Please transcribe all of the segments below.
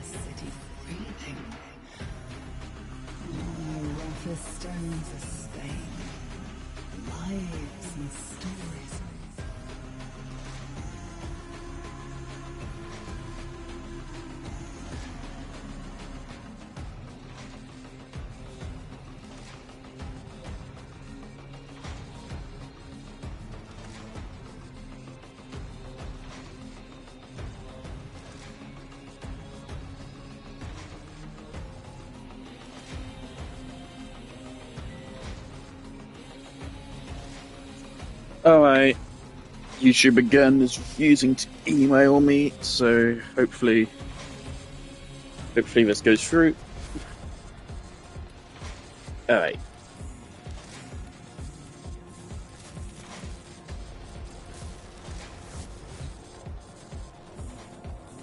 city breathing. Rougher stones are stained. Lives and stories. Alright, YouTube again is refusing to email me, so hopefully this goes through. Alright.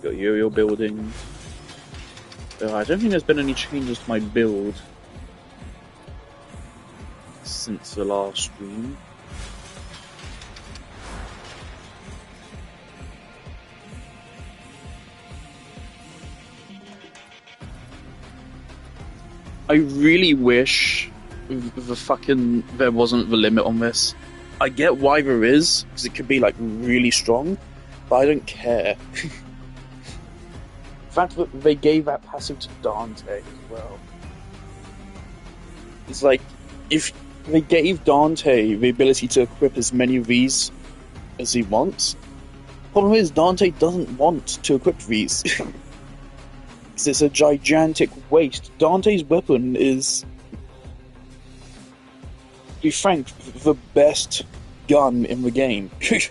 Got Uriel building. I don't think there's been any changes to my build since the last stream. I really wish there wasn't the limit on this. I get why there is, because it could be like really strong, but I don't care. The fact that they gave that passive to Dante as well. It's like, if they gave Dante the ability to equip as many of these as he wants, the problem is Dante doesn't want to equip these. Because it's a gigantic waste. Dante's weapon is, to be frank, the best gun in the game. It's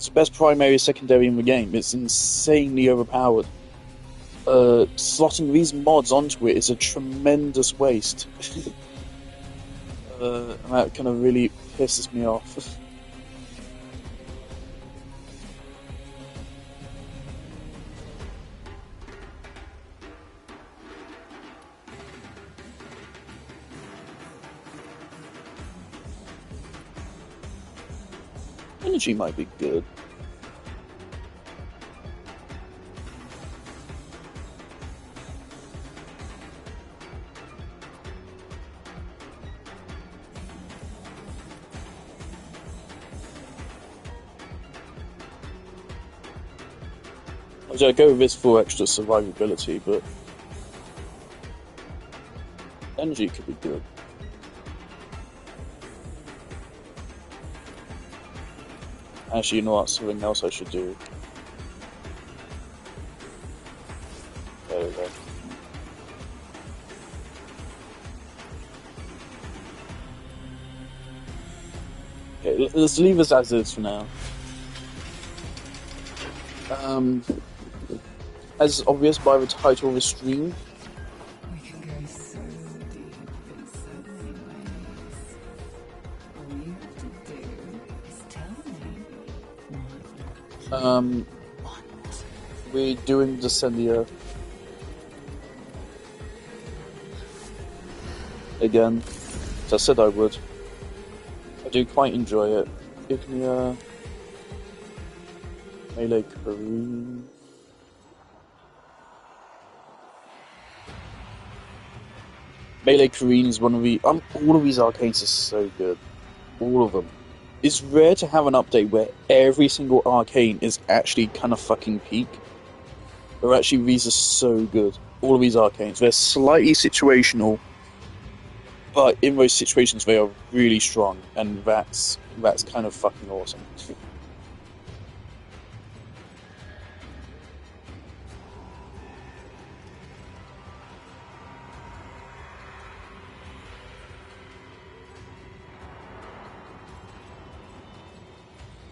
the best primary, secondary in the game. It's insanely overpowered. Slotting these mods onto it is a tremendous waste. And that kind of really pisses me off. Energy might be good. I'd go with this for extra survivability, but energy could be good. Actually, you know what? Something else I should do. There we go. Okay, let's leave this as is for now. As obvious by the title of the stream, We can go so deep in so many ways. All you have to do is tell me what. we're doing Descendia again, as I said I would. I do quite enjoy it. Ignia, Melee Kareen. Melee Kareen is one of the... all of these arcanes are so good. All of them. It's rare to have an update where every single arcane is actually kind of fucking peak. Or actually, these are so good. All of these arcanes. They're slightly situational, but in those situations they are really strong, and that's kind of fucking awesome.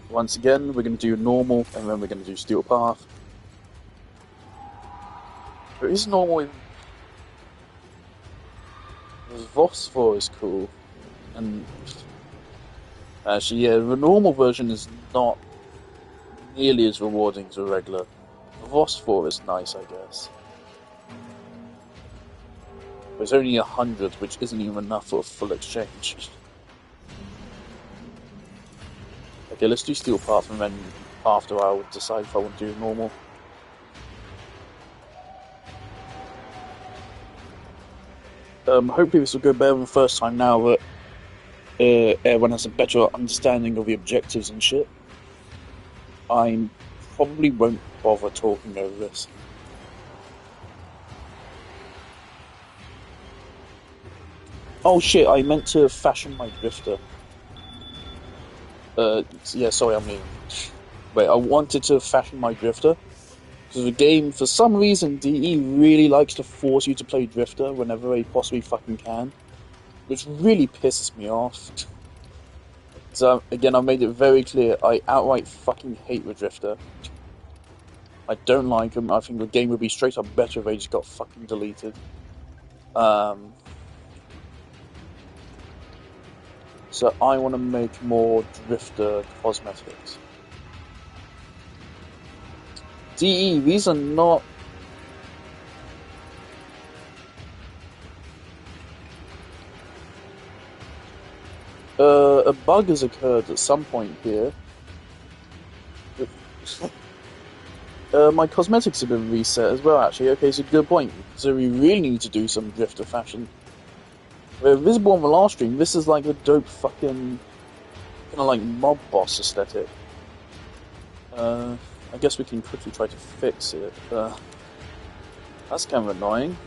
Once again, we're going to do normal, and then we're going to do steel path. There is normal in... Phosphor is cool. And... actually, yeah, the normal version is not nearly as rewarding as the regular. Phosphor is nice, I guess. There's only 100, which isn't even enough for a full exchange. Okay, let's do steel path, and then after I'll decide if I want to do normal. Hopefully this will go better than the first time now that everyone has a better understanding of the objectives and shit. I probably won't bother talking over this. Oh shit, I meant to fashion my drifter. Yeah, sorry, I mean... Wait, I wanted to fashion my drifter. Because the game, for some reason, DE really likes to force you to play drifter whenever they possibly fucking can. Which really pisses me off. So, again, I've made it very clear, I outright fucking hate the drifter. I don't like them, I think the game would be straight up better if they just got fucking deleted. So I want to make more drifter cosmetics. DE, these are not... a bug has occurred at some point here. My cosmetics have been reset as well, actually. Okay, so good point. So we really need to do some drifter fashion. We're visible on the last stream. This is like a dope fucking... kind of like mob boss aesthetic. I guess we can quickly try to fix it. That's kind of annoying.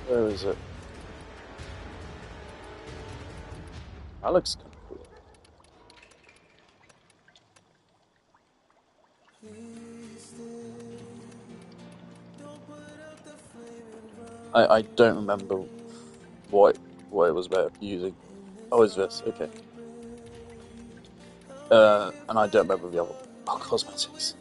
Where is it? That looks kind of cool. I don't remember what it was about using. Oh, is this? Okay. And I don't remember the other cosmetics.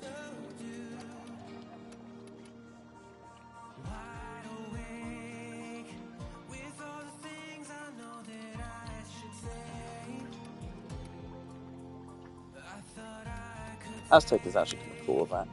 Aztec is actually kind of cool with that.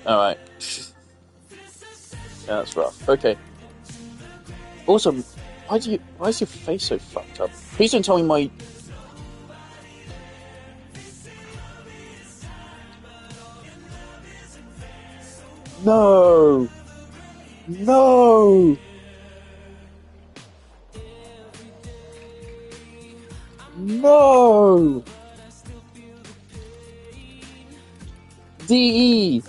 Alright. Yeah, that's rough. Okay. Also, why is your face so fucked up? Please don't tell me my... No! No! No! DE!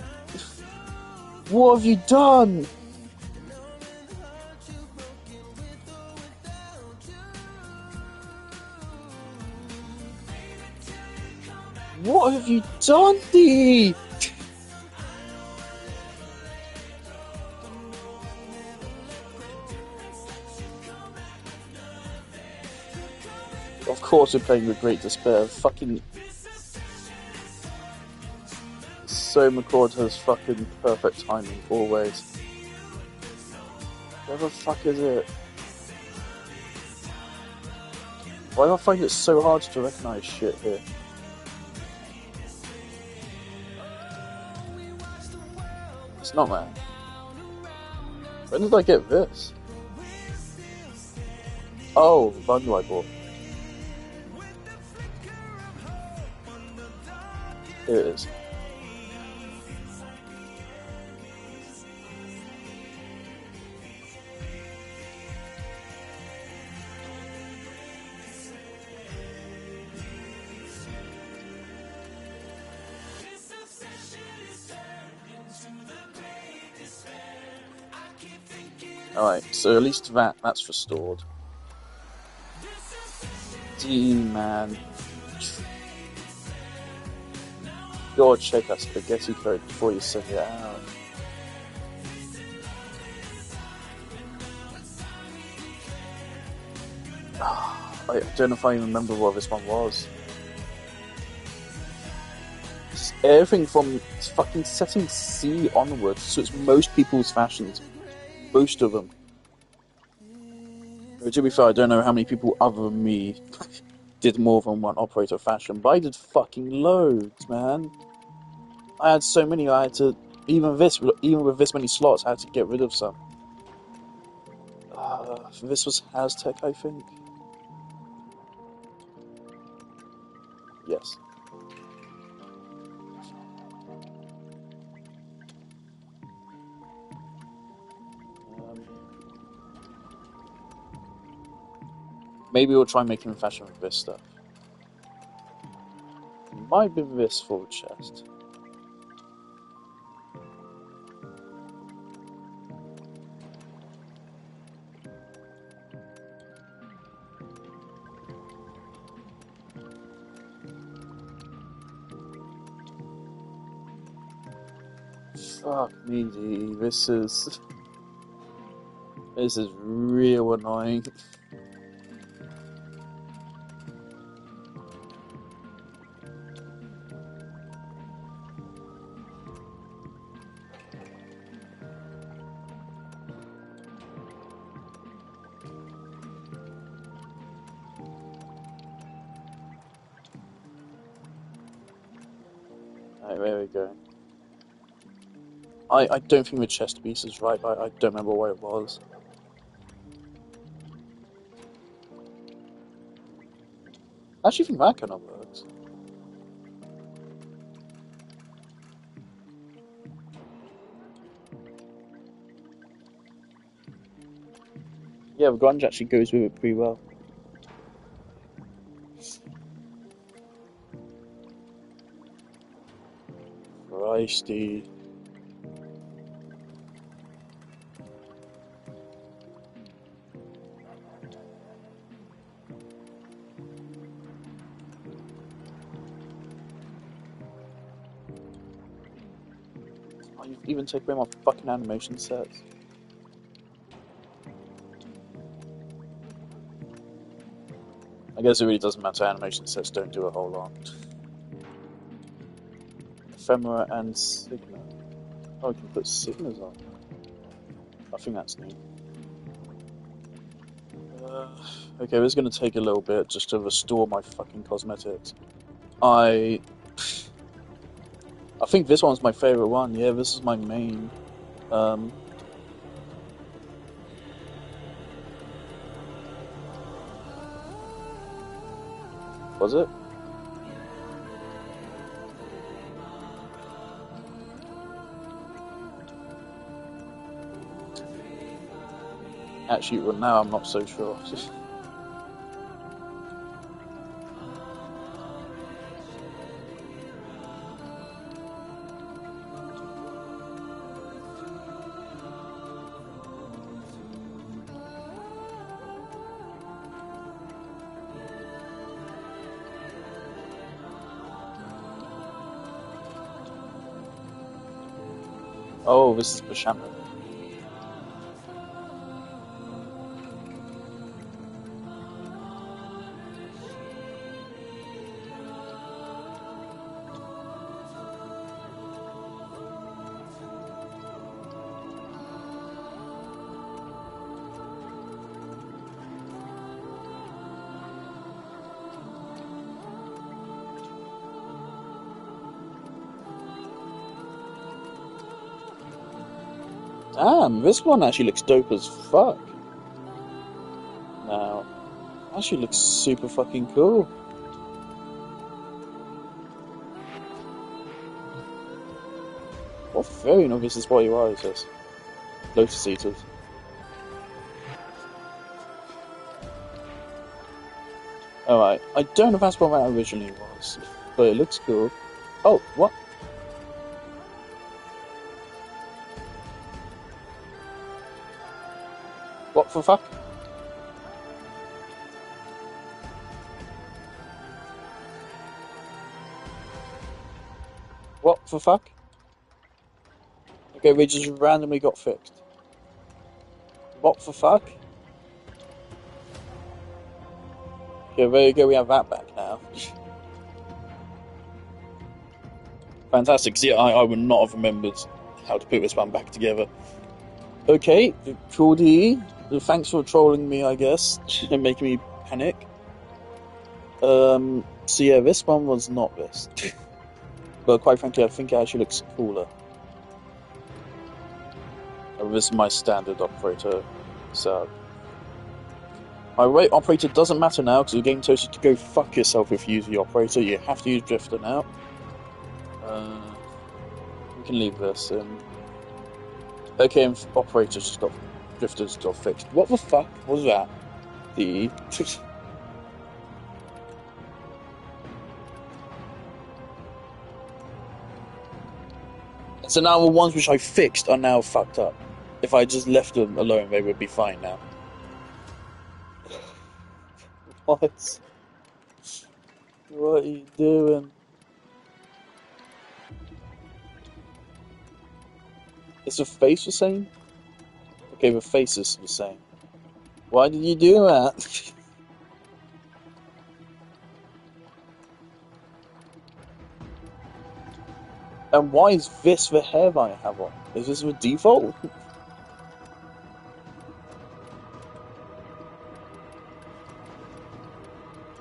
What have you done? What have you done, DE? Of course we're playing with Great Despair. Fucking... So McCord has fucking perfect timing always. Where the fuck is it? Why do I find it so hard to recognise shit here? It's not, man. When did I get this? Oh, the bundle I bought. Here it is. Alright, so at least that's restored. D, man. Go check that spaghetti code before you send it out. I don't know if I even remember what this one was. It's everything from fucking setting C onwards, so it's most people's fashions. Most of them. To be fair, I don't know how many people other than me did more than one operator fashion, but I did fucking loads, man. I had so many, I had to, even with this many slots, I had to get rid of some. This was Aztec, I think. Yes. Um, Maybe we'll try making fashion with this stuff. Might be this full chest. Fuck me, D. This is real annoying. Right, there we go. I don't think the chest piece is right. I don't remember what it was. I actually think that kind of works. Yeah, the grunge actually goes with it pretty well. Christy. Oh, you've even taken away my fucking animation sets. I guess it really doesn't matter, animation sets don't do a whole lot. Ephemera and Sigma. Oh, I can put Sigmas on. I think that's neat. Okay, this is going to take a little bit just to restore my fucking cosmetics. I think this one's my favorite one. Yeah, this is my main. Was it? Actually, well, now I'm not so sure. Oh, this is Bashamra. Damn, this one actually looks dope as fuck. Now, actually looks super fucking cool. What very obvious is why your eyes this. Lotus Eaters. Alright, I don't know if that's what that originally was, but it looks cool. Oh, what? What the fuck? What the fuck? Okay, we just randomly got fixed. What the fuck? Okay, there you go, we have that back now. Fantastic. See, I would not have remembered how to put this one back together. Okay, Claudie, Thanks for trolling me, I guess, and making me panic. So yeah, this one was not this. But quite frankly, I think it actually looks cooler. This is my standard operator setup. My rate operator doesn't matter now because the game tells you to go fuck yourself if you use the operator. You have to use Drifter now. We can leave this in. Okay, and operators just got Drifters got fixed. What the fuck was that? The so now the ones which I fixed are now fucked up. If I just left them alone, they would be fine now. What? What are you doing? Is the face the same? Okay, the face is the same. Why did you do that? And why is this the hair I have on? Is this the default?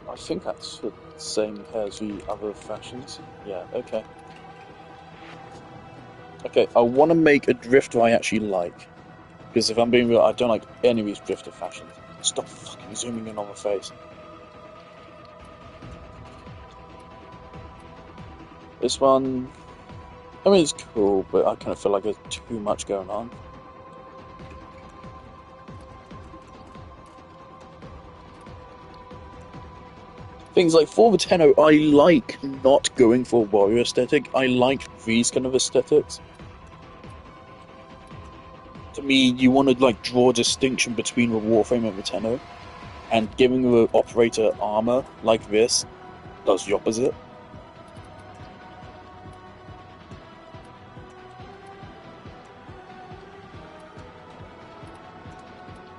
I think that's the same hair as the other fashions. Yeah, okay. Okay, I want to make a drifter I actually like. Because if I'm being real, I don't like any of these drifter fashions. Stop fucking zooming in on my face. This one, I mean, it's cool, but I kind of feel like there's too much going on. Things like for the Tenno, I like not going for warrior aesthetic. I like these kind of aesthetics. To me, you want to like draw a distinction between the Warframe and the Tenno, and giving the operator armor like this does the opposite.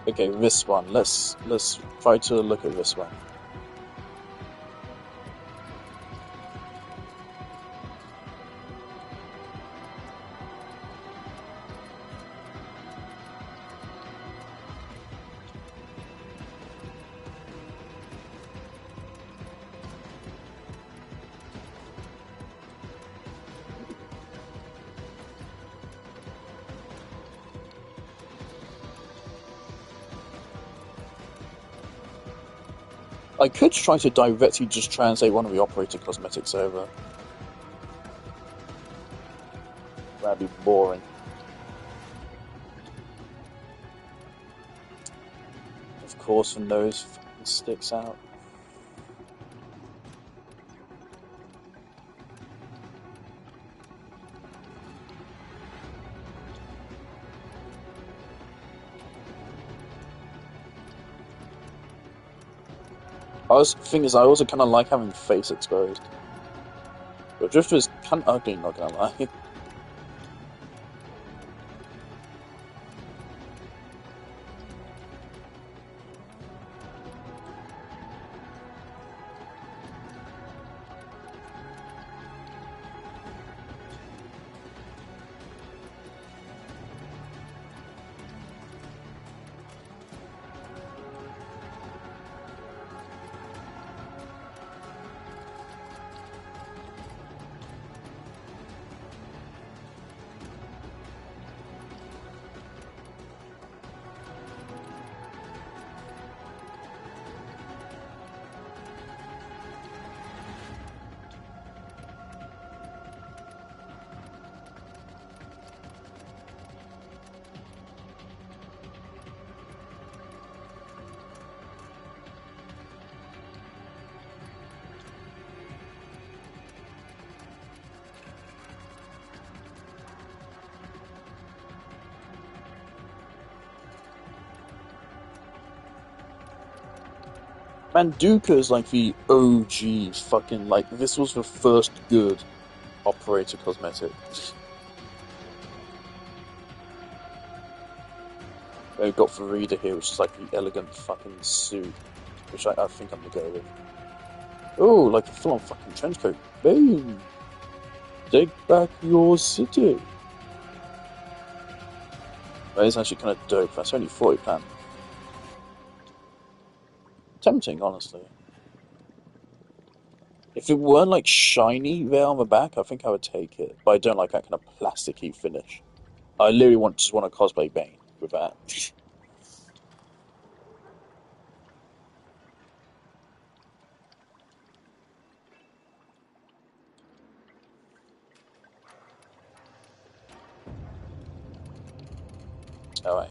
Okay, this one. Let's try to look at this one. I could try to directly just translate one of the operator cosmetics over. That'd be boring. Of course, the nose fucking sticks out. Thing is, I also kind of like having the face exposed. But Drifter is kind of ugly, not gonna lie. Manduka is like the OG fucking, like, this was the first good operator cosmetic. We've got Farida here, which is like the elegant fucking suit, which I think I'm gonna go with. Oh, like a full-on fucking trench coat. Boom! Take back your city. That is actually kind of dope. That's only £40. Tempting, honestly. If it weren't like shiny there on the back, I think I would take it. But I don't like that kind of plasticky finish. I literally just want to cosplay Bane with that. Alright.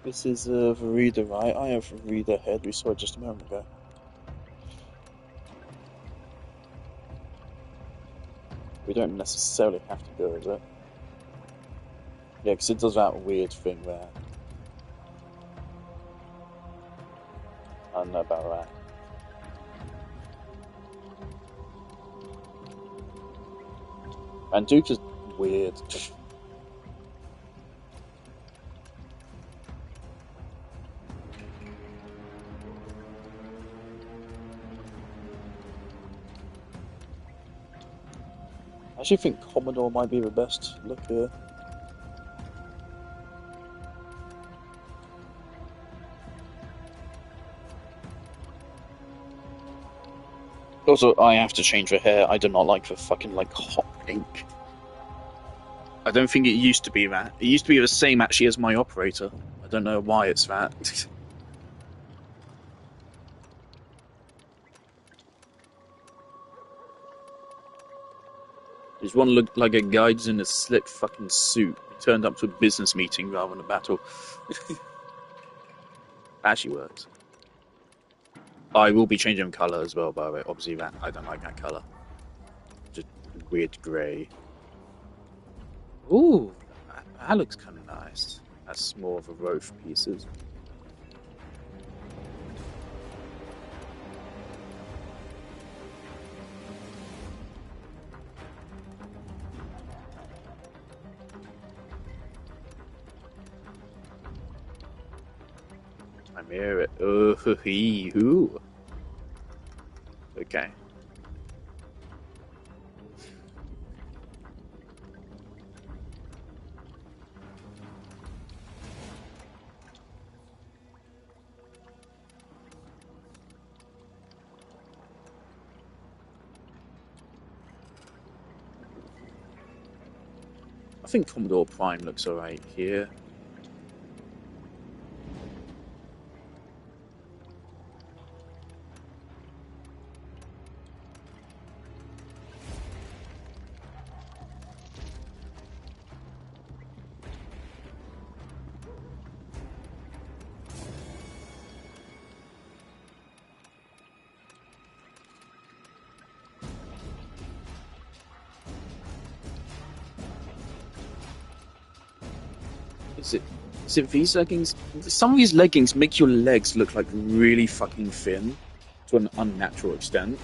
This is the reader, right? I have reader head. We saw it just a moment ago. We don't necessarily have to go, is it? Yeah, because it does that weird thing there. I don't know about that. And Duke is weird. I actually think Commodore might be the best look here. Also, I have to change the hair. I do not like the fucking, like, hot pink. I don't think it used to be that. It used to be the same, actually, as my operator. I don't know why it's that. This one looked like a guy's in a slick fucking suit. He turned up to a business meeting rather than a battle. Actually works. I will be changing colour as well, by the way. Obviously, that I don't like that colour. Just weird grey. Ooh, that looks kind of nice. That's more of a row for pieces. I'm here. Oh, hee, hoo. Okay. I think Commodore Prime looks alright here. Is it these leggings? Some of these leggings make your legs look like really fucking thin to an unnatural extent.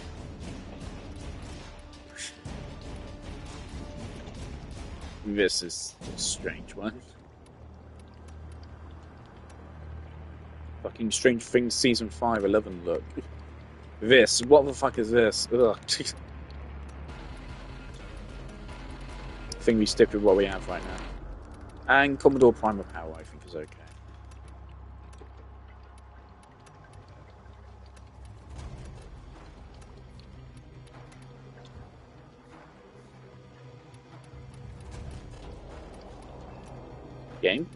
This is a strange one. Fucking Strange Things Season 5 11 look. This, what the fuck is this? Ugh. I think we stick with what we have right now. And Commodore Prime of Power, I think, is okay. Game?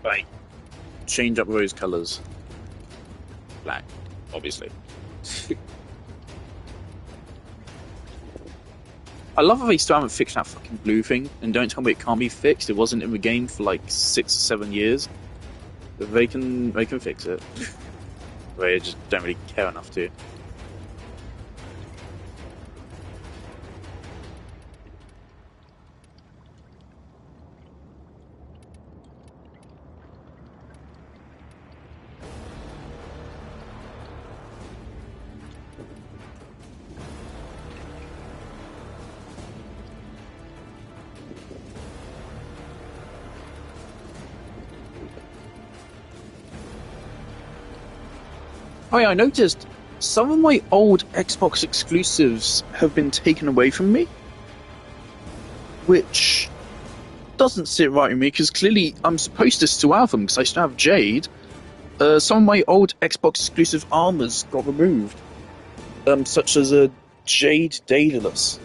Right. Change up those colours. Black, obviously. I love how they still haven't fixed that fucking blue thing, and don't tell me it can't be fixed. It wasn't in the game for like 6 or 7 years. But they can fix it. They just don't really care enough to. Oh yeah, I noticed some of my old Xbox exclusives have been taken away from me, which doesn't sit right with me because clearly I'm supposed to still have them because I still have Jade. Some of my old Xbox exclusive armors got removed, such as a Jade Daedalus.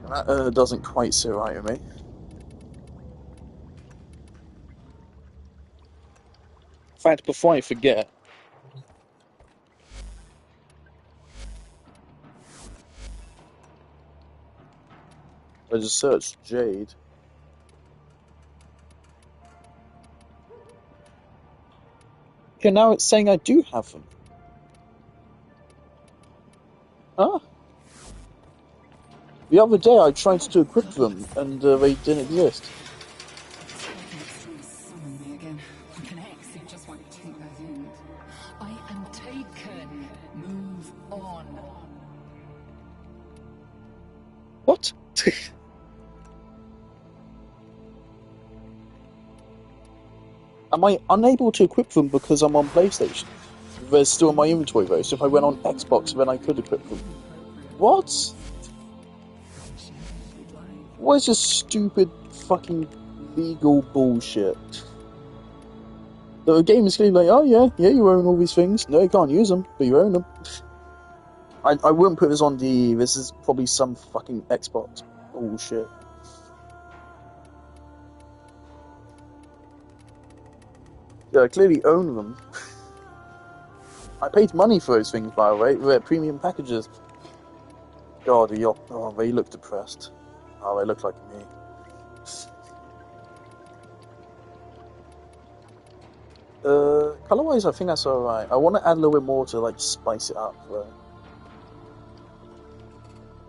That doesn't quite sit right with me. In fact, before I forget, I just searched Jade. Okay, now it's saying I do have them. Huh? The other day I tried to equip them and they didn't exist. It's like an extreme summon me again. Like an ex who just won't take the hint. I am taken. Move on. What? Am I unable to equip them because I'm on PlayStation? They're still in my inventory though, so if I went on Xbox then I could equip them. What? What is this stupid fucking legal bullshit? The game is clearly like, oh yeah, you own all these things. No, you can't use them, but you own them. I wouldn't put this on DE. This is probably some fucking Xbox bullshit. Yeah, I clearly own them. I paid money for those things, by the way. They're premium packages. God, they look depressed. Oh, they look like me. Color-wise, I think that's alright. I want to add a little bit more to, like, spice it up, though.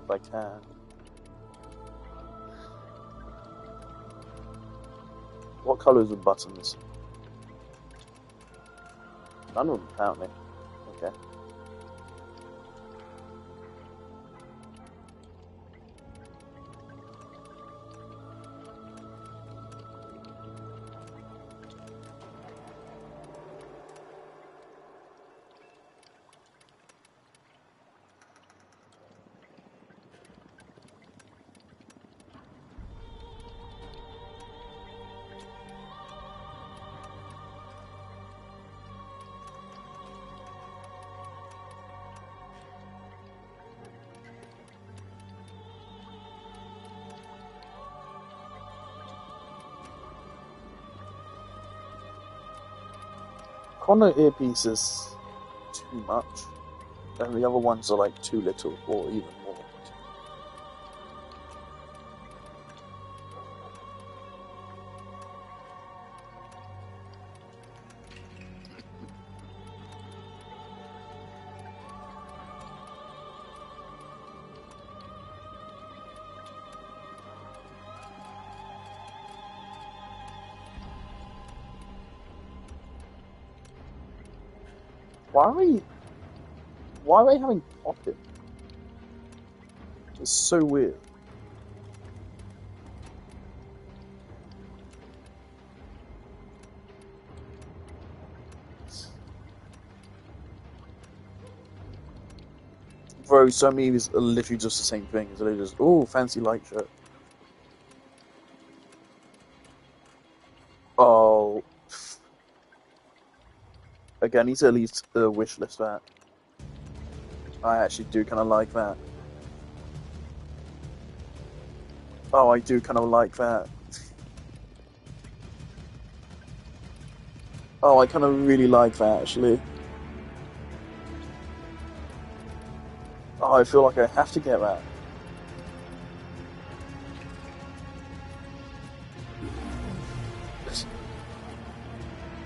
If I can. What colors are buttons? None of them, apparently. Okay. Corner earpiece is too much, and the other ones are like too little, or even more. Why are they having pocket? It's so weird. Bro, so many are literally just the same thing. So they just, oh, fancy light shirt. Oh. Again, I need to at least wish list that. I actually do kind of like that. Oh, I do kind of like that. Oh, I kind of really like that, actually. Oh, I feel like I have to get that.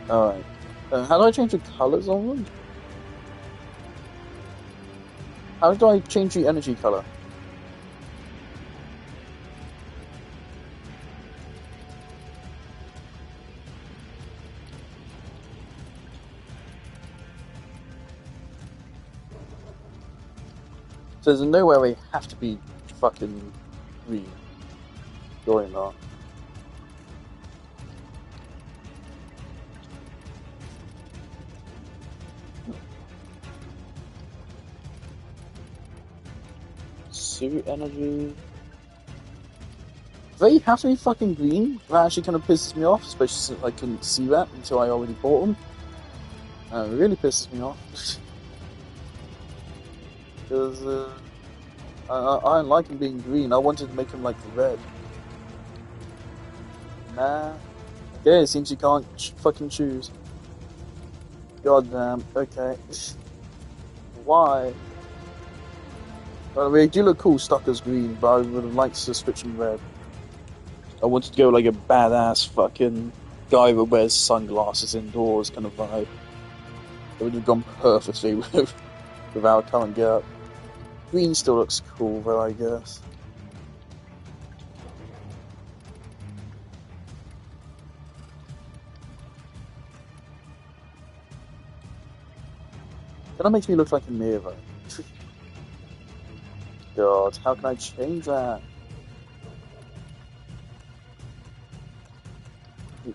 Alright. How do I change the colors on them? How do I change the energy color? So there's no way they have to be fucking green. Going on. Suit energy. They have to be fucking green. That actually kind of pisses me off, especially since I couldn't see that until I already bought them. It really pisses me off. Because I don't like them being green. I wanted to make them like red. Nah. Okay, it seems you can't fucking choose. God damn. Okay. Why? Well, they do look cool stuck as green, but I would have liked to switch them red. I wanted to go like a badass fucking guy that wears sunglasses indoors kind of vibe. It would have gone perfectly with our current getup. Green still looks cool though, I guess. That makes me look like a Nero. God, how can I change that?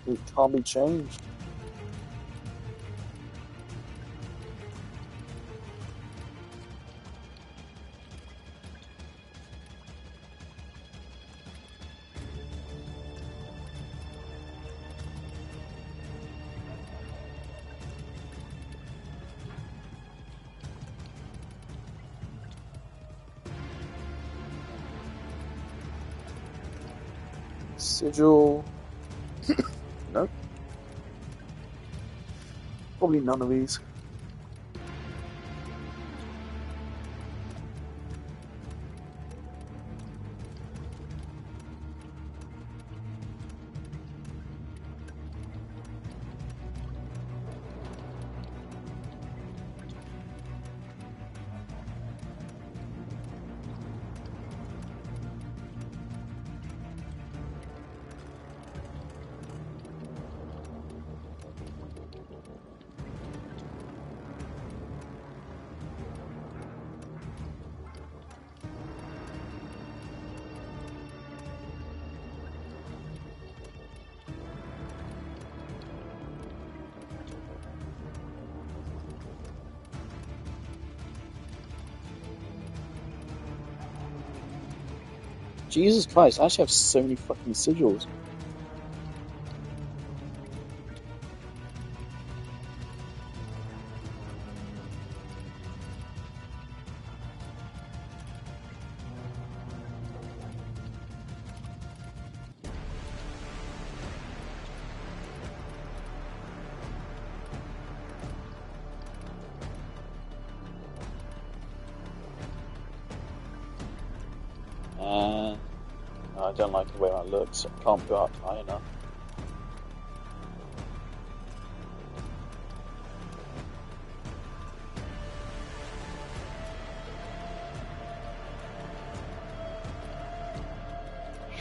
It can't be changed. Sigil. Nope. Probably none of these. Jesus Christ, I actually have so many fucking sigils. I don't like the way that looks. I can't go up high enough.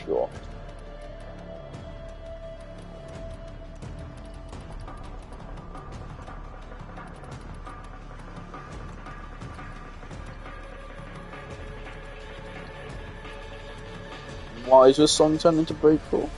Sure. Why is this song turned into breakcore?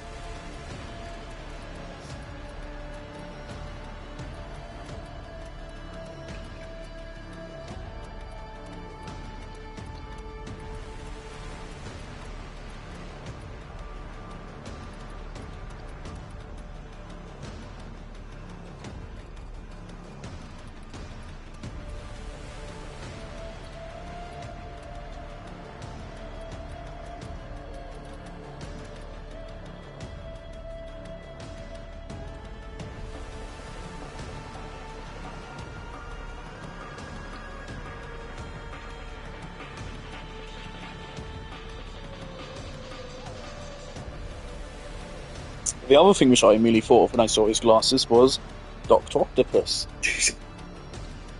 The other thing which I immediately thought of when I saw his glasses was Dr. Octopus.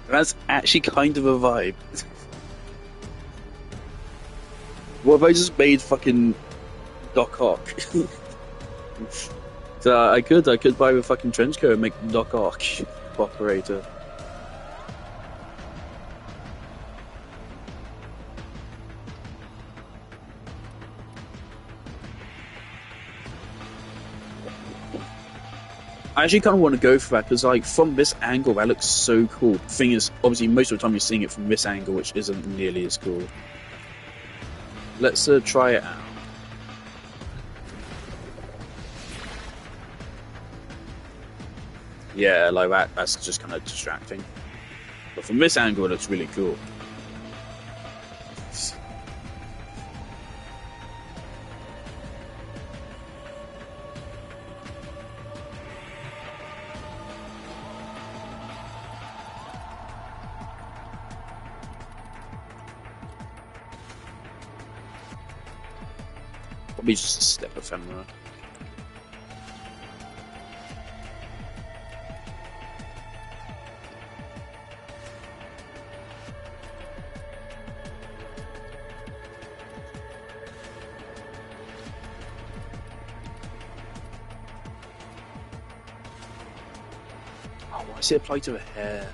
That's actually kind of a vibe. What if I just made fucking Doc Ock? So I could buy a fucking trench coat and make Doc Ock operator. I actually kind of want to go for that because, like, from this angle, that looks so cool. The thing is, obviously, most of the time you're seeing it from this angle, which isn't nearly as cool. Let's try it out. Yeah, like that. That's just kind of distracting. But from this angle, it looks really cool. Probably just a step ephemera. Oh, why does it apply to a hair?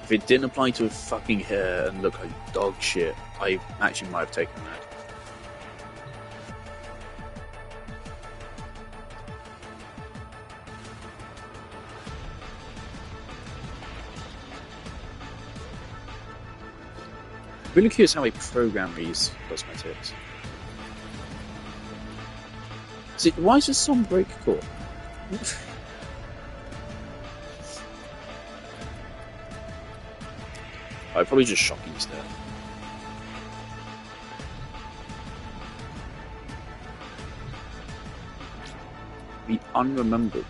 If it didn't apply to a fucking hair and look like dog shit, I actually might have taken that. Really curious how they program these cosmetics. See, why is this song break cool? I'd probably just shock instead. The unremembered.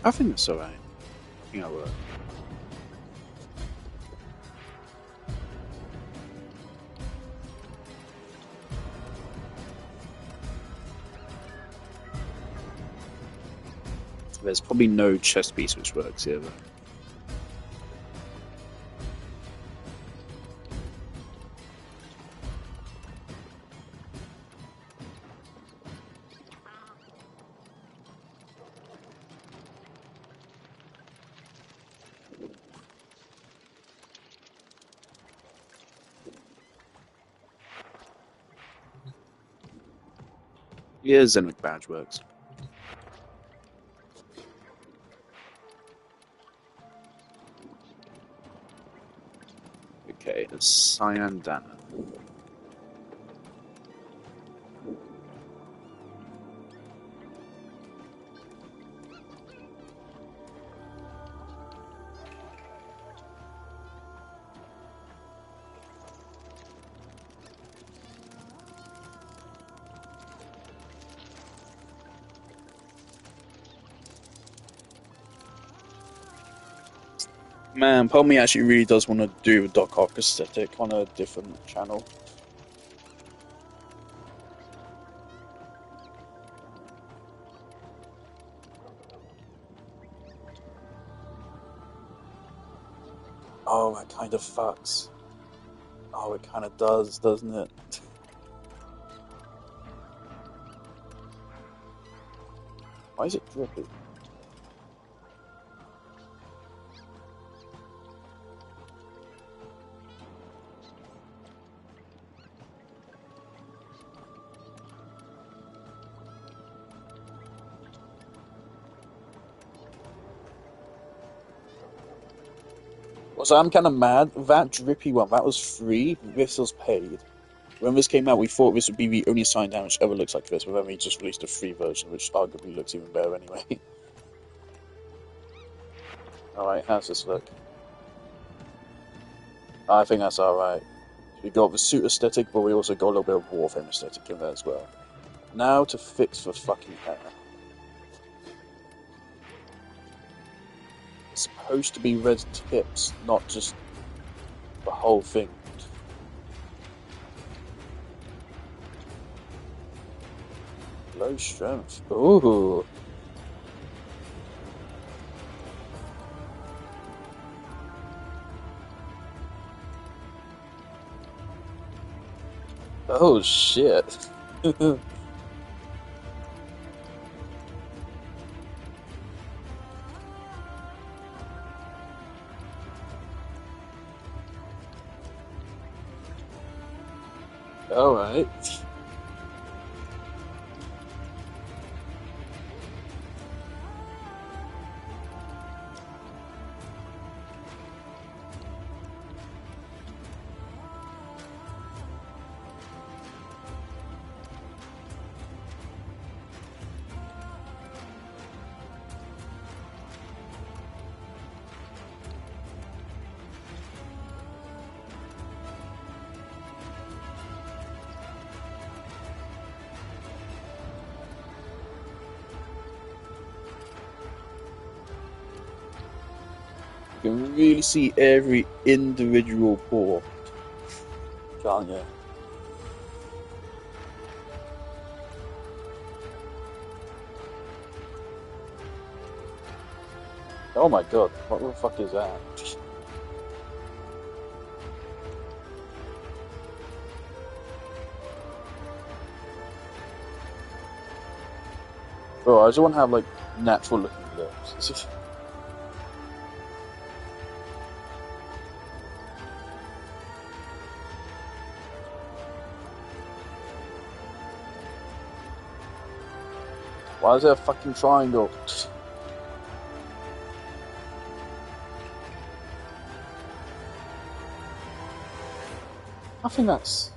I think that's alright. I think I will. There's probably no chest piece which works here, though. Yeah, Zenwick badge works. Okay, a Cyan Dana. Man, part of me actually really does want to do a Doc Ock aesthetic on a different channel. Oh, that kind of fucks. Oh, it kind of does, doesn't it? Why is it drippy? Well, so I'm kind of mad. That drippy one, that was free. This was paid. When this came out, we thought this would be the only sign down which ever looks like this, but then we just released a free version, which arguably looks even better anyway. Alright, how's this look? I think that's alright. We got the suit aesthetic, but we also got a little bit of Warframe aesthetic in there as well. Now to fix the fucking hair. It's supposed to be red tips, not just the whole thing. Low strength. Ooh. Oh shit. Alright. You can really see every individual pore, can't you? Oh my god, what the fuck is that? Bro, I just want to have like natural looking lips. Why is there a fucking triangle? I think that's...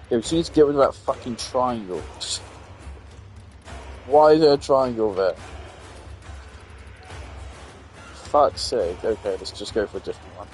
Yeah, we just need to get rid of that fucking triangle. Why is there a triangle there? Fuck's sake. Okay, let's just go for a different one.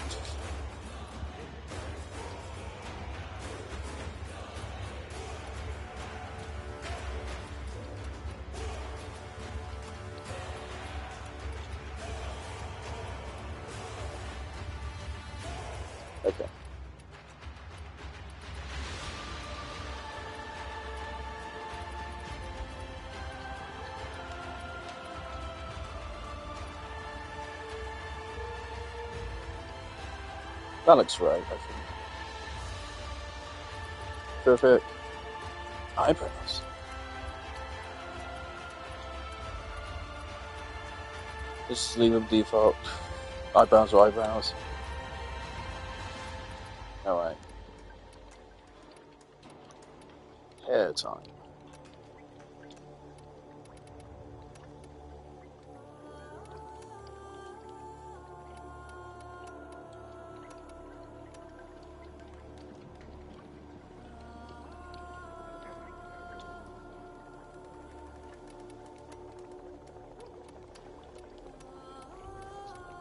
That looks right, I think. Perfect. Eyebrows. Just leave them default. Eyebrows are eyebrows. Alright. Hair time.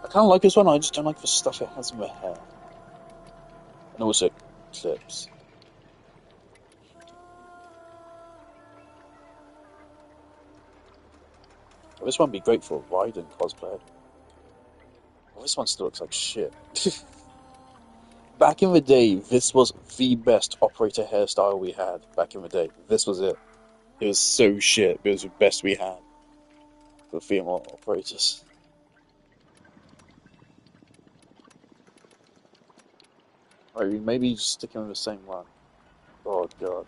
I kind of like this one, I just don't like the stuff it has in the hair. And also, clips. Well, this one would be great for a Raiden cosplay. Well, this one still looks like shit. Back in the day, this was the best operator hairstyle we had. Back in the day, this was it. It was so shit, but it was the best we had for female operators. Or maybe just sticking with the same one. Oh god.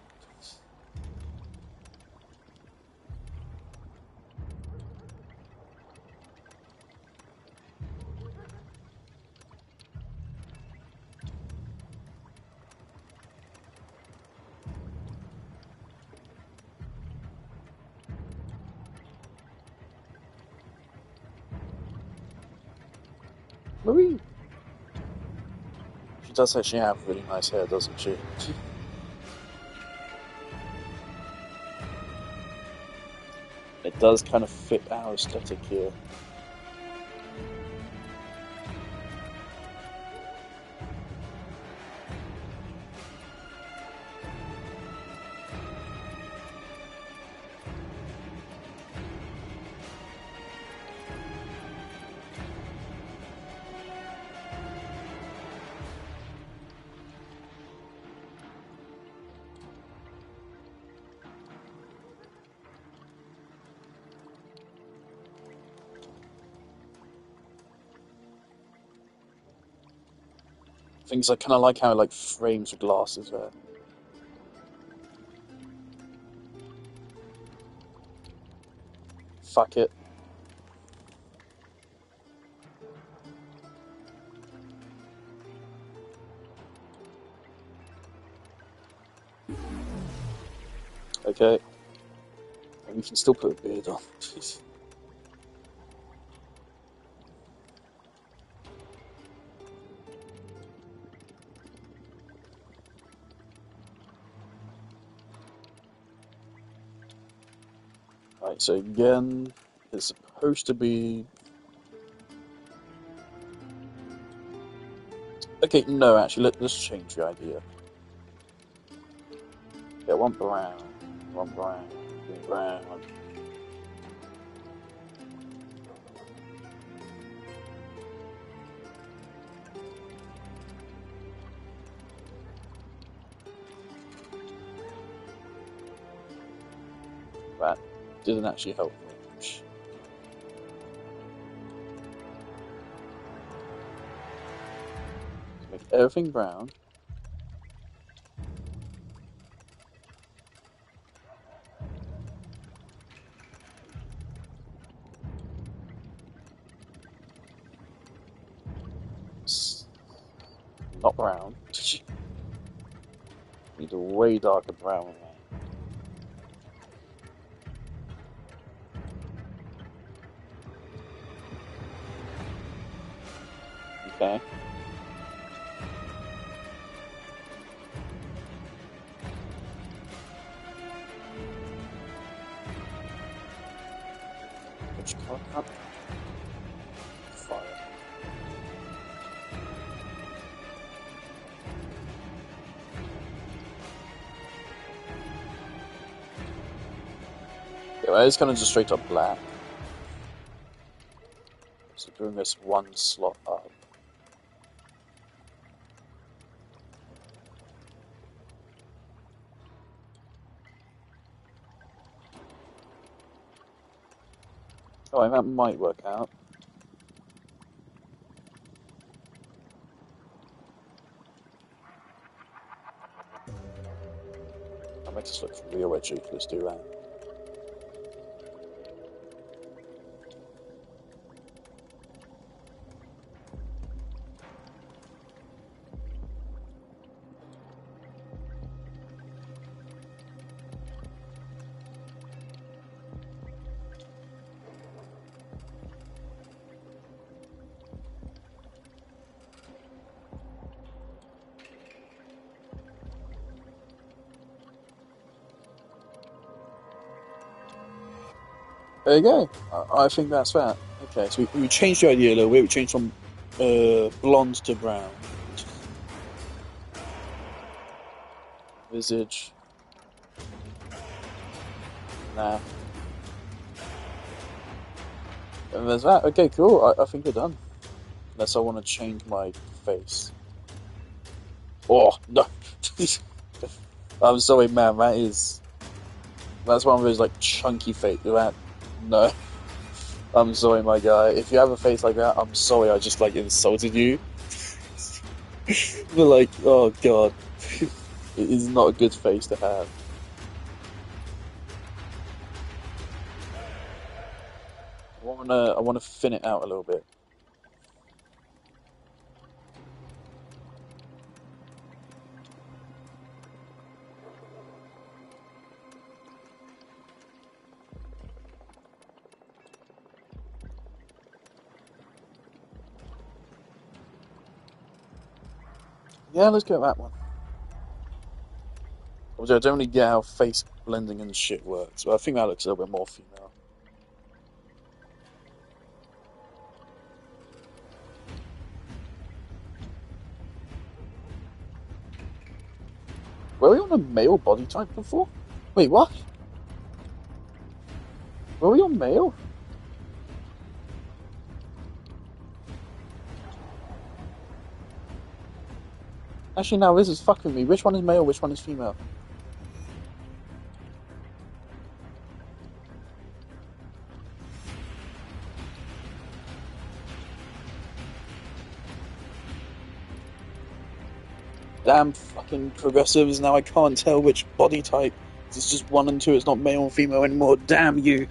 Marie! She does actually have really nice hair, doesn't she? It does kind of fit our aesthetic here. Things I kind of like how it like frames the glasses there. Fuck it. Okay. And we can still put a beard on. Right, so again, it's supposed to be... Okay, no, actually, let's change the idea. Yeah, one brown, one brown, one brown. That didn't actually help much. Make everything brown. Not brown. Need a way darker brown than that. Okay. Which color up? Fire. Yeah, well, it's kind of just straight up black. So doing this one slot up. Oh, that might work out. This looks real edgy. Let's do that. There you go. I think that's that. Okay, so we changed the idea a little bit. We changed from blonde to brown. Visage. Nah. And there's that. Okay, cool. I think we're done. Unless I want to change my face. Oh, no. I'm sorry, man. That's one of those, like, chunky face. That, no. I'm sorry, my guy. If you have a face like that, I'm sorry I just, like, insulted you. But, like, oh, God. It is not a good face to have. I wanna thin it out a little bit. Yeah, let's go with that one. Obviously, I don't really get how face blending and shit works, but I think that looks a little bit more female. Were we on a male body type before? Wait, what? Were we on male? Actually, now this is fucking me. Which one is male? Which one is female? Damn fucking progressives, now I can't tell which body type. It's just 1 and 2, it's not male and female anymore. Damn you!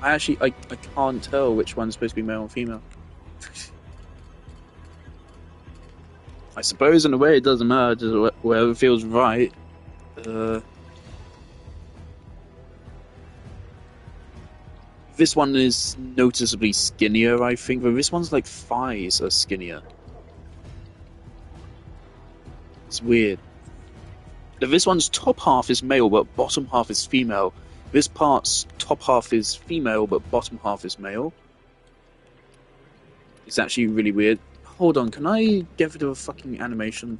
I can't tell which one's supposed to be male and female. I suppose in a way it doesn't matter, just wherever feels right. This one is noticeably skinnier, I think, but this one's like thighs are skinnier. It's weird. This one's top half is male, but bottom half is female. This part's top half is female, but bottom half is male. It's actually really weird. Hold on, can I get rid of a fucking animation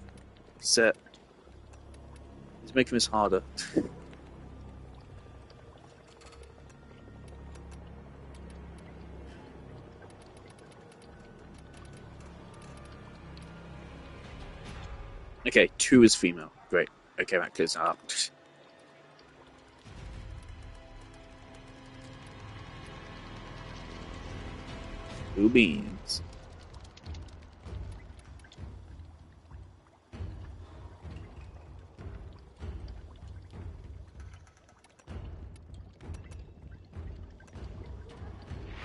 set? It's making this harder. Okay, 2 is female. Great. Okay, that clears that up. Blue beans.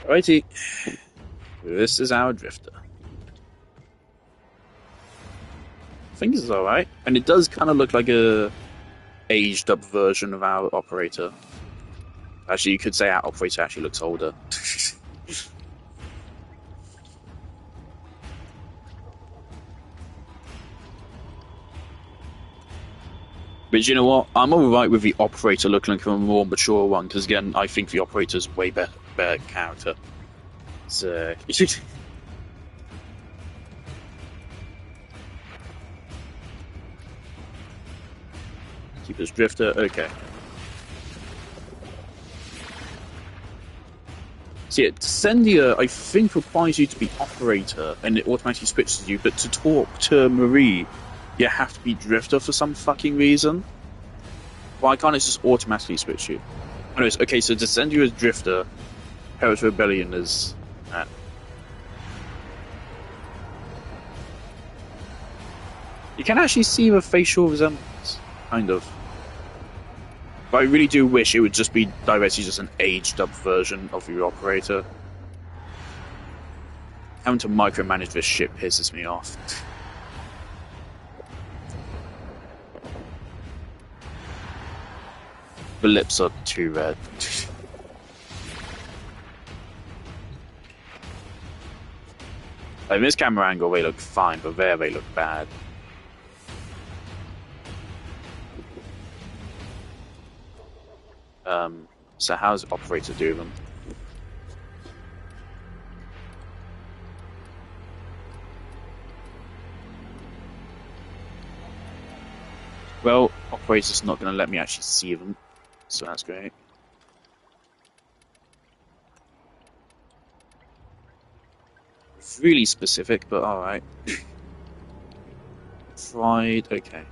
Alrighty. This is our drifter. I think it's alright. And it does kind of look like a aged up version of our operator. Actually, you could say our operator actually looks older. But you know what? I'm alright with the operator looking like a more mature one, because again, I think the operator's way better character. So... Keep this drifter, okay. So yeah, Descendia, I think, requires you to be operator, and it automatically switches you, but to talk to Marie, you have to be drifter for some fucking reason. Why can't it just automatically switch you? Anyways, okay, so Descendia is drifter, Herod's Rebellion is that. You can actually see the facial resemblance, kind of. But I really do wish it would just be directly just an aged up version of your operator. Having to micromanage this shit pisses me off. The lips are too red. Like, this camera angle, they look fine, but there they look bad. So how does operator do them? Well, operator's not going to let me actually see them, so that's great. Really specific, but alright. Fried, okay.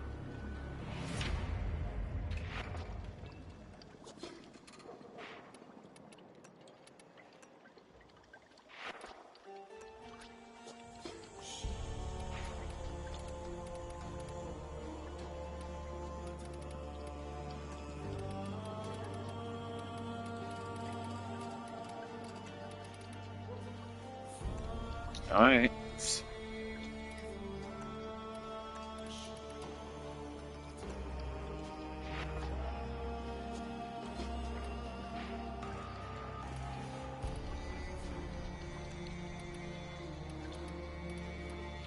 Alright.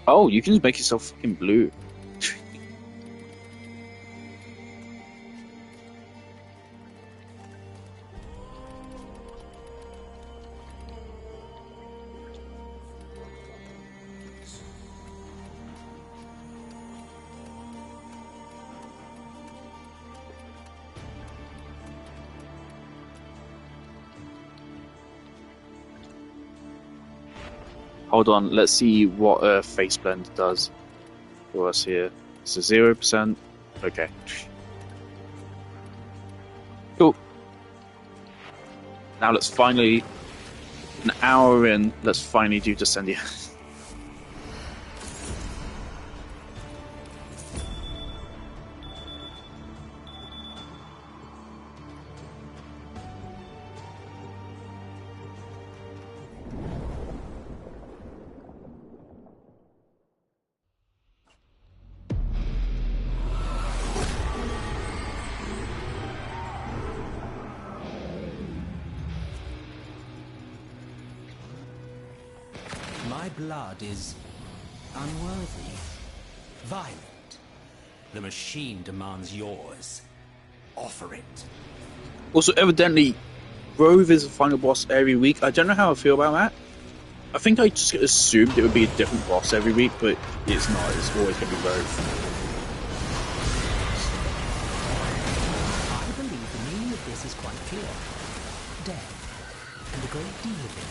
Oh, you can just make yourself fucking blue. Hold on, let's see what face blend does for us here. It's a 0%. Okay. Cool. Now let's finally, an hour in, let's finally do Descendia. My blood is unworthy, violent. The machine demands yours. Offer it. Also, evidently, Grove is the final boss every week. I don't know how I feel about that. I think I just assumed it would be a different boss every week, but it's not. It's always going to be Grove. I believe the meaning of this is quite clear. Death, and a great deal of it.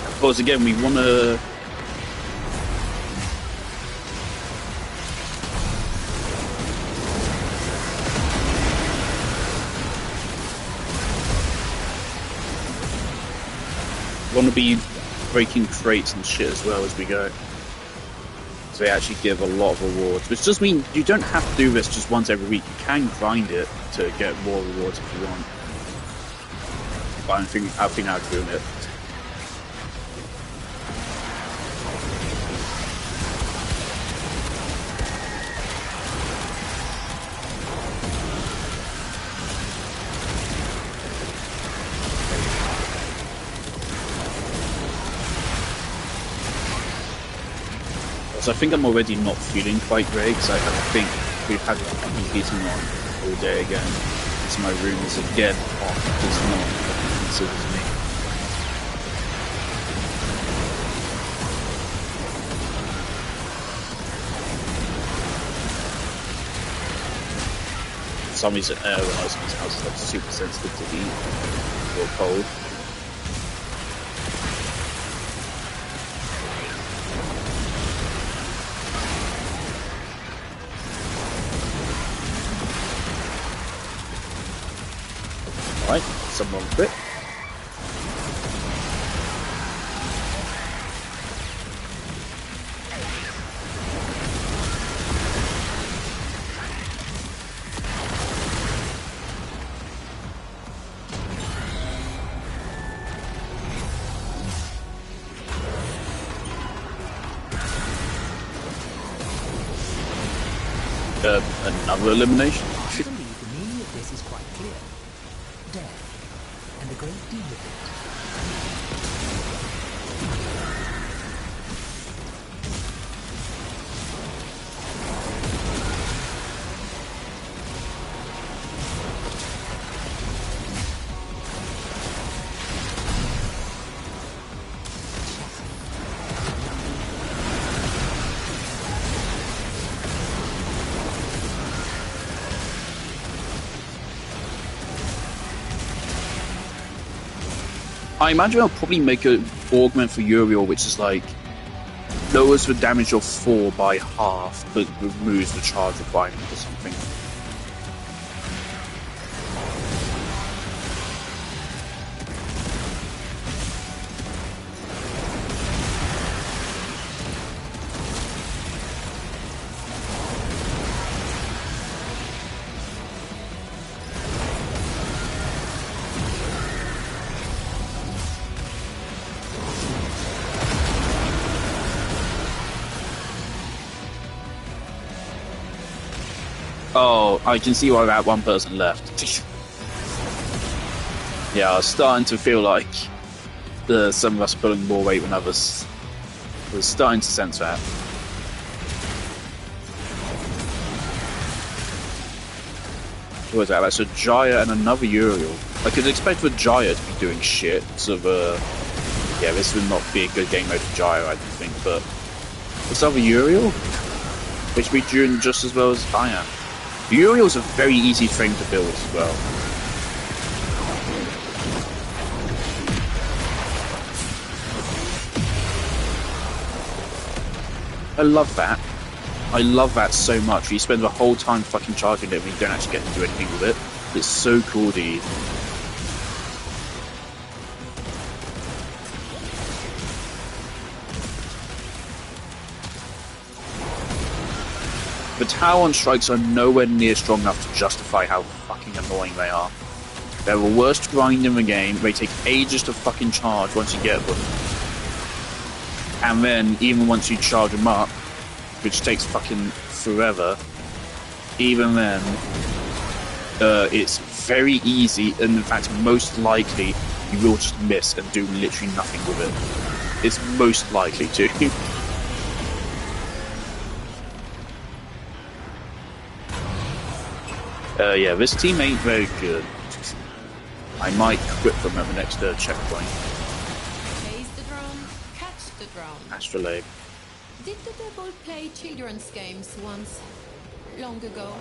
Of course, again, we want to... be breaking crates and shit as well as we go. So they actually give a lot of rewards, which does mean you don't have to do this just once every week. You can grind it to get more rewards if you want. But I think I'll doing it. So I think I'm already not feeling quite great, because I think we've had heating on all day again. So my room is again hot, it's not considers me. some reason when I was in his house is like super sensitive to heat or cold. Alright, someone quit. Another elimination? I believe the meaning of this is quite clear. Death, and a great deal of it. I imagine I'll probably make an augment for Uriel, which is like lowers the damage of 4 by half, but removes the charge requirement or something. Oh, I can see why that one person left. Yeah, I was starting to feel like some of us pulling more weight than others. I was starting to sense that. What was that? That's a Jaya and another Uriel. I could expect for Jaya to be doing shit, so yeah, this would not be a good game mode for Jaya, I don't think, but this other Uriel, which will be doing just as well as I am. Uriel's a very easy frame to build as well. I love that. I love that so much. You spend the whole time fucking charging it and you don't actually get to do anything with it. It's so cool, dude. The Talon strikes are nowhere near strong enough to justify how fucking annoying they are. They're the worst grind in the game. They take ages to fucking charge once you get them. And then, even once you charge them up, which takes fucking forever, even then, it's very easy, and in fact, most likely, you will just miss and do literally nothing with it. It's most likely to. Yeah, this team ain't very good. I might quit them at the next checkpoint. Chase the drone, catch the drone. Astrolabe. Did the devil play children's games once? Long ago.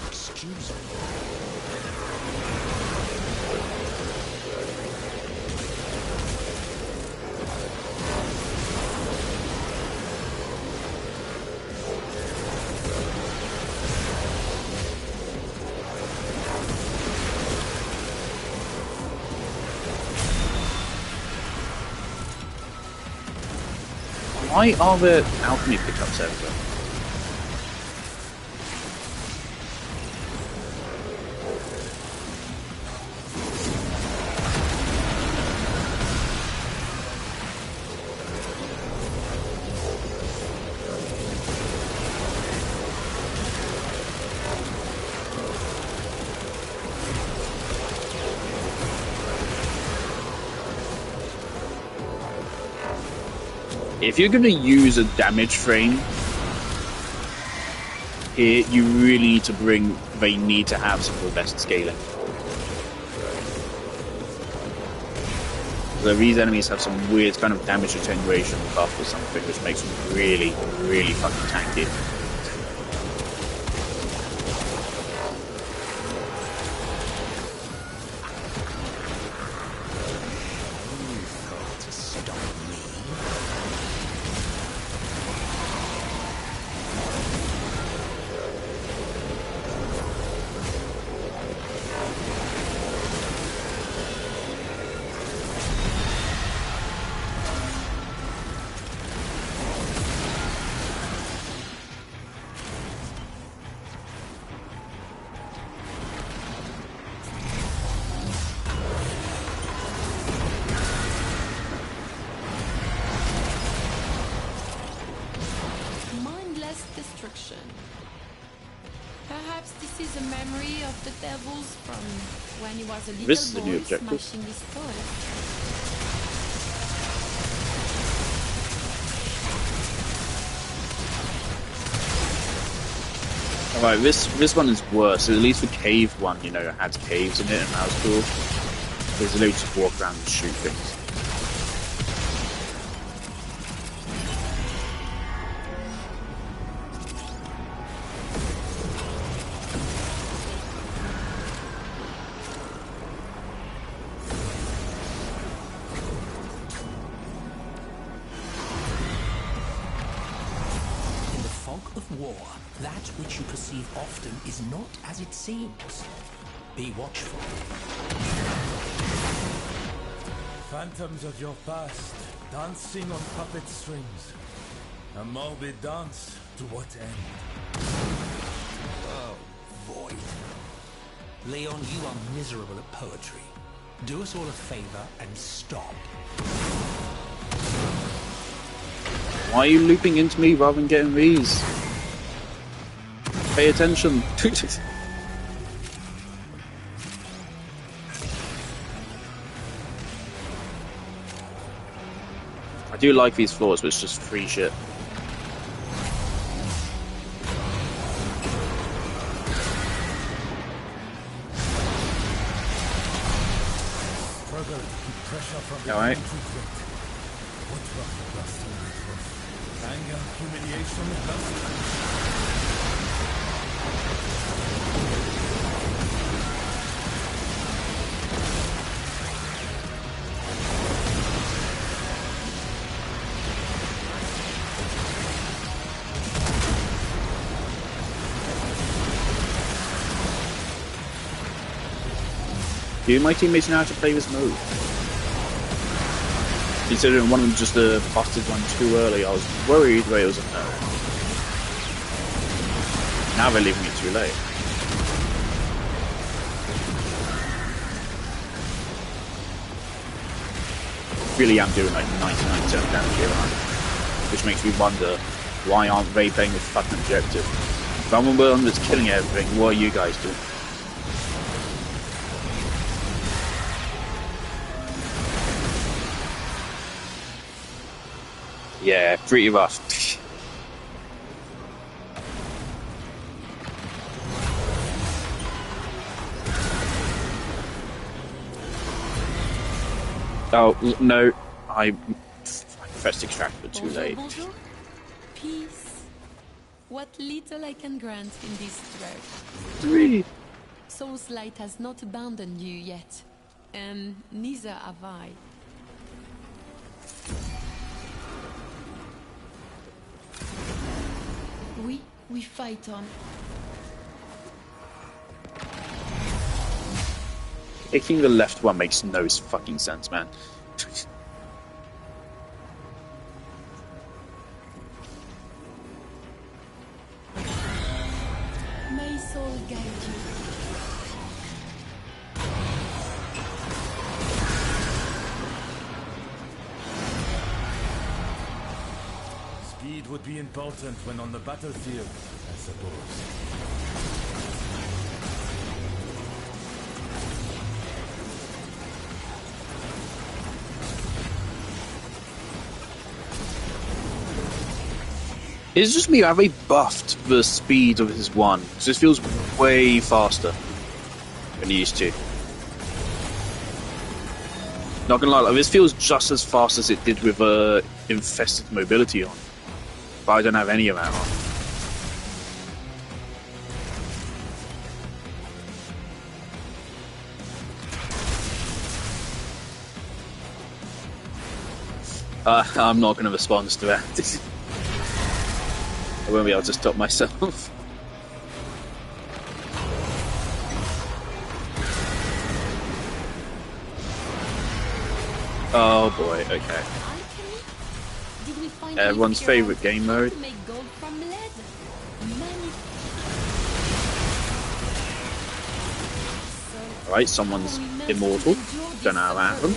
Excuse me. Why are there alchemy pickups everywhere? If you're going to use a damage frame here, you really need to they need to have some of the best scaling. So these enemies have some weird kind of damage attenuation buff or something, which makes them really, really fucking tanky. Destruction. Perhaps this is a memory of the devils from when he was a little This is the new boy objective. smashing his toy. Alright, this one is worse. At least the cave one, you know, it had caves in it, and that was cool. There's a load to walk around and shoot things. War, that which you perceive often is not as it seems. Be watchful. Phantoms of your past, dancing on puppet strings. A morbid dance, to what end? Oh, void. Leon, you are miserable at poetry. Do us all a favor and stop. Why are you looping into me rather than getting these? Pay attention. I do like these floors, but it's just free shit. Struggle to keep pressure from the Alright. What rough dust will it was? Anger, humiliation, lust. Do my teammates know how to play this move? Considering one of them just busted one too early, I was worried that it was a no. Now they're leaving it too late. Really am doing like 99% damage here, aren't I? Which makes me wonder, why aren't they playing this fucking objective? If I'm the one that's killing everything, what are you guys doing? Yeah, pretty rough. Oh, no. I pressed extract, but too late. Bonjour. Peace. What little I can grant in this thread. 3. Soul's light has not abandoned you yet, and neither have I. We fight on. Picking the left one makes no fucking sense, man. May soul guide you. Speed would be important when on the battlefield, I suppose. It's just me, have they buffed the speed of his one? So this feels way faster than he used to. Not gonna lie, like, this feels just as fast as it did with Infested Mobility on. But I don't have any of that on. I'm not going to respond to that. I won't be able to stop myself. Oh boy, okay. Everyone's favourite game mode. Alright, someone's immortal. Don't know how that happened.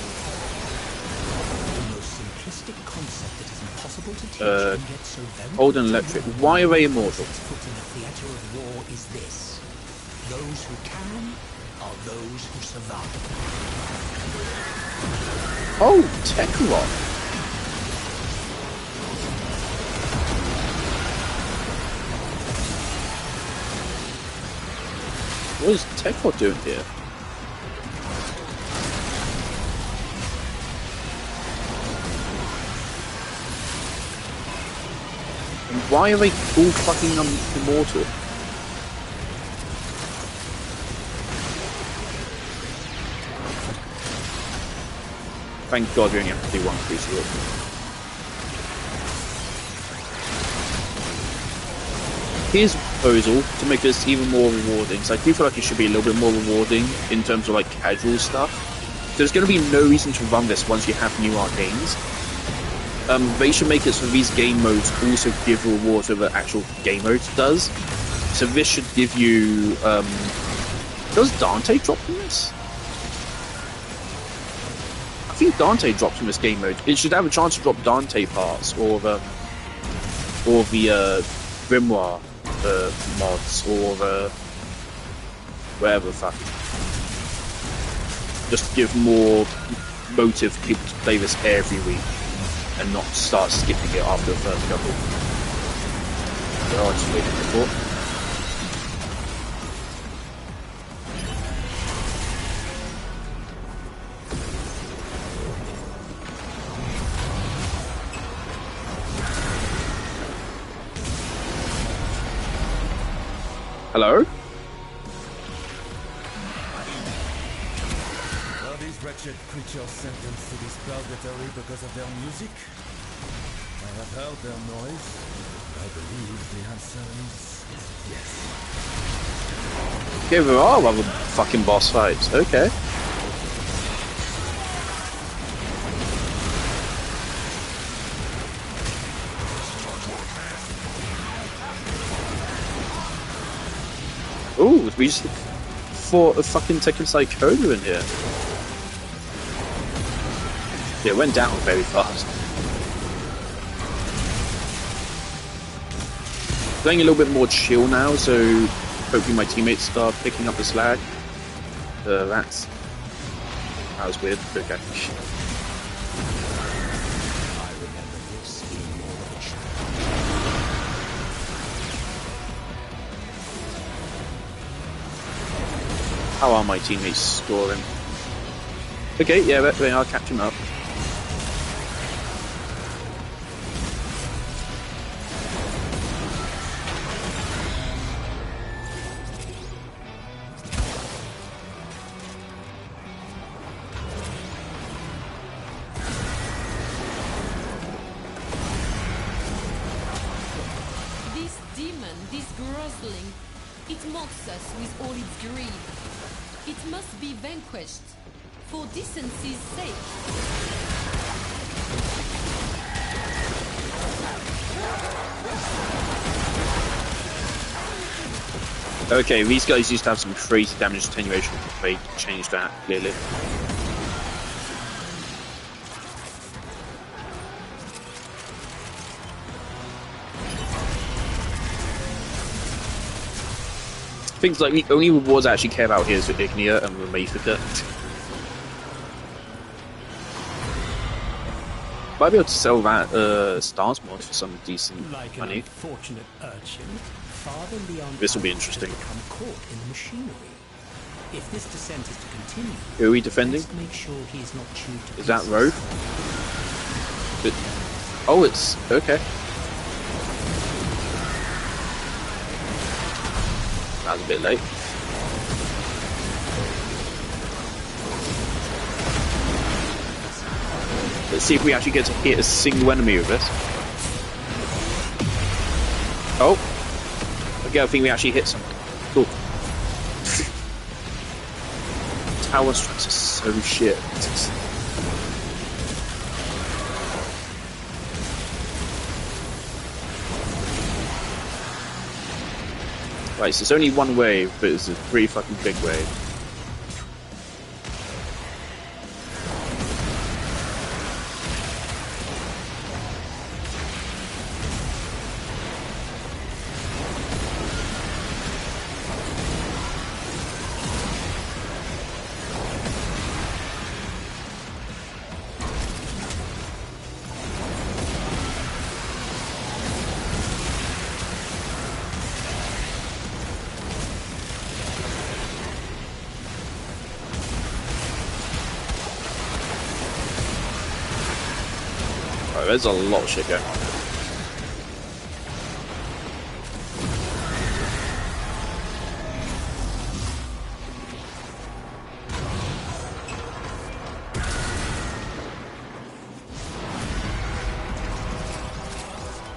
Hold an electric. Why are they immortal? Those who can are those who survive. Oh, Tekrot. What is Tekrot doing here? And why are they all fucking immortal? Thank God we only have to do one crucible. Here's a proposal to make this even more rewarding. So I do feel like it should be a little bit more rewarding in terms of like casual stuff. There's going to be no reason to run this once you have new arcanes. They should make it so these game modes also give rewards with the actual game mode does. So this should give you... does Dante drop from this? I think Dante drops from this game mode. It should have a chance to drop Dante parts or the Grimoire mods or whatever the fuck. Just to give more motive for people to play this every week and not start skipping it after the first couple. Oh, just waiting for. Hello? Are these wretched creatures sentenced to this purgatory because of their music? I have heard their noise. I believe the answer is yes. Okay, there are other fucking boss fights. Okay. Ooh, we just fought a fucking Tekken Psychoda in here. Yeah, it went down very fast. Playing a little bit more chill now, so hopefully my teammates start picking up the slack. That was weird. Okay. How are my teammates scoring? Okay, yeah, they are catching up. This demon, this grossling, it mocks us with all its greed. It must be vanquished, for decency's sake. Okay, these guys used to have some crazy damage attenuation. They changed that, clearly. Things like the only rewards I actually care about here is with Ignia and Ramafica. Might be able to sell that Stars mod for some decent Like money. an unfortunate urchin, Father Leon This will be interesting. has become caught in the machinery. If this descent is to continue, Who are we defending? let's make sure he is not chewed to Is that pieces. Rogue? But, oh, it's okay. That was a bit late. Let's see if we actually get to hit a single enemy with this. Oh. Okay, I think we actually hit something. Cool. Tower strikes are so shit. Right, so it's only one wave, but it's a pretty fucking big wave. There's a lot of shit going on.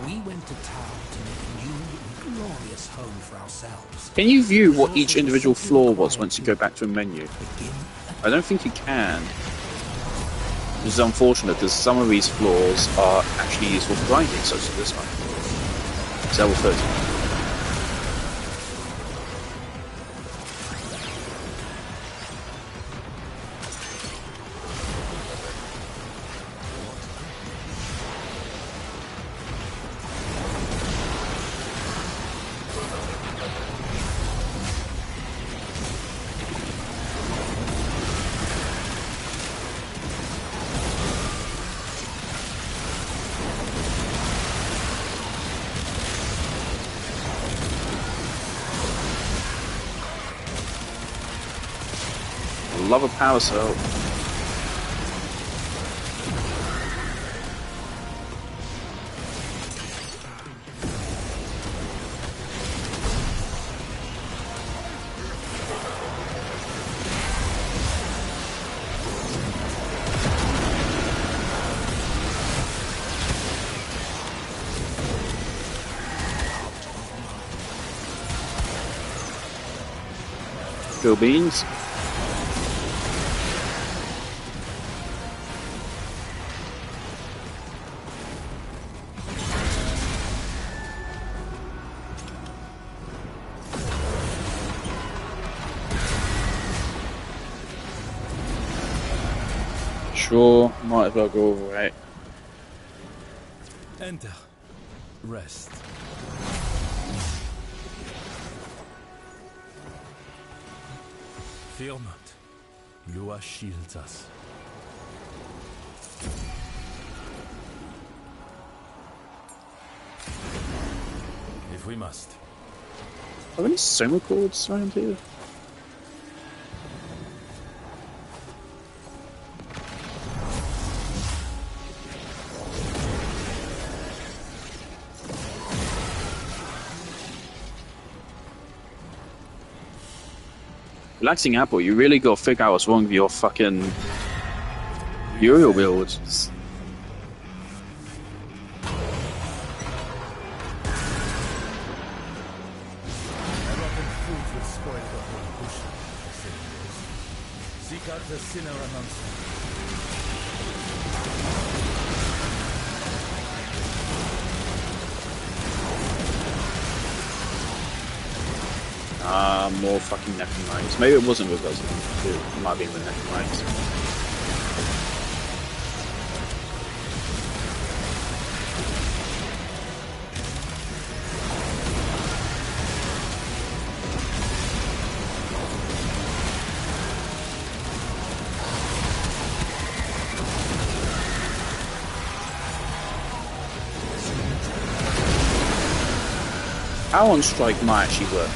We went to town to make a new and glorious home for ourselves. Can you view what each individual floor was once you go back to a menu? Begin I don't think you can. Which is unfortunate because some of these floors are actually useful for grinding, such as this one. It's level 30. Love a power cell. Go beans. Sure, might as well go over it. Enter. Rest. Fear not. Lua shields us. If we must. Are there any soma cords around here? Relaxing Apple, you really gotta figure out what's wrong with your fucking Uriel builds. Seek out the sinner amongst them. More fucking necromites. Maybe it wasn't with us. It might be with necromites. Power on strike might actually work.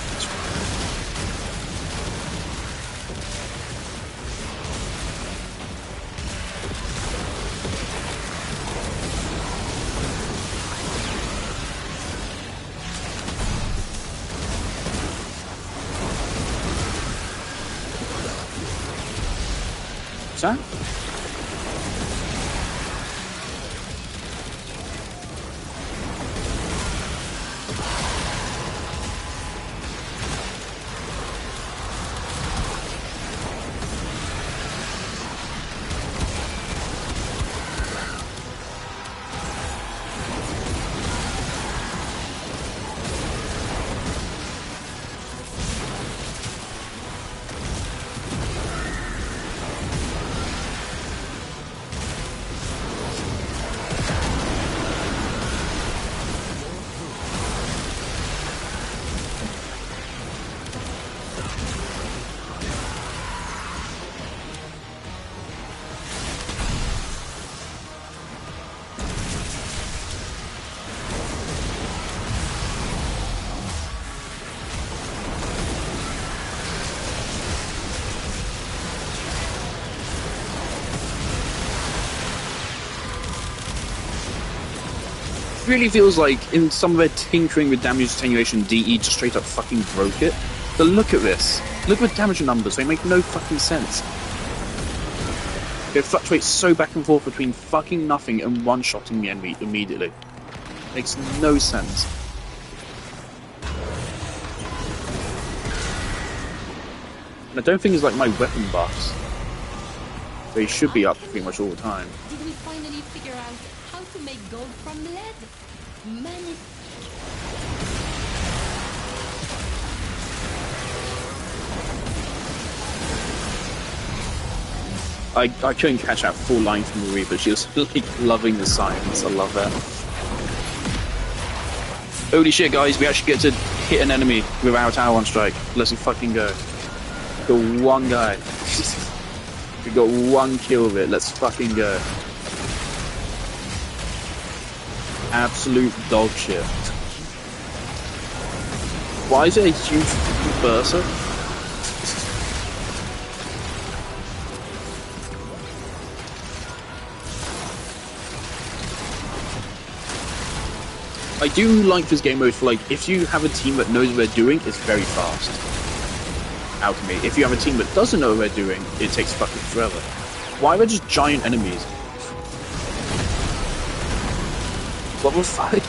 that? Really feels like in some of their tinkering with damage attenuation, DE just straight up fucking broke it. But look at this. Look at the damage numbers. They make no fucking sense. They fluctuate so back and forth between fucking nothing and one-shotting the enemy immediately. Makes no sense. And I don't think it's like my weapon buffs. They should be up pretty much all the time. Did we finally figure out how to make gold from lead? Magnifique. I couldn't catch that full line from Marie, but she was like loving the science. I love that. Holy shit, guys, we actually get to hit an enemy without our one strike. Let's fucking go. Got one guy. We got one kill with it. Let's fucking go. Absolute dog shit. Why is it a huge burster? I do like this game mode for like, if you have a team that knows what they're doing, it's very fast. Alchemy. If you have a team that doesn't know what they're doing, it takes fucking forever. Why are there just giant enemies? What a fight!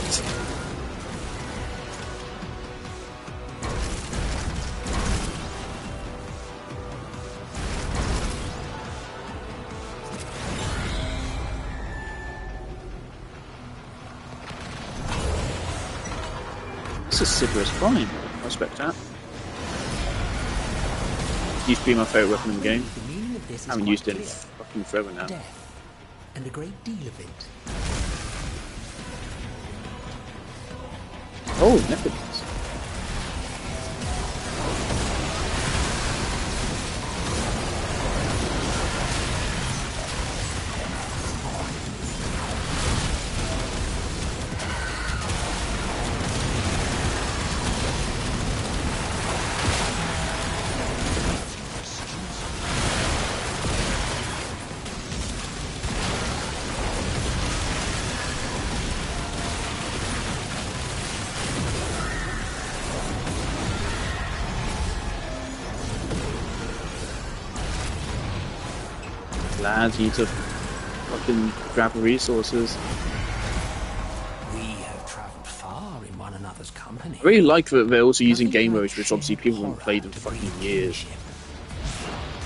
This is Siber's fine. I respect that. Used to be my favourite weapon in the game. The meaning of this is I haven't quite used it in clear. fucking forever now. Death, and a great deal of it. Oh, Nephites. Lads, you need to fucking grab the resources. We have travelled far in one another's company. I really like that they're also using Nothing game like modes, which obviously people haven't horror played in to fucking breed years. friendship.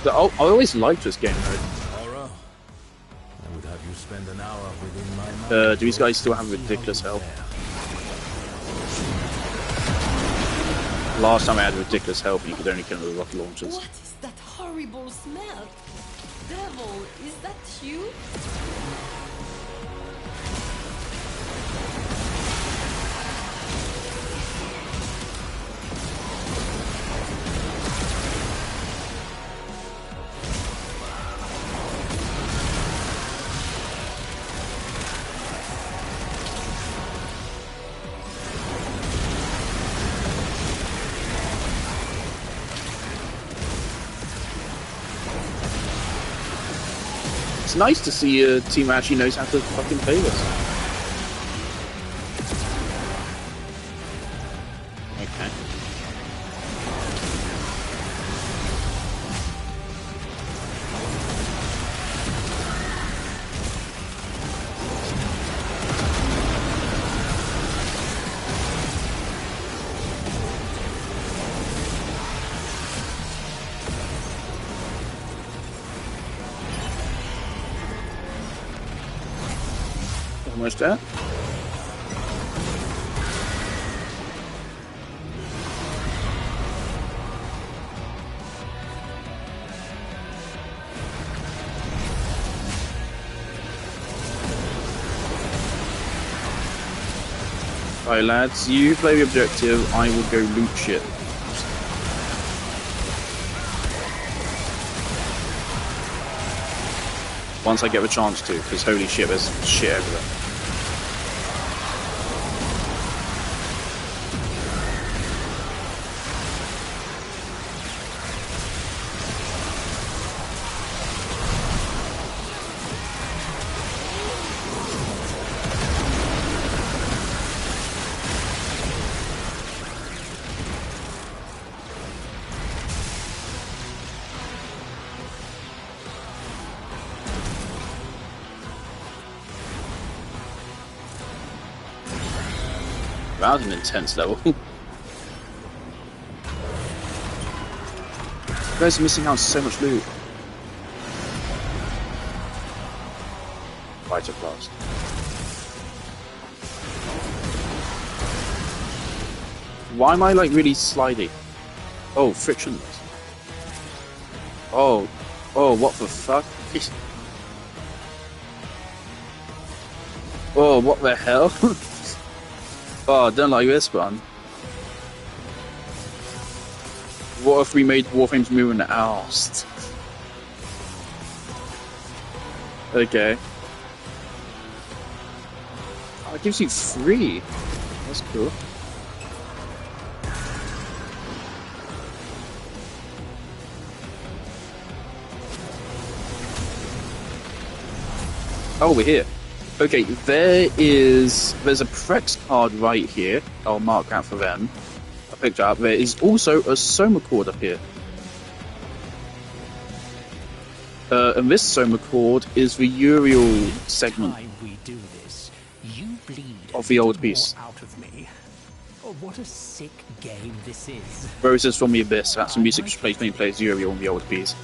But I always liked this game mode. Aura, I would have you spend an hour within my mind. Do these guys still have ridiculous health? Last time I had ridiculous health, you could only kill them with rocket launchers. What is that horrible smell? Devil, is that you? It's nice to see a team that actually knows how to fucking play this. Okay. Almost there. Alright lads, you play the objective, I will go loot shit. Once I get the chance to, because holy shit, there's shit everywhere. That was an intense level. You guys are missing out on so much loot. Fighter blast. Why am I like really slidey? Oh, frictionless. Oh, what the fuck? Oh, what the hell? Oh, I don't like this one. What if we made Warframe's move an oust? Okay. Oh, it gives you 3. That's cool. Oh, we're here. Okay, there's a Prex card right here. I'll mark out for them. I picked it up. There is also a Soma cord up here. And this Soma cord is the Uriel segment we do this, you bleed of the old piece. out of me. Oh, what a sick game this is. Roses from the Abyss. That's the music replacement plays Uriel in the old piece.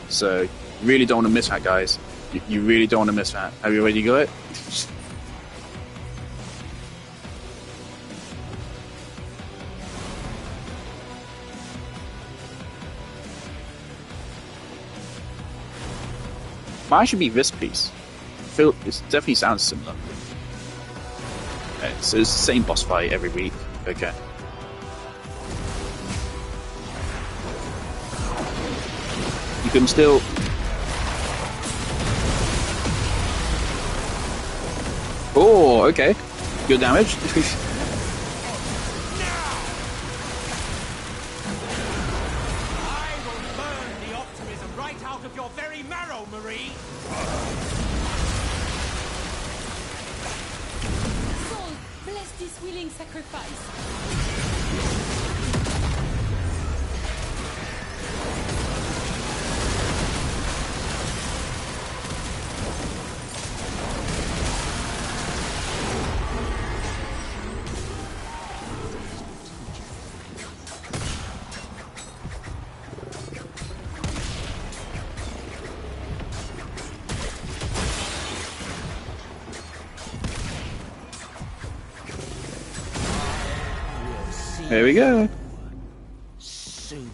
So, really don't want to miss that, guys. You really don't want to miss that. Have you already got it? Might actually be this piece. It definitely sounds similar. Okay, so it's the same boss fight every week. Okay. You can still... Oh, okay. Good damage. I will burn the optimism right out of your very marrow, Marie. Soul, bless this willing sacrifice. There we go. Soon.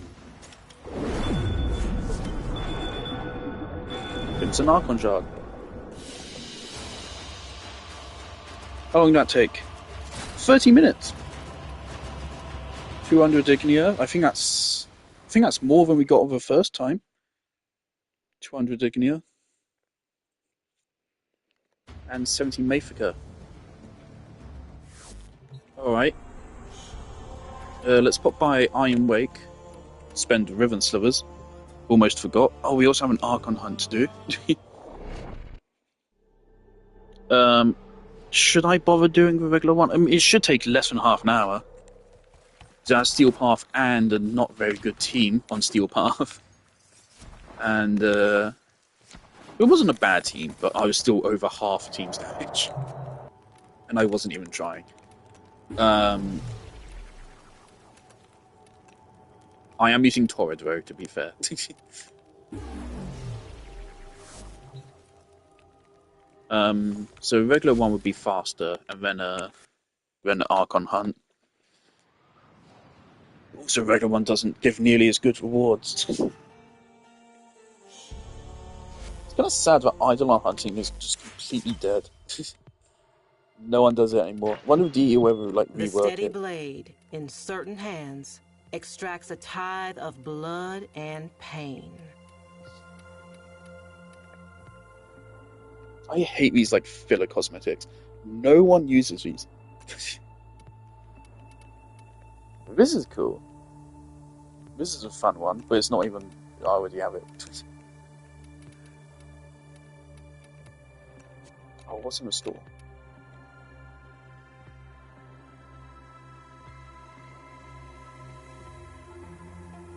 It's an Archon shard. How long did that take? 30 minutes. 200 Dignia. I think that's more than we got the first time. 200 Dignia. And 70 Mafica. Alright. Let's pop by Iron Wake. Spend Riven Slivers. Almost forgot. Oh, we also have an Archon hunt to do. Should I bother doing the regular one? I mean, it should take less than half an hour. There's Steel Path and a not very good team on Steel Path. And it wasn't a bad team, but I was still over half the team's damage. And I wasn't even trying. I am using Torrid though, to be fair. So a regular one would be faster, and then Archon Hunt. Also, a regular one doesn't give nearly as good rewards. It's kind of sad that Eidolon hunting is just completely dead. No one does it anymore. Wonder if DE will ever like The rework steady it. blade in certain hands extracts a tithe of blood and pain. I hate these like filler cosmetics. No one uses these. This is cool. This is a fun one, but it's not even. I already have it. Oh, what's in the store?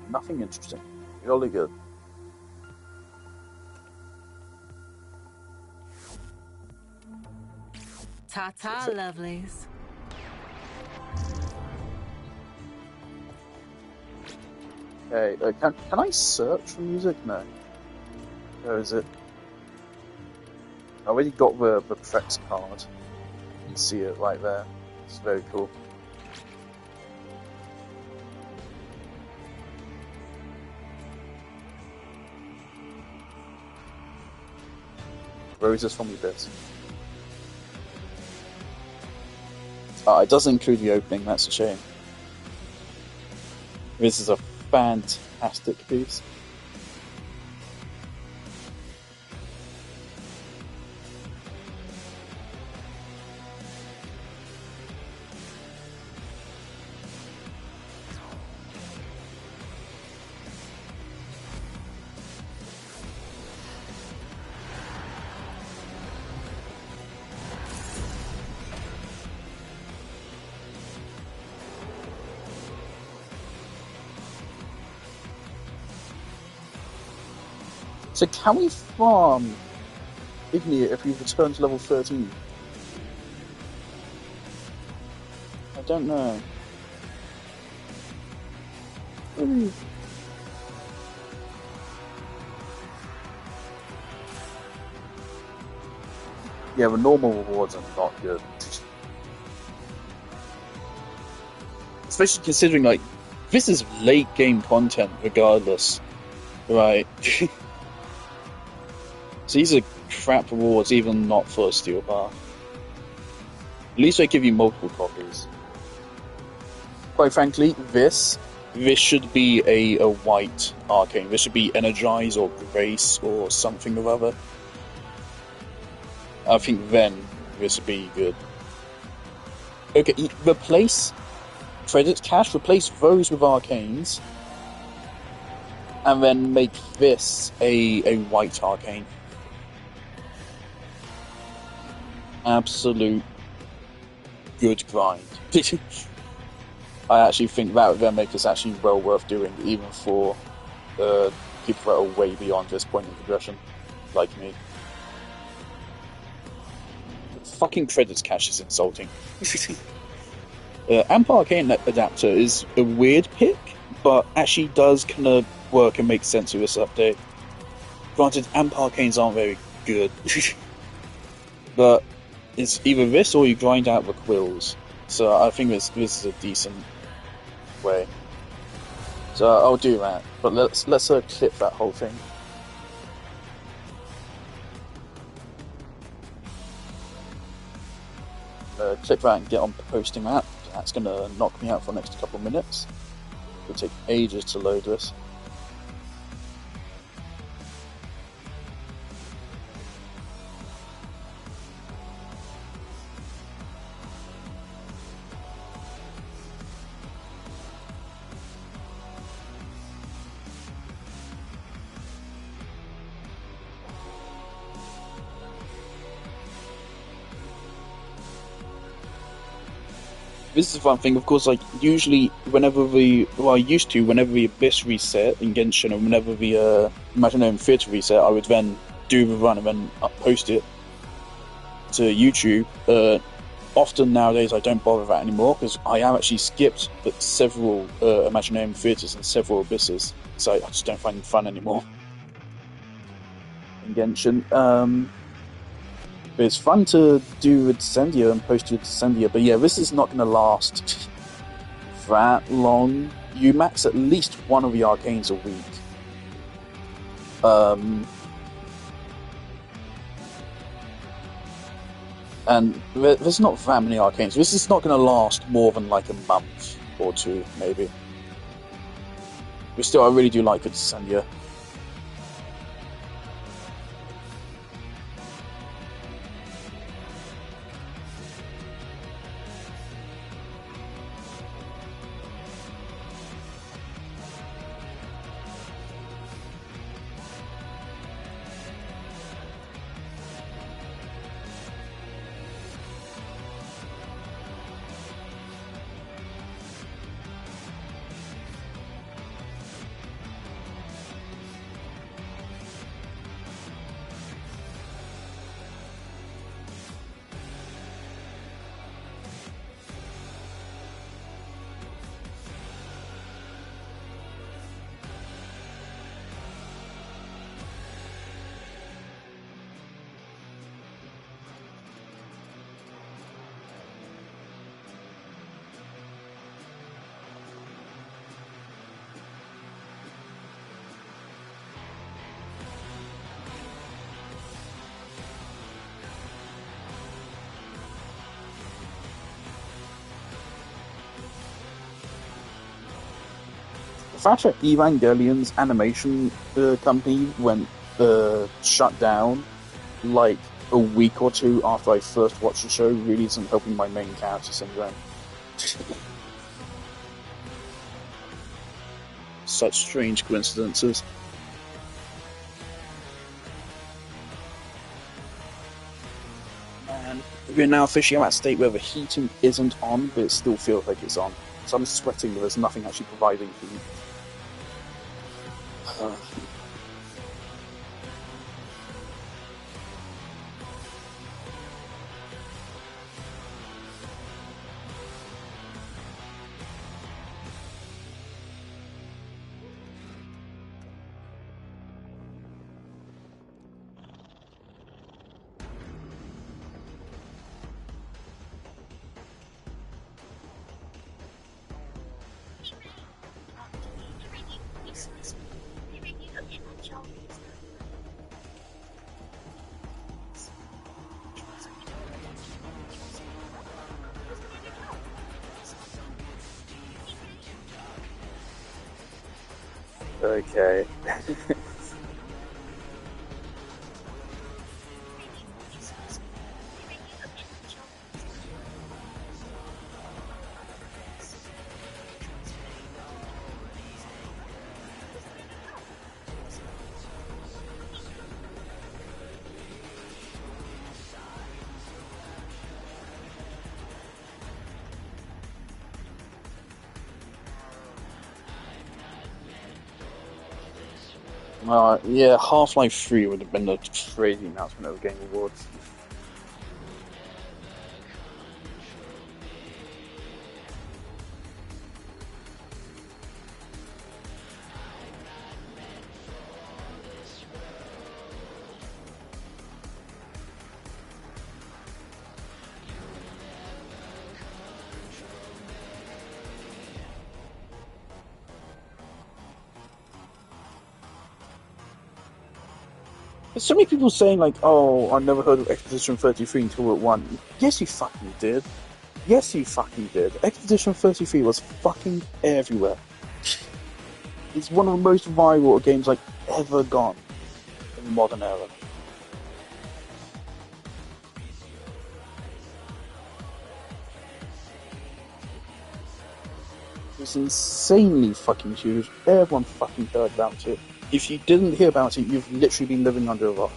Nothing interesting. Really good. Ta-ta, lovelies. Hey, can I search for music? No. Where is it? I already got the Prex card. You can see it right there. It's very cool. Roses from the Abyss. It doesn't include the opening, that's a shame. This is a fantastic piece. So can we farm Ignia if we return to level 13? I don't know. Yeah, the normal rewards are not good. Especially considering, like, this is late game content regardless. Right. So these are crap rewards, even not for a steel bar. At least they give you multiple copies. Quite frankly, this should be a white arcane. This should be Energize or Grace or something or other. I think then this would be good. Okay, replace credits cash, replace those with arcanes, and then make this a white arcane. Absolute good grind. I actually think that would then make this actually well worth doing, even for people that are way beyond this point in progression, like me. Fucking credits cache is insulting. Amp Arcane Adapter is a weird pick, but actually does kind of work and make sense with this update. Granted, Amp Arcanes aren't very good, but it's either this or you grind out the quills. So I think this is a decent way. So I'll do that, but let's clip that whole thing. Clip that and get on posting that. That's gonna knock me out for the next couple of minutes. It'll take ages to load this. This is one thing, of course, like, usually whenever I used to, whenever the Abyss reset in Genshin, or whenever the Imaginary Theatre reset, I would then do the run and then post it to YouTube. Often nowadays I don't bother that anymore, because I have actually skipped several Imaginary Theatres and several Abysses, so I just don't find them fun anymore in Genshin. But it's fun to do with Descendia and post to Descendia, but yeah, this is not going to last that long. You max at least one of the arcanes a week. And there's not that many arcanes. This is not going to last more than like a month or two, maybe. But still, I really do like it, Descendia. The fact that Evangelion's animation company went shut down like a week or two after I first watched the show really isn't helping my main character syndrome. Such strange coincidences. And we're now officially at that state where the heating isn't on, but it still feels like it's on. So I'm sweating, but there's nothing actually providing heat. Okay. Yeah, Half-Life 3 would have been a crazy announcement of the Game Awards. There's so many people saying like, oh, I never heard of Expedition 33 until it won. Yes, you fucking did. Yes, you fucking did. Expedition 33 was fucking everywhere. It's one of the most viral games like ever gone in the modern era. It's insanely fucking huge. Everyone fucking heard about it. If you didn't hear about it, you've literally been living under a rock.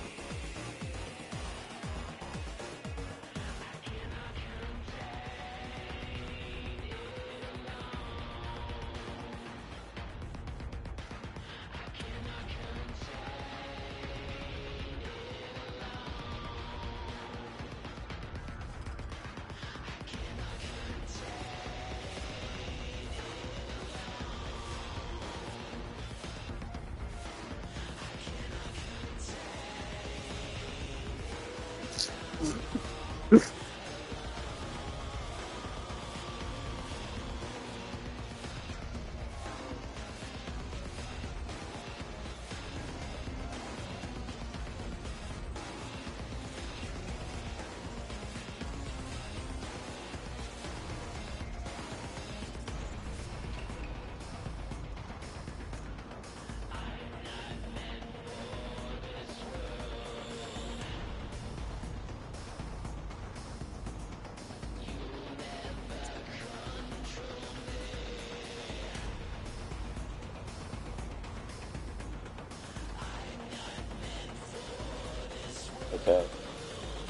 Okay.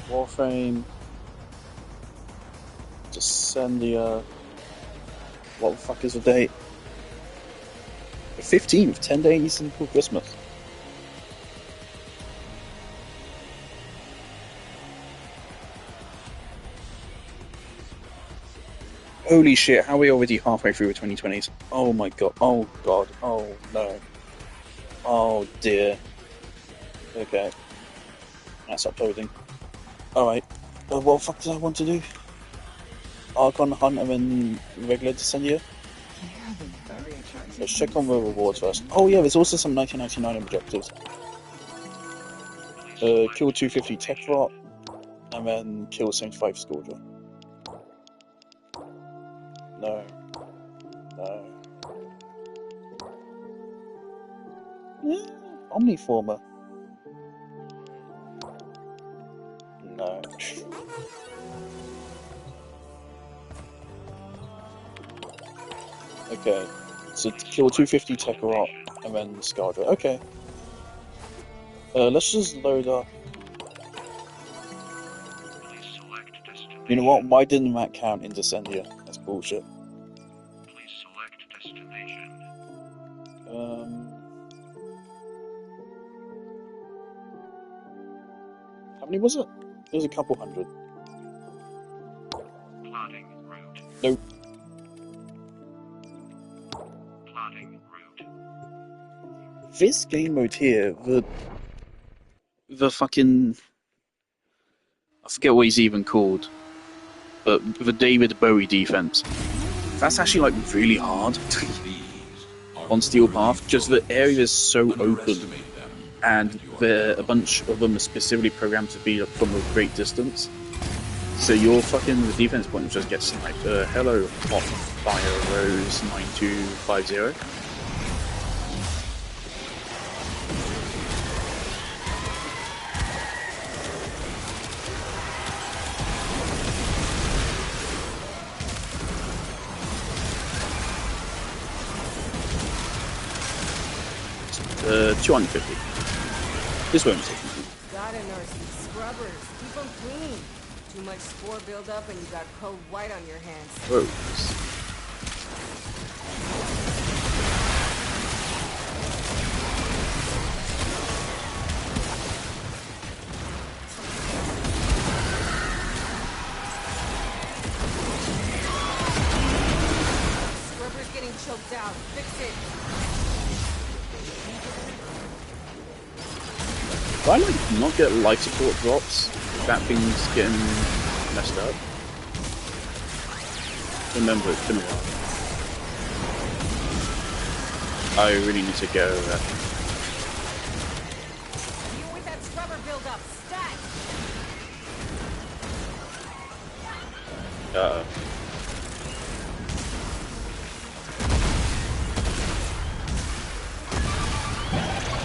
Warframe Descendia. What the fuck is the date? The 15th, 10 days until Christmas. Holy shit, how are we already halfway through the 2020s? Oh my god, oh god, oh no. Oh dear. Okay. That's uploading. Alright. What the fuck did I want to do? Archon Hunt and then regular Descendia? Yeah, they're very attractive. Let's check on the rewards first. Oh yeah, there's also some 1999 objectives. Kill 250 Tech Rot, and then kill 75 Scourger. No. No. Omniformer. No. Okay. So kill 250 Tech Rot, and then Scourger. Okay. Let's just load up. You know what? Why didn't that count in Descendia? That's bullshit. Please select destination. How many was it? It was a couple hundred. Plotting route. Nope. Plotting route. This game mode here, the fucking, I forget what he's even called, but the David Bowie defense. That's actually like really hard on Steel Path. Just the area is so open, and a bunch of them are specifically programmed to be from a great distance. So your fucking defense point just gets sniped. Hello, Hot Fire Rose 9250. Uh, 250. This won't take me. Gotta nurse these scrubbers. Keep them clean. Too much spore buildup and you got code white on your hands. Whoa. Scrubber's getting choked out. Fix it. Do I like not get life support drops? That thing's getting messed up. Remember, it's been a while. I really need to go over that. Deal with that scrubber buildup. Stat. Uh-oh.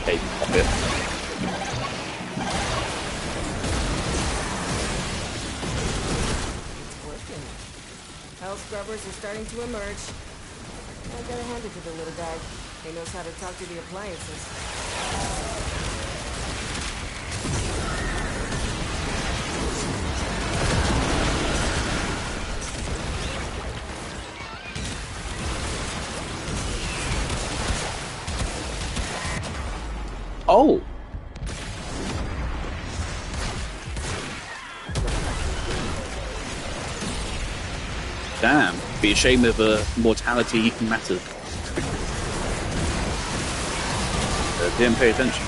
Hey, pop it. Hell scrubbers are starting to emerge. I gotta hand it to the little guy. He knows how to talk to the appliances. Oh! Damn, be a shame if mortality mattered. Didn't pay attention.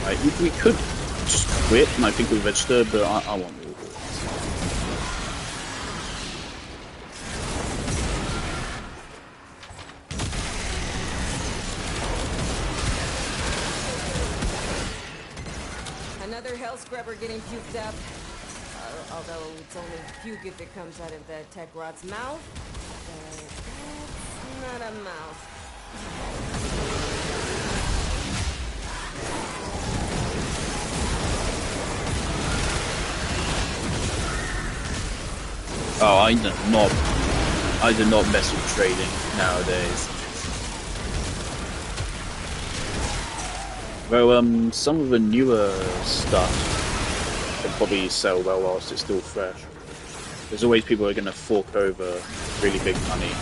Like, we could just quit and I think we'll register, but I won't do it. Another hell scrubber getting puked up. Although it's only puke if it comes out of the tech rot's mouth. But that's not a mouth. Oh, I do not mess with trading nowadays. Well, some of the newer stuff can probably sell well whilst it's still fresh. There's always people who are going to fork over really big money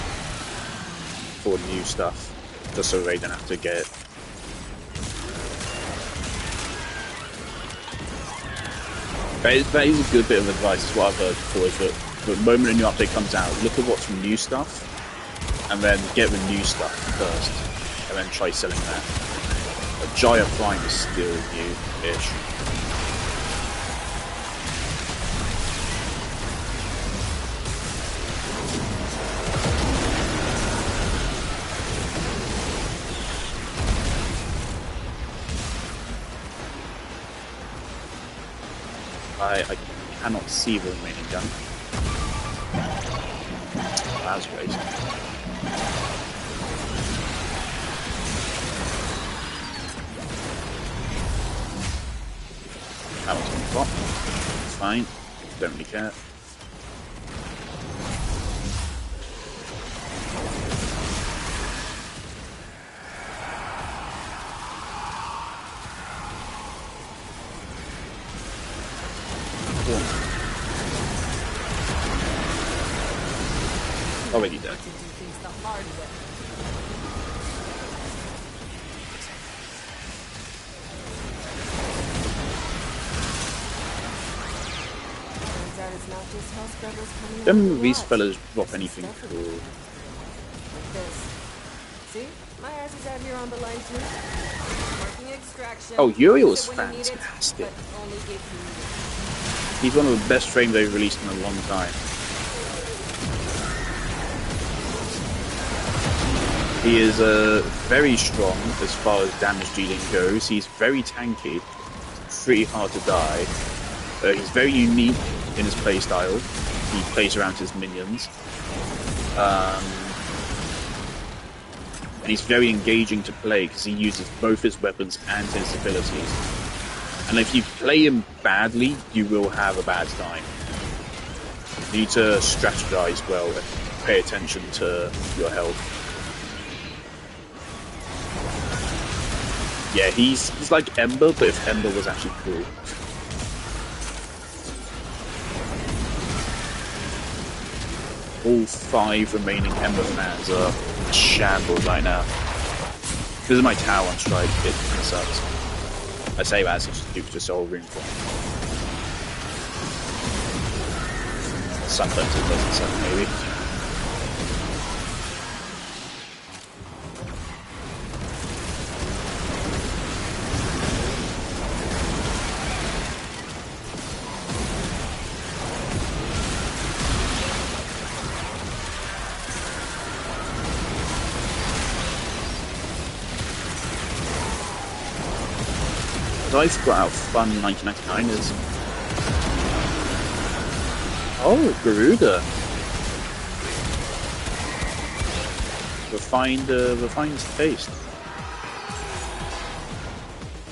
for new stuff, just so they don't have to get it. That is a good bit of advice, is what I've heard before, is that the moment a new update comes out, look at what's new stuff, and then get the new stuff first, and then try selling that. A Giant Prime is still new-ish. I cannot see the remaining gun. That's great. That one's on the top. It's fine. Don't really care. Already dead. Don't these fellas drop anything cool? Like this. See? My ass is out here on the line too. Working extraction. Oh, Uriel's Use it when you need it, fantastic. but only if you need it. He's one of the best frames they've released in a long time. He is very strong as far as damage dealing goes. He's very tanky, pretty hard to die. He's very unique in his playstyle. He plays around his minions. And he's very engaging to play because he uses both his weapons and his abilities. And if you play him badly, you will have a bad time. You need to strategize well and pay attention to your health. Yeah, he's like Ember, but if Ember was actually cool. All 5 remaining Ember fans are shambles right now. Because of my tower on strike, it kind of sucks. I say that as it's due to soul room for. Sometimes it doesn't suck, maybe. I forgot how fun 1999 is. Oh, Garuda. Refined taste.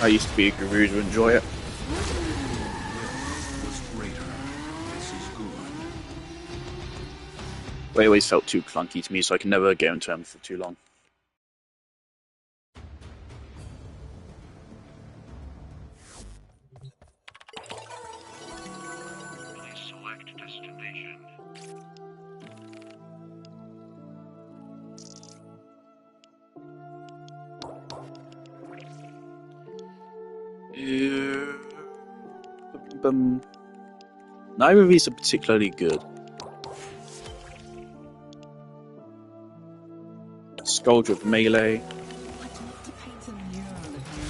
I used to be a Garuda, enjoy it. They always felt too clunky to me, so I can never get into them for too long. Neither of these are particularly good. Scourge with melee. I'd love to paint a mural of your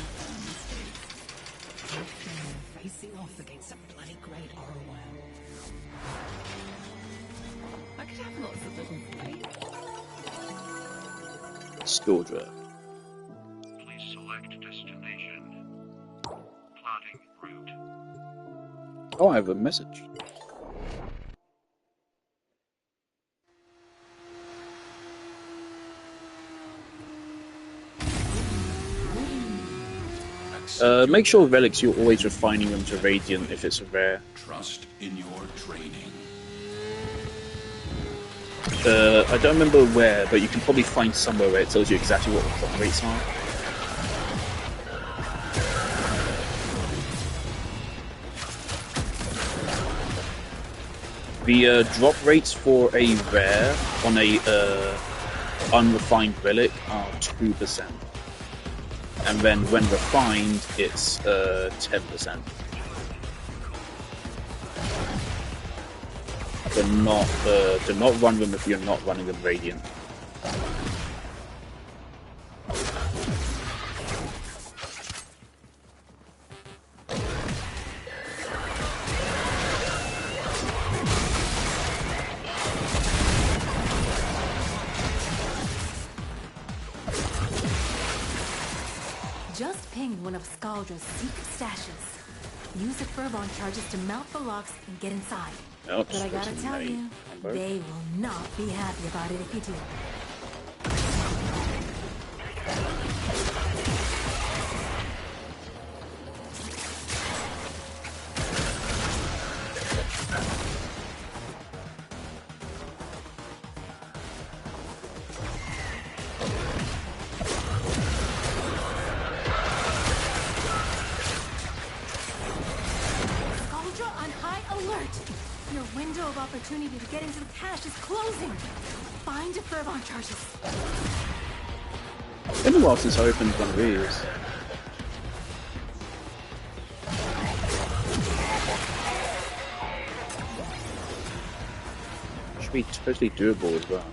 Scoldra. Please select destination. Plotting route. Oh, I have a message. Make sure relics, you're always refining them to Radiant if it's a rare. Trust in your training. I don't remember where, but you can probably find somewhere where it tells you exactly what the clock rates are. The drop rates for a rare on a unrefined relic are 2%. And then when refined, it's 10%. Do not run them if you're not running them Radiant. Just ping one of Scaldra's secret stashes. Use the Furbon charges to mount the locks and get inside. Oh, but I gotta tell you, they will not be happy about it if you do. Your window of opportunity to get into the cache is closing. Find a Furbon charges. It's been a while since I opened one of these. Should be totally doable as well.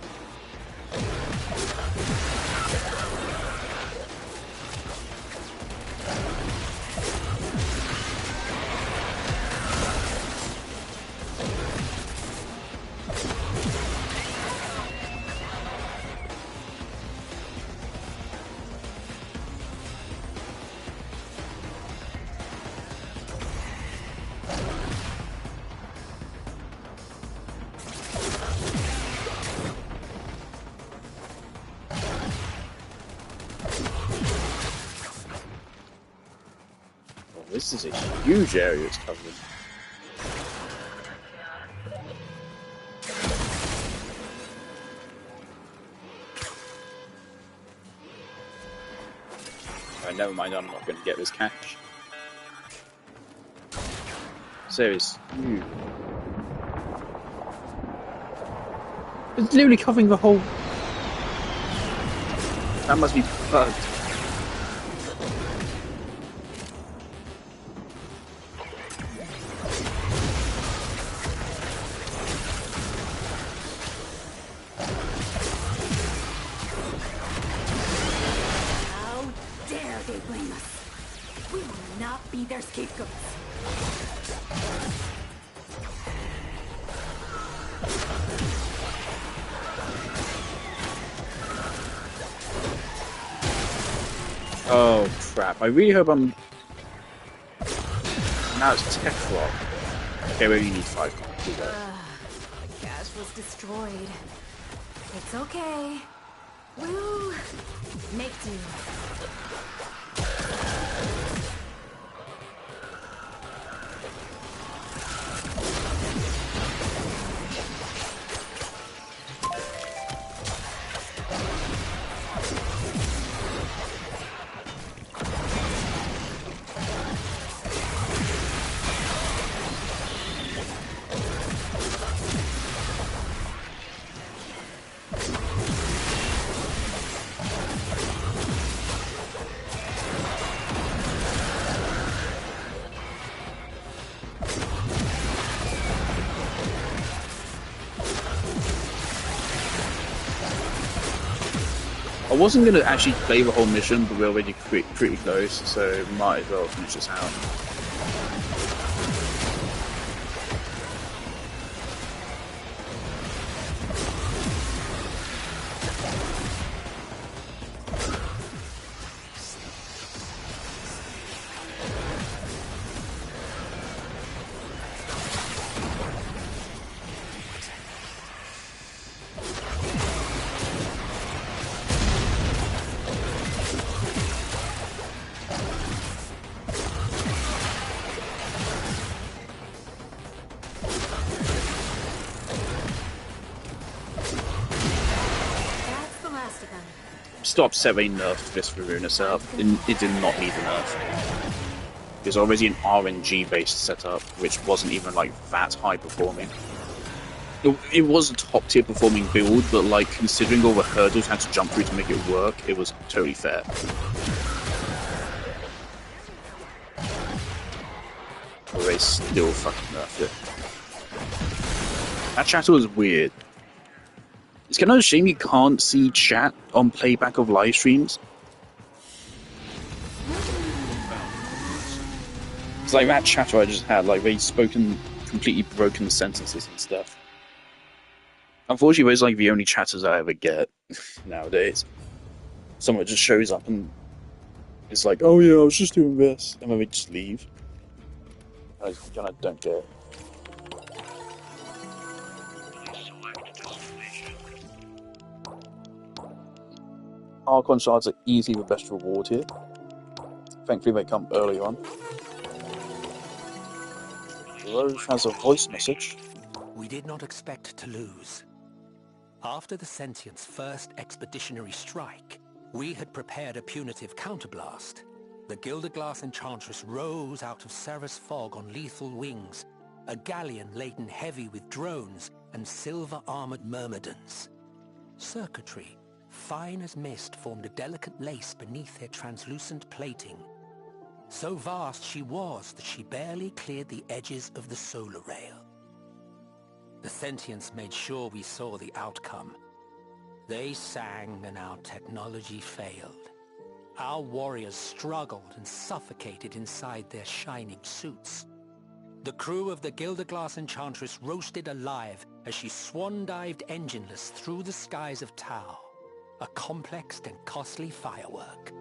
This is a huge area it's covering. Right, never mind, I'm not going to get this catch. So it's huge. It's literally covering the whole... That must be bugged. Oh crap, I really hope I'm... Now it's tech flop. Okay, we only need 5 copies. The cache was destroyed. It's okay. We'll make do. I wasn't going to actually play the whole mission, but we're already pretty close, so might as well finish this out. still upset they nerfed this Varuna setup. It did not need a nerf. There's already an RNG based setup, which wasn't even like that high performing. It was a top tier performing build, but like considering all the hurdles I had to jump through to make it work, it was totally fair. But they still fucking nerfed it. That chatter was weird. It's kind of a shame you can't see chat on playback of live streams. It's like that chatter I just had, like they'd spoken completely broken sentences and stuff. Unfortunately, those are like the only chatters I ever get nowadays. Someone just shows up and is like, "Oh yeah, I was just doing this," and then they just leave. I kind of don't get it. Archon shards are easily the best reward here. Thankfully, they come early on. Rose has a voice message. We did not expect to lose. After the Sentient's first expeditionary strike, we had prepared a punitive counterblast. The Gilderglass Enchantress rose out of Serra's fog on lethal wings, a galleon laden heavy with drones and silver-armored myrmidons. Circuitry, fine as mist, formed a delicate lace beneath their translucent plating. So vast she was that she barely cleared the edges of the solar rail. The Sentients made sure we saw the outcome. They sang and our technology failed. Our warriors struggled and suffocated inside their shining suits. The crew of the Gilderglass Enchantress roasted alive as she swan-dived engineless through the skies of Tau, a complex and costly firework.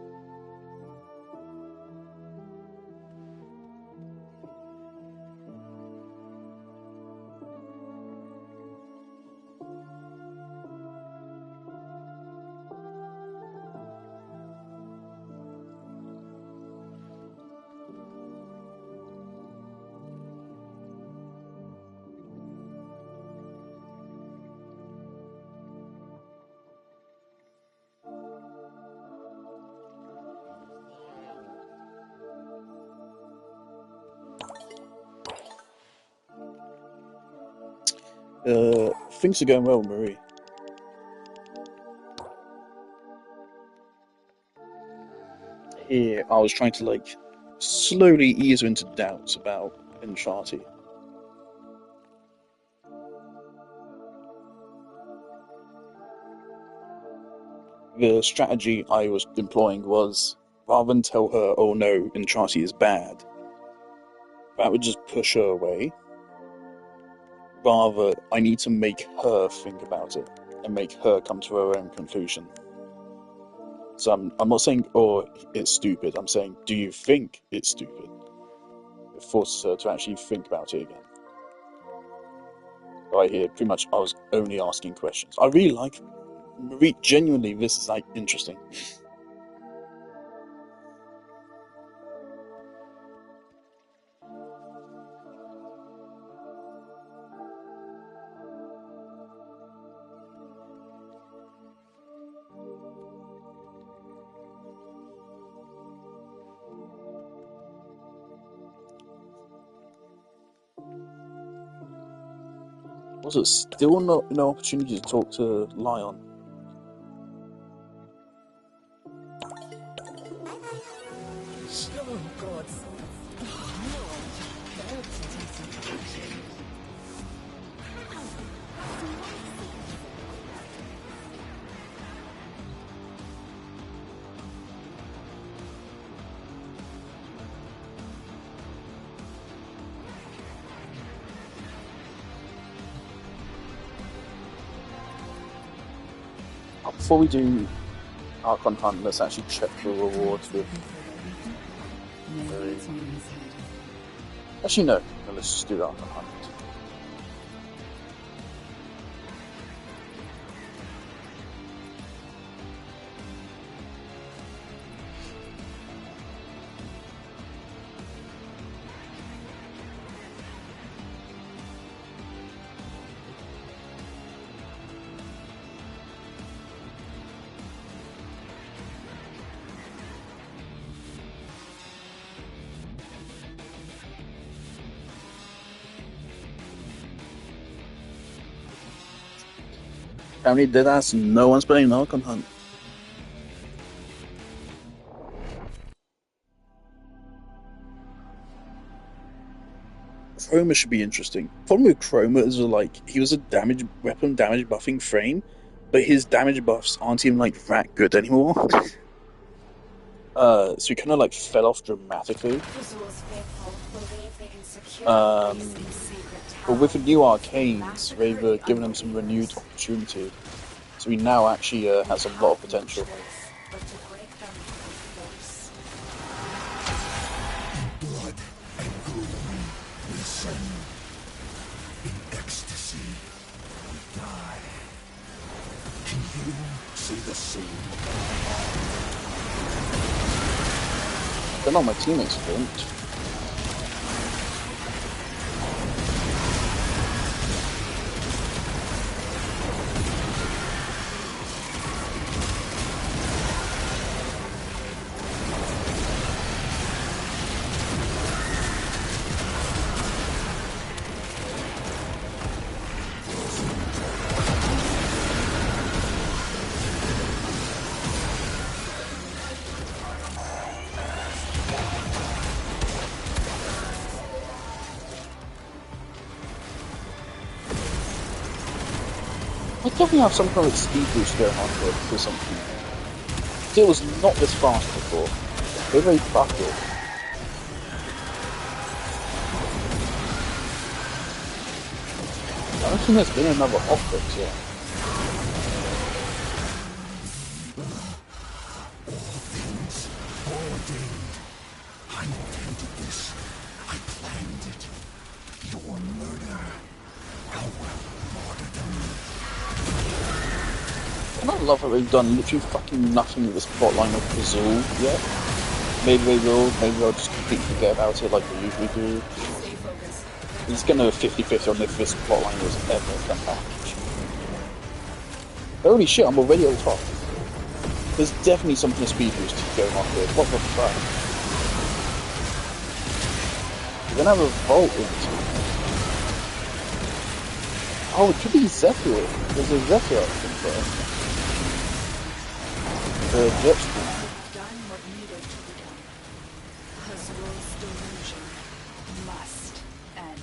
Things are going well, Marie. Here, I was trying to like slowly ease her into doubts about Enchanty. The strategy I was employing was, rather than tell her, "Oh no, Enchanty is bad," that would just push her away. Rather, I need to make her think about it and make her come to her own conclusion. So I'm not saying, "Oh, it's stupid." I'm saying, "Do you think it's stupid?" It forces her to actually think about it again. Right here, pretty much, I was only asking questions. I really like Marie. Genuinely, this is like interesting. Was it still not an opportunity to talk to Lion? Oh, God. Before we do Archon Hunt, let's actually check the rewards with... Actually, no. Let's just do Archon Hunt. Apparently, deadass, no one's playing Archon Hunt. Chroma should be interesting. Problem with Chroma is like he was a weapon damage buffing frame, but his damage buffs aren't even like that good anymore. So he kind of like fell off dramatically. But with the new arcanes, they've given him some renewed opportunity. So he now actually has a lot of potential. Blood and gloom, listen. In ecstasy, we die. Can you see the same? They're not my teammates, I don't. I definitely have some kind of speed boost going on here for something. It was not this fast before. They're very bucket. I don't think there's been another hotfix yet. All things ordained. I intended this. I planned it. Your murder. Our martyrdom. And I love how they've done literally fucking nothing with this plotline of Brazil yet. Maybe they will, maybe they'll just completely forget about it like they usually do. It's going to 50-50 on if this plotline was ever come back. Holy shit, I'm already on top. There's definitely something to speed boost going on here. What the fuck? We're going to have a vault into it. Oh, it could be Zephyr. There's a Zephyr option there. The jet stream. Done what needed to be done. Hazur's delusion must end.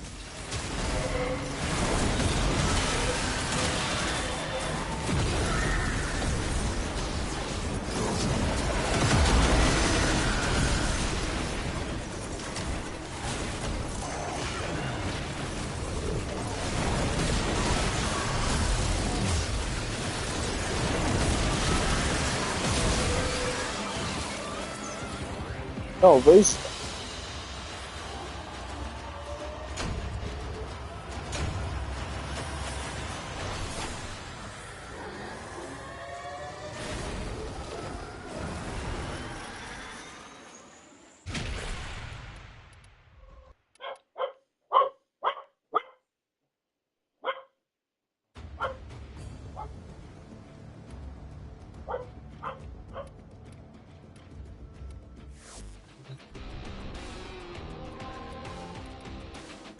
Oh, those.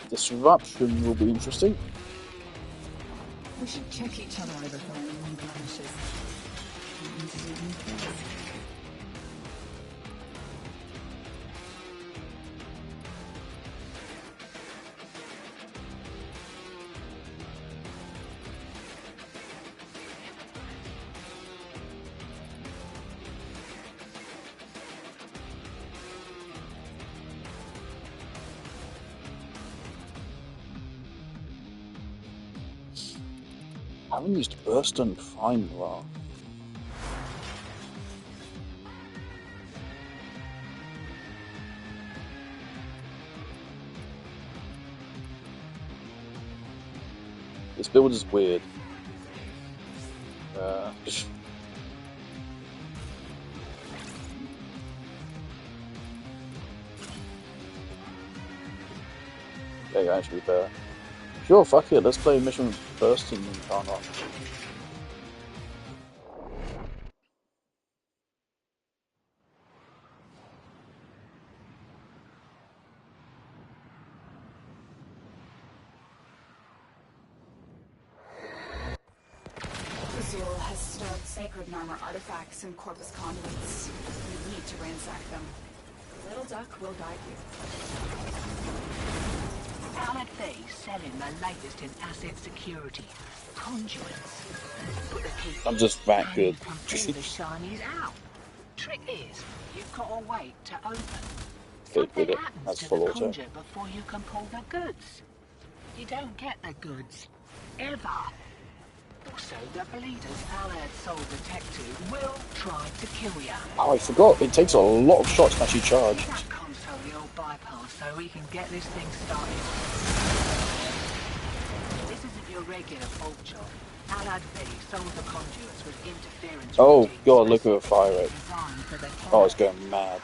Disruption will be interesting. We should check each other over for any blemishes. Don't need to do any kills. I haven't used Burst and Prime in a while. This build is weird. Yeah, actually better. Sure, fuck it, let's play Mission Burst and Incarnate. sacred armor artifacts and corpus conduits. We need to ransack them. Little Duck will guide you. Alad Bay selling the latest in asset security. Conduits. Put the key I'm just that and good. you can pull the shinies out. Trick is, you've got to wait to open. Fit with Something it. happens That's to full the auto. conjure before you can pull the goods. You don't get the goods. Ever. Also, the bleeders Alad sold the tech to will try to kill you. Oh, I forgot. It takes a lot of shots to actually charge. That console you'll bypass so we can get this thing started. This isn't your regular bolt job. Alad B sold the conduits with interference. Oh god, look at her fire rate. Oh, it's going mad.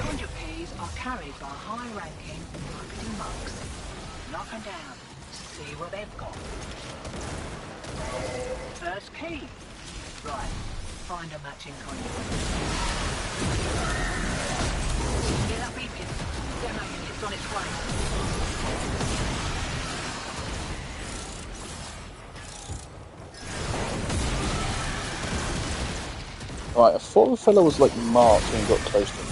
Conduit keys are carried by high-ranking marketing monks. Knock them down. See what they've got. First key. Right. Find a matching conduit. Get that beacon. Demo unit's on its way. Right, I thought the fellow was like marked when he got close to him.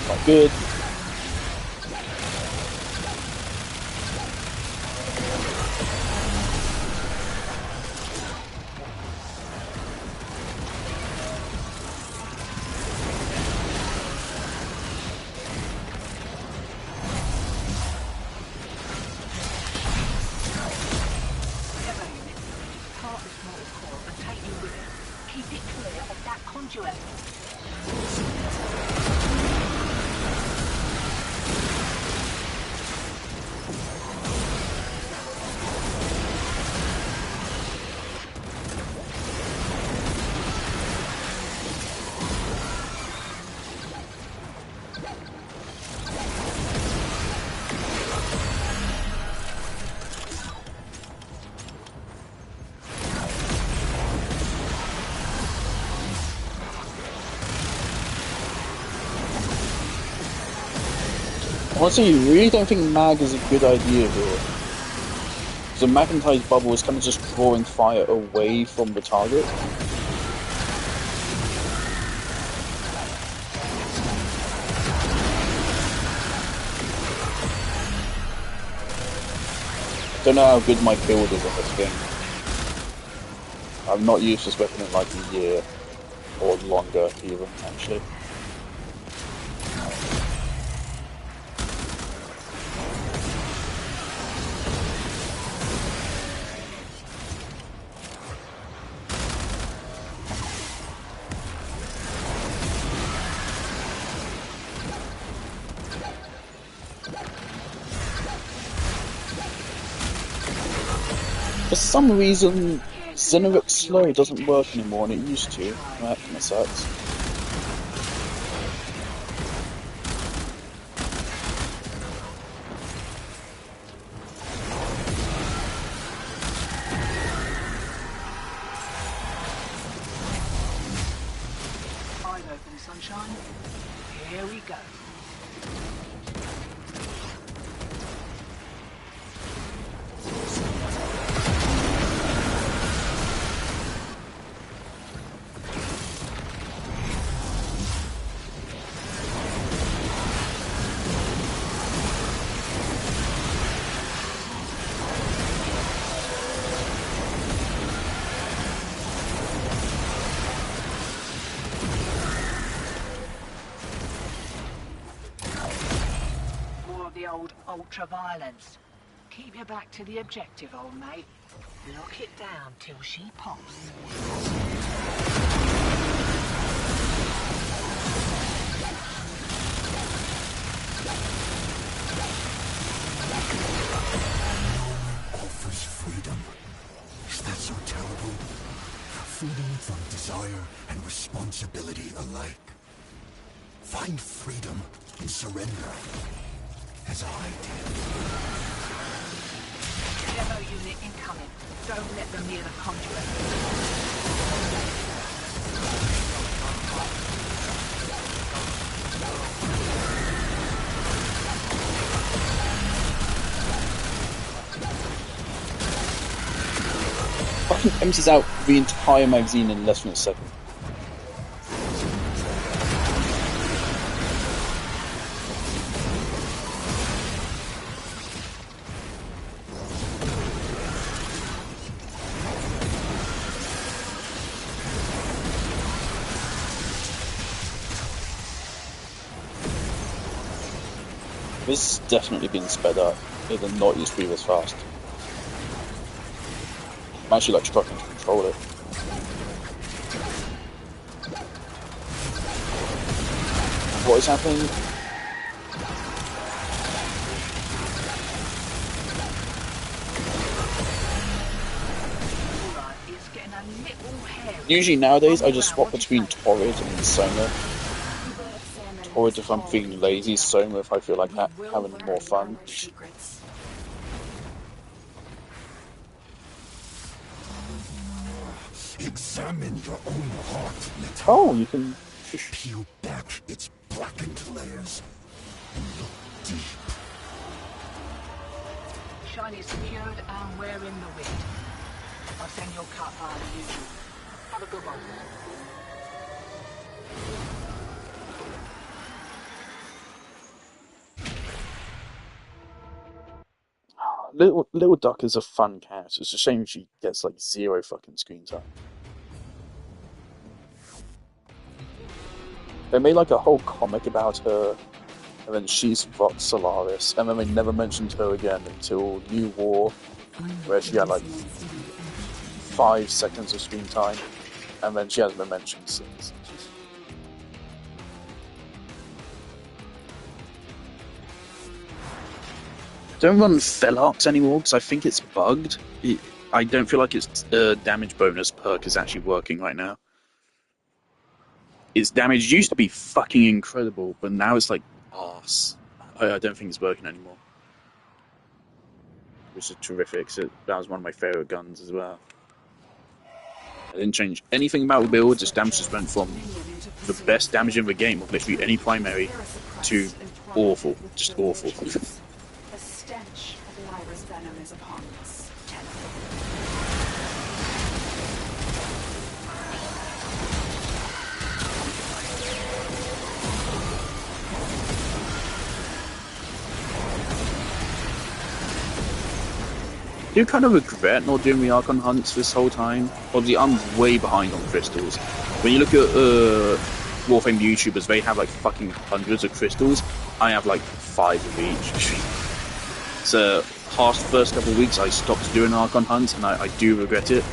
Quite good. Honestly, you really don't think mag is a good idea here. So Macintyre's bubble is kind of just drawing fire away from the target. Don't know how good my build is on this thing. I've not used this weapon in like a year, or longer even, actually. For some reason, Xenoric Slow doesn't work anymore, and it used to. That kind of sucks. Eyes open, sunshine. Here we go. Ultra-violence. Keep your back to the objective, old mate. Lock it down till she pops. Offers freedom. Is that so terrible? Freedom from desire and responsibility alike. Find freedom and surrender. As I did. Demo unit incoming. Don't let them near the conduit. Fucking empties out the entire magazine in less than a second. This has definitely been sped up. It did not used to be this fast. I'm actually like struggling to control it. What is happening? Usually nowadays I just swap between Torrid and Soma. Torrid if I'm feeling lazy, Soma if I feel like having more fun. Examine your own heart, little. Oh, you can peel back its blackened layers and look deep. Shiny secured and we're in the wind. I'll send your cut via the usual. Have a good one. Little Duck is a fun character. It's a shame she gets like 0 fucking screen time. They made like a whole comic about her, and then she's Vox Solaris, and then they never mentioned her again until New War, where she had like 5 seconds of screen time, and then she hasn't been mentioned since. Don't run Felarx anymore because I think it's bugged. I don't feel like its damage bonus perk is actually working right now. Its damage used to be fucking incredible, but now it's like arse. I don't think it's working anymore. Which is terrific. So that was one of my favourite guns as well. I didn't change anything about the build, just damage just went from the best damage in the game of literally any primary to awful. Just awful. The stench of Lyra's venom is upon us. I do kind of regret not doing the Archon hunts this whole time. Obviously, I'm way behind on crystals. When you look at Warframe YouTubers, they have like fucking hundreds of crystals. I have like 5 of each. So, past the first couple of weeks, I stopped doing Archon hunts, and I do regret it.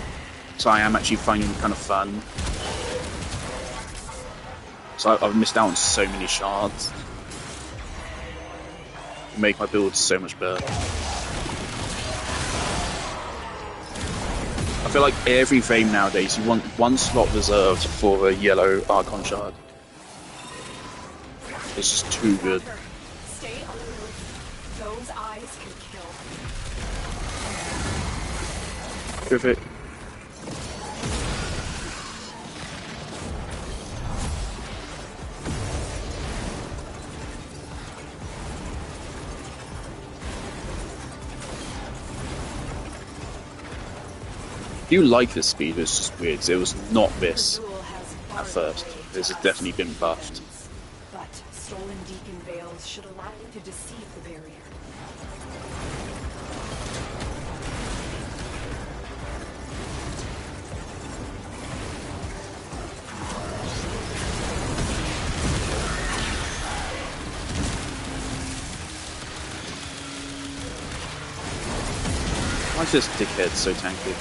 So I am actually finding them kind of fun. So I've missed out on so many shards. Make my build so much better. I feel like every frame nowadays you want 1 slot reserved for a yellow Archon shard. It's just too good. Stay alert. Those eyes can kill. Terrific. I do like this speed, it's just weird. It was not this at first. This has definitely been buffed. But stolen Deacon Veils should allow you to deceive the barrier. Why is this dickhead so tanky?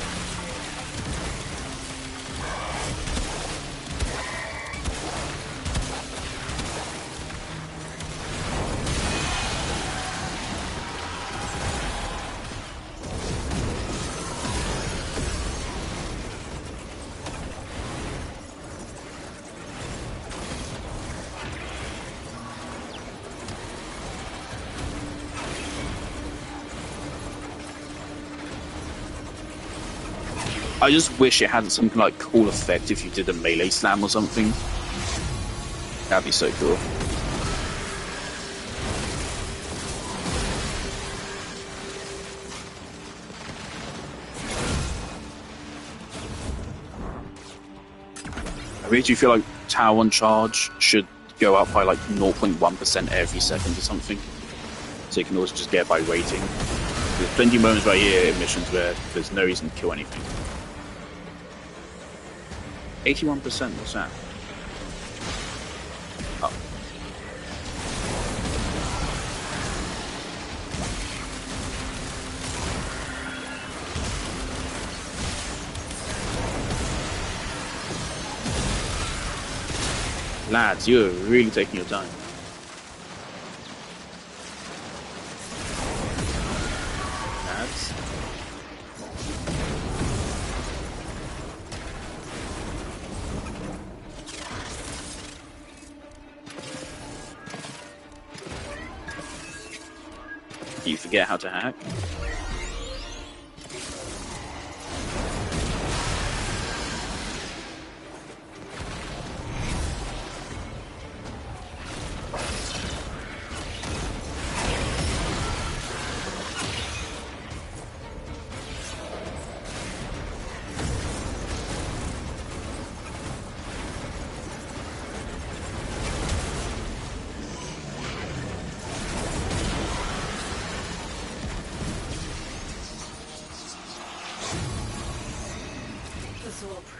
I just wish it had something like cool effect if you did a melee slam or something. That'd be so cool. I really do feel like Tower 1 charge should go up by like 0.1% every second or something. So you can also just get by waiting. There's plenty of moments right here in missions where there's no reason to kill anything. 81%, what's that? Oh. Lads, you're really taking your time. Lads. You forget how to hack?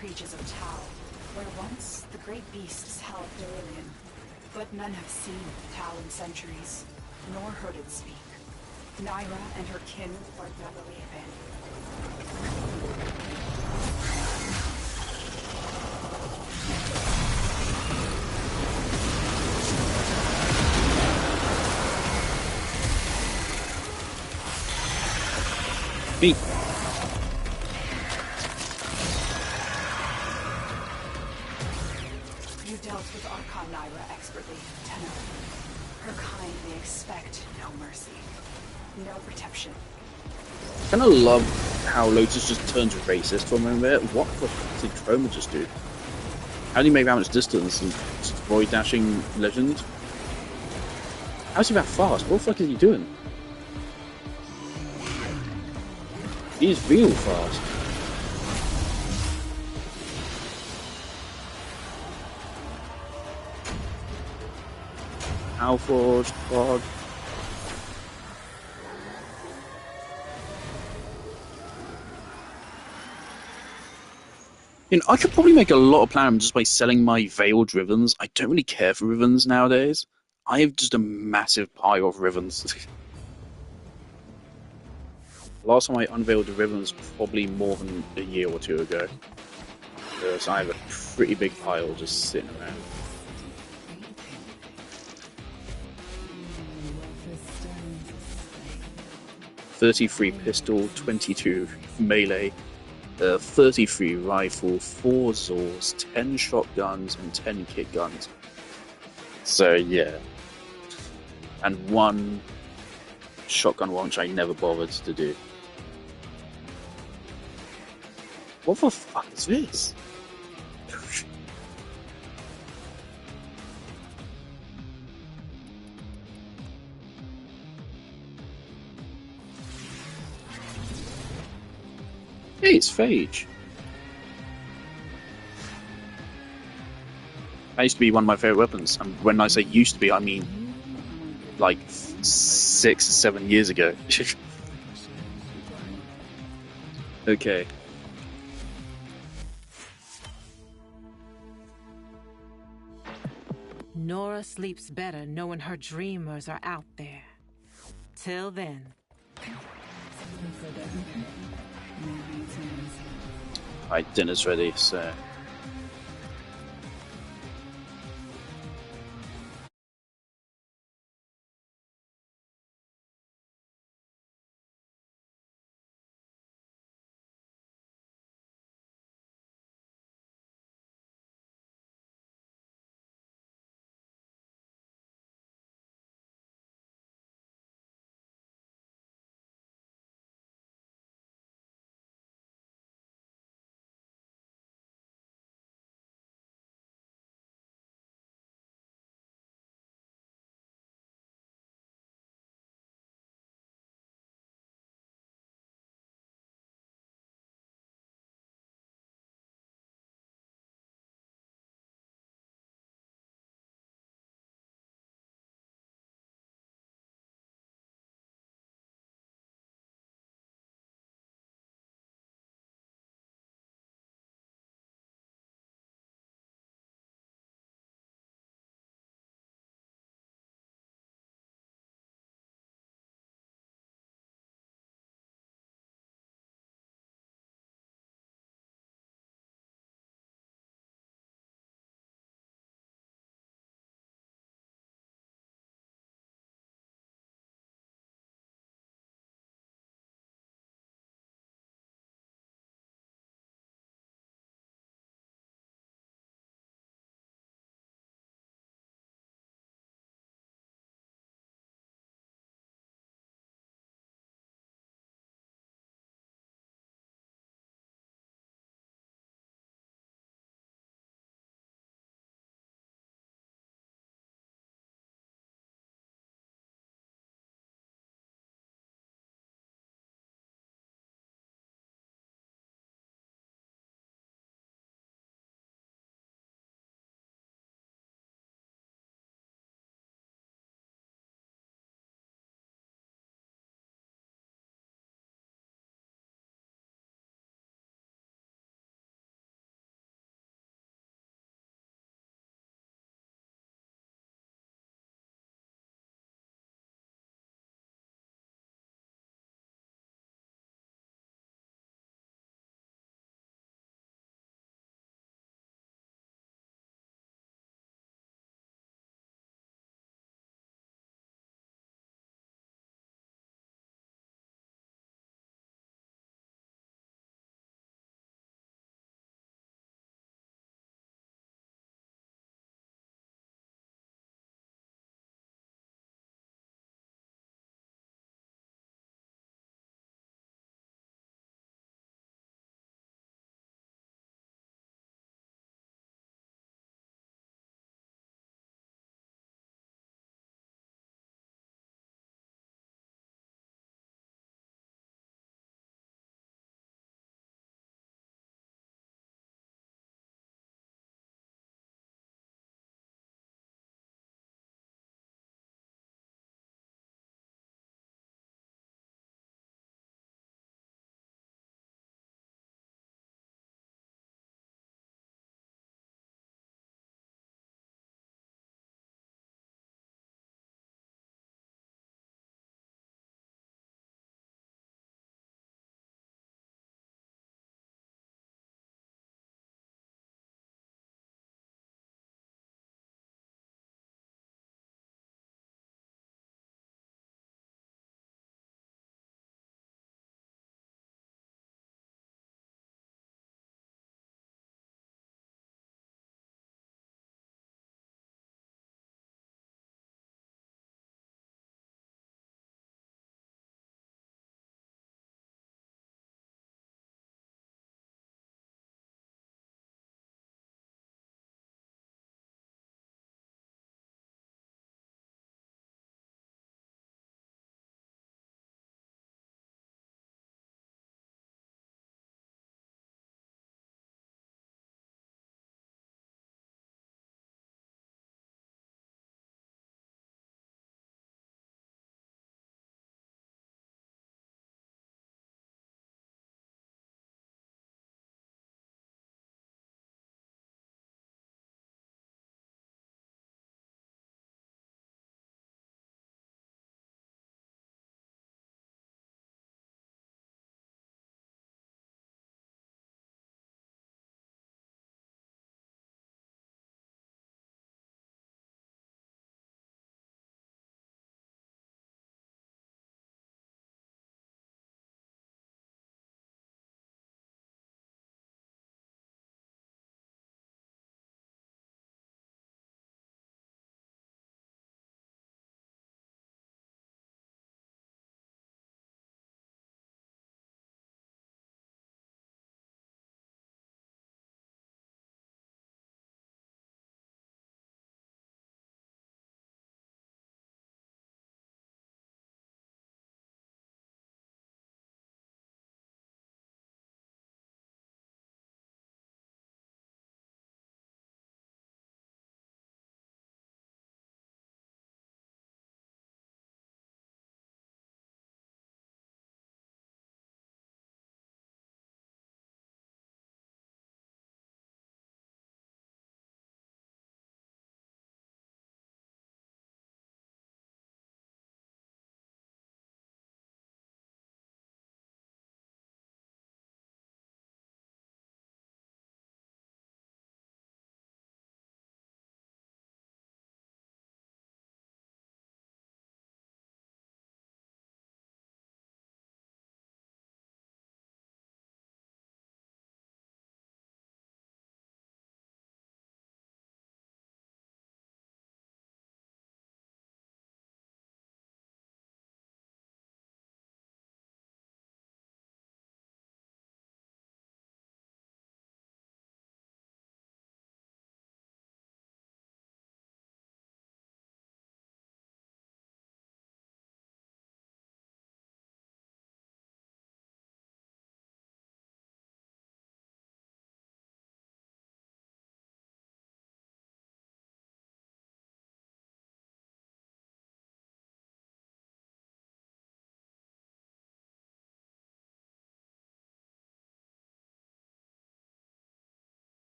Preaches of Tau, where once the great beasts held Delirium. But none have seen Tau in centuries, nor heard it speak. Naira and her kin were doubly abandoned. Me. With Archon Naira expertly, Tenno. Her kind may expect no mercy, no protection. I kind of love how Lotus just turns racist for a moment there. What the fuck did Chroma just do? How do you make that much distance and just void dashing legend? How's he that fast? What the fuck is he doing? He's real fast. Alforge, Quad. You know, I could probably make a lot of platinum just by selling my veiled ribbons. I don't really care for ribbons nowadays. I have just a massive pile of ribbons. Last time I unveiled a ribbon was probably more than a year or two ago. So I have a pretty big pile just sitting around. 33 pistol, 22 melee, 33 rifle, 4 Zors, 10 shotguns, and 10 kit guns. So yeah. And 1 shotgun launch I never bothered to do. What the fuck is this? Hey, it's Phage. That used to be one of my favourite weapons. And when I say used to be, I mean like 6 or 7 years ago. Okay. Nora sleeps better knowing her dreamers are out there. Till then. Alright, dinner's ready, so...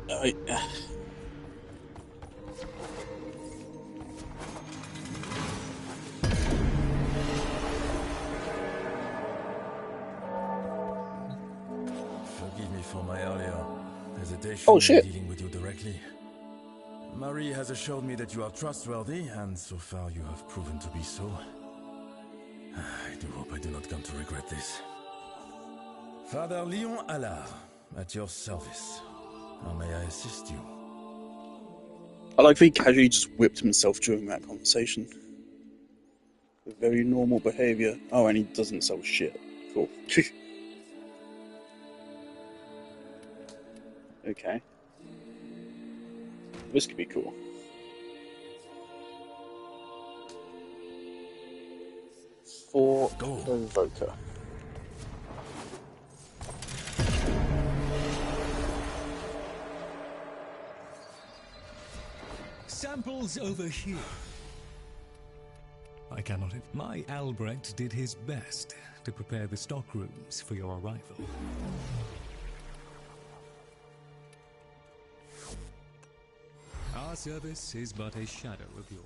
Forgive me for my earlier hesitation Oh, in shit. dealing with you directly. Marie has assured me that you are trustworthy, and so far you have proven to be so. I do hope I do not come to regret this. Father Leon Allard, at your service. How may I assist you? I like that he casually just whipped himself during that conversation. Very normal behaviour. Oh, and he doesn't sell shit. Cool. Okay. This could be cool. For Provoker. Samples over here. I cannot. My Albrecht did his best to prepare the stockrooms for your arrival. Our service is but a shadow of yours.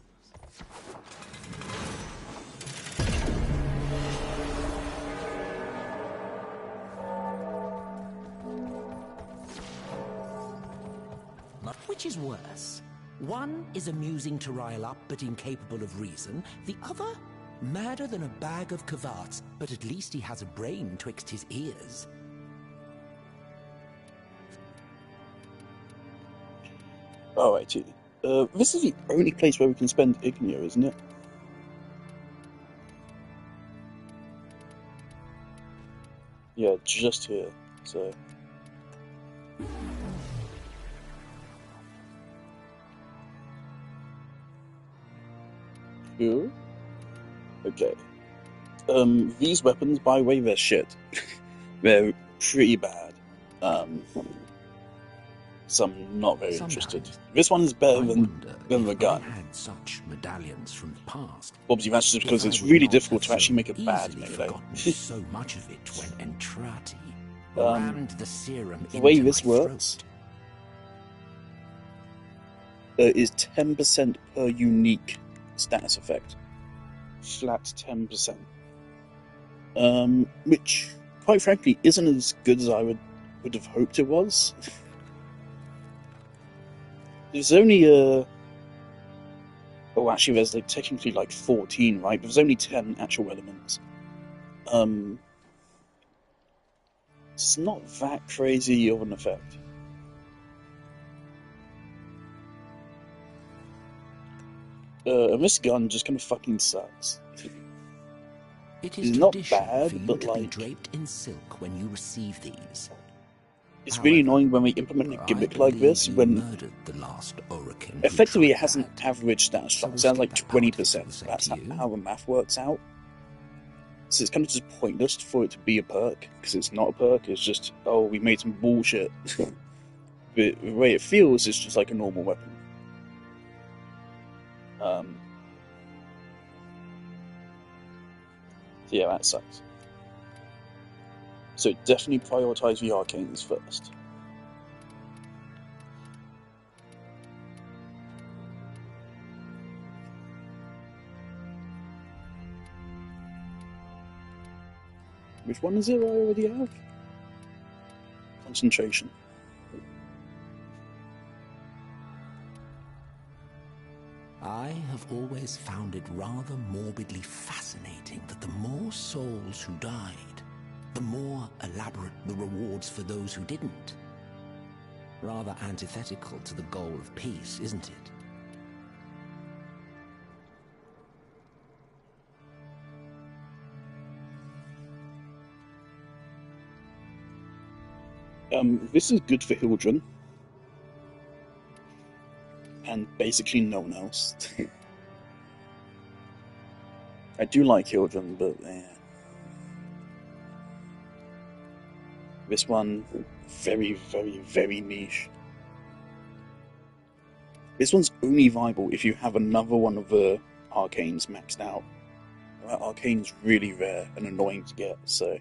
Which is worse? One is amusing to rile up, but incapable of reason. The other, madder than a bag of kvatz, but at least he has a brain twixt his ears. Alright, this is the only place where we can spend Igneo, isn't it? Yeah, just here, so... Cool. Okay. These weapons, by the way, they're shit. They're pretty bad. So I'm not very interested. This one is better than the gun. I had such medallions from the past. Obviously, that's just because it's really difficult to actually make a bad melee. So much of it when Entrati rammed the serum the way into this my works is 10% per unique status effect. Flat 10%. Which, quite frankly, isn't as good as I would have hoped it was. There's only oh, actually, there's technically 14, right? But there's only 10 actual elements. It's not that crazy of an effect. And this gun just kind of fucking sucks. It is It's not tradition bad, for you but to be draped in silk when you receive these. it's really annoying when we implement a gimmick like this when The last Orokin effectively it has an average status drop. It sounds like 20%. That's how the math works out. So it's kind of just pointless for it to be a perk, because it's not a perk, it's just, oh, we made some bullshit. But the way it feels is just like a normal weapon. So yeah, that sucks. So definitely prioritize the arcanes first. Which one is it I already have? Concentration. I have always found it rather morbidly fascinating that the more souls who died, the more elaborate the rewards for those who didn't. Rather antithetical to the goal of peace, isn't it? This is good for Hildren. And basically no one else. I do like Hildren, but this one, very, very, very niche. This one's only viable if you have another one of the arcanes maxed out. Arcane's really rare and annoying to get, so...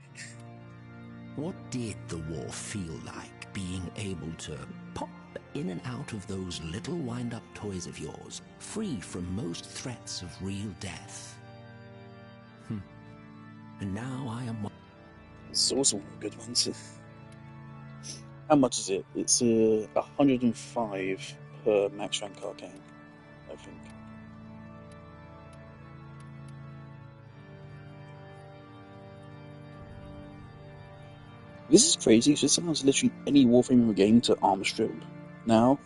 What did the war feel like, being able to pop in and out of those little wind-up toys of yours, free from most threats of real death. And now I am... It's also one of the good ones. How much is it? It's 105 per max rank arcane, I think. This is crazy, so this allows literally any Warframe in the game to armor strip now.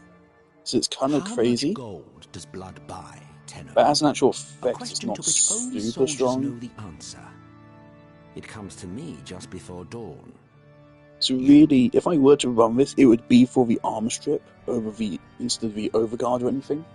So it's kind of crazy. How much gold does blood buy, Tenno? But as an actual A effect, it's question not to which only super soldiers strong. know the answer. It comes to me just before dawn. So really, if I were to run this, it would be for the armor strip over the instead of the overguard or anything.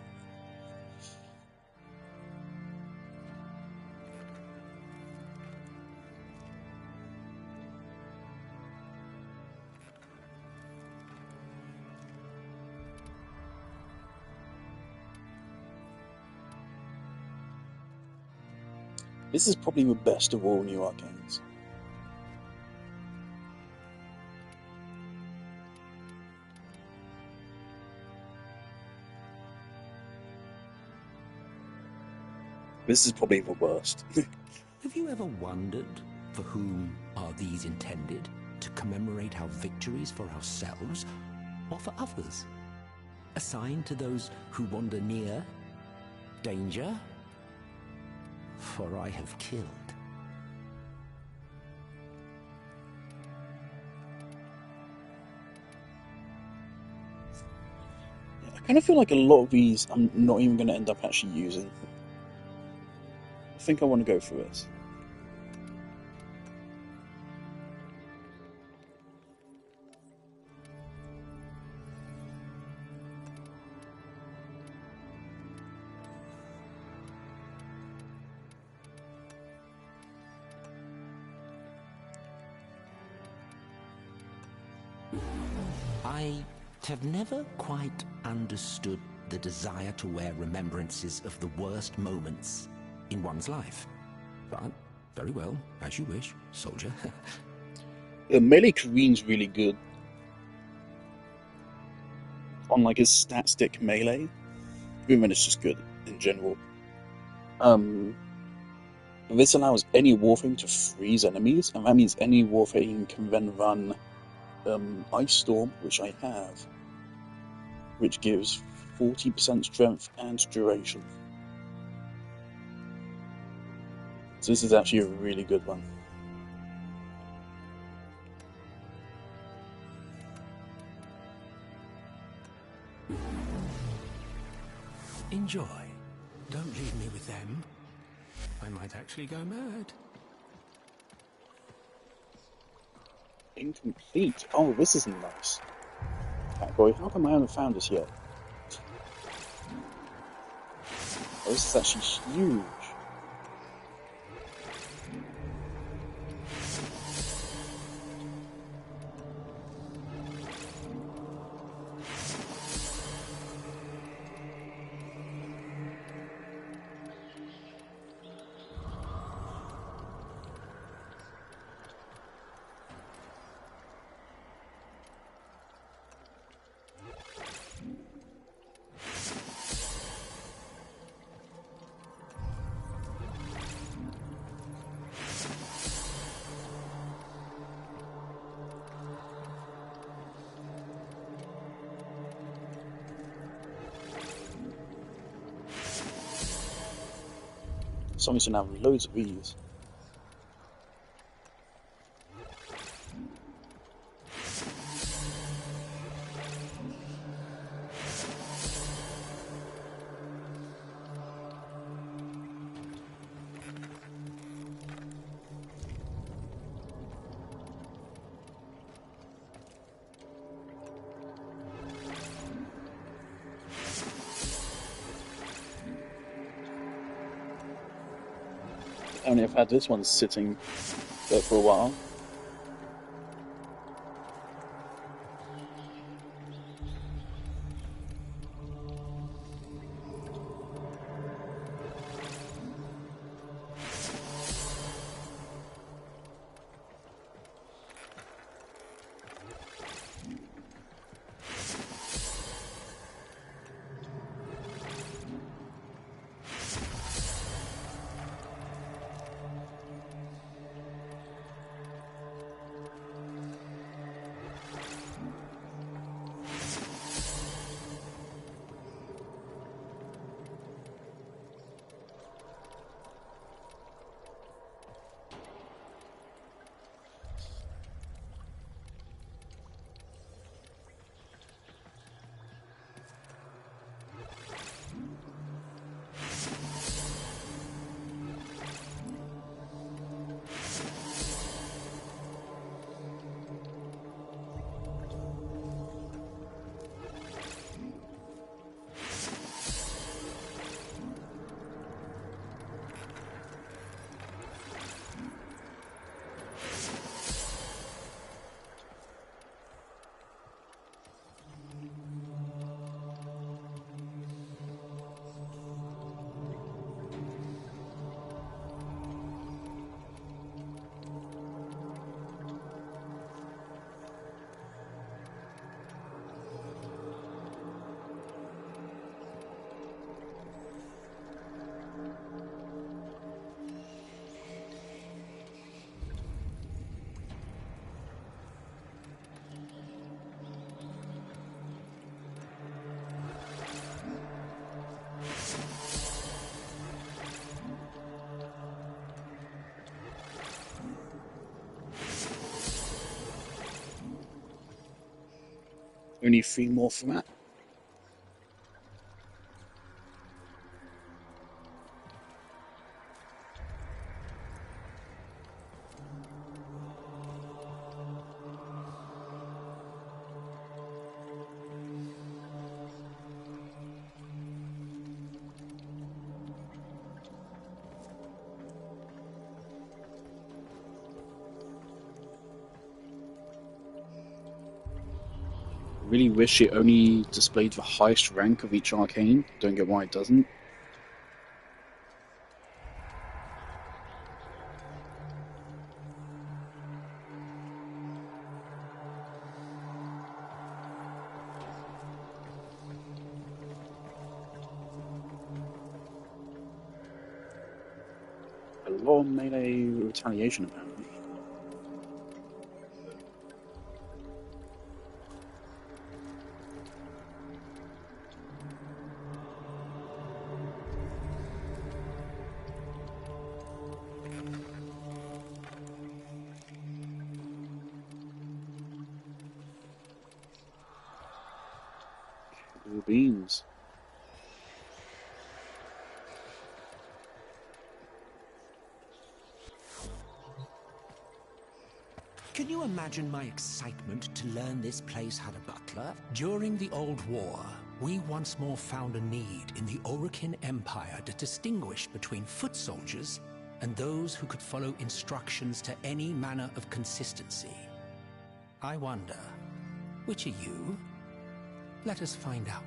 This is probably the best of all new arcanes. This is probably the worst. Have you ever wondered for whom are these intended? To commemorate our victories for ourselves or for others? Assigned to those who wander near? Danger? For I have killed. I kind of feel like a lot of these I'm not even going to end up actually using. I think I want to go for this. I have never quite understood the desire to wear remembrances of the worst moments in one's life. But, very well, as you wish, soldier. Melee Kareen's really good on like his stat stick melee. Even when it's just good in general. This allows any Warframe to freeze enemies, and that means any Warframe can then run Ice Storm, which I have, which gives 40% strength and duration. So this is actually a really good one. Enjoy. Don't leave me with them. I might actually go mad. Incomplete. Oh, this is nice. Catboy, how come I haven't found this yet? Oh, this is actually huge. Someone's gonna have loads of these. Only I've had this one sitting there for a while. only 3 more from that. Really wish it only displayed the highest rank of each arcane. Don't get why it doesn't. A lot of melee retaliation, apparently. Beans. Can you imagine my excitement to learn this place had a butler? During the Old War, we once more found a need in the Orokin Empire to distinguish between foot soldiers and those who could follow instructions to any manner of consistency. I wonder, which are you? Let us find out.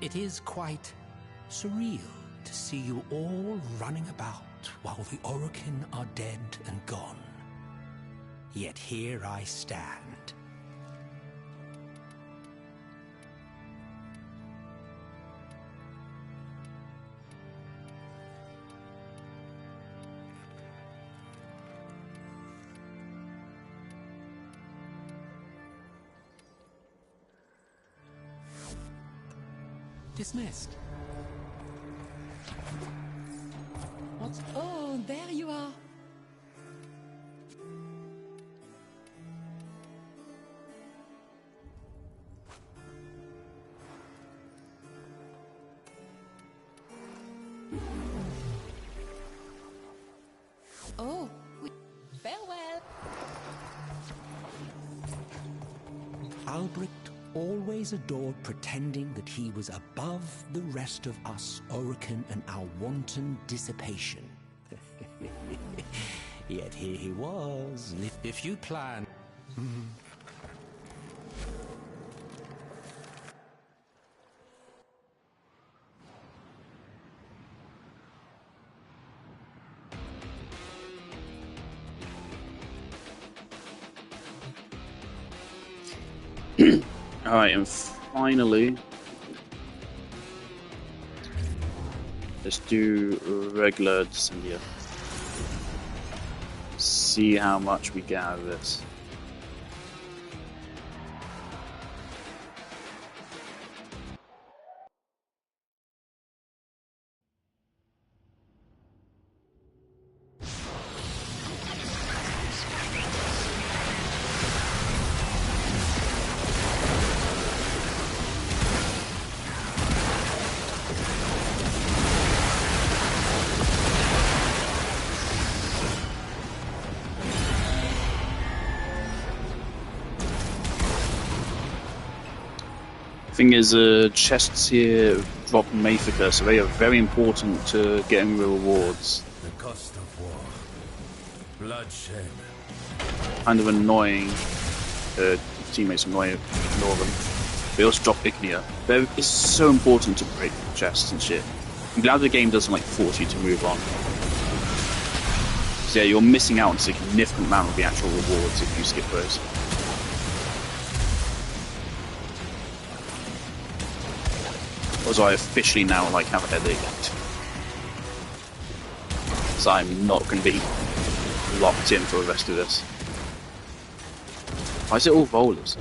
It is quite surreal to see you all running about while the Orokin are dead and gone. Yet here I stand. Dismissed. What? Oh, there you are. Oh, farewell. Albrecht always adored pretending that he was above the rest of us Orokin and our wanton dissipation. Yet here he was. If you plan... Alright, and finally, let's do regular Descendia. See how much we get out of this. Thing is, chests here drop Mafica, so they are very important to getting the rewards. The cost of war. Bloodshed. Kind of annoying. Teammates annoy ignore them. They also drop Ignia. It's so important to break chests and shit. I'm glad the game doesn't like force you to move on. So yeah, you're missing out on a significant amount of the actual rewards if you skip those. Because I officially now like have a headache. So I'm not going to be locked in for the rest of this. Why is it all rollers?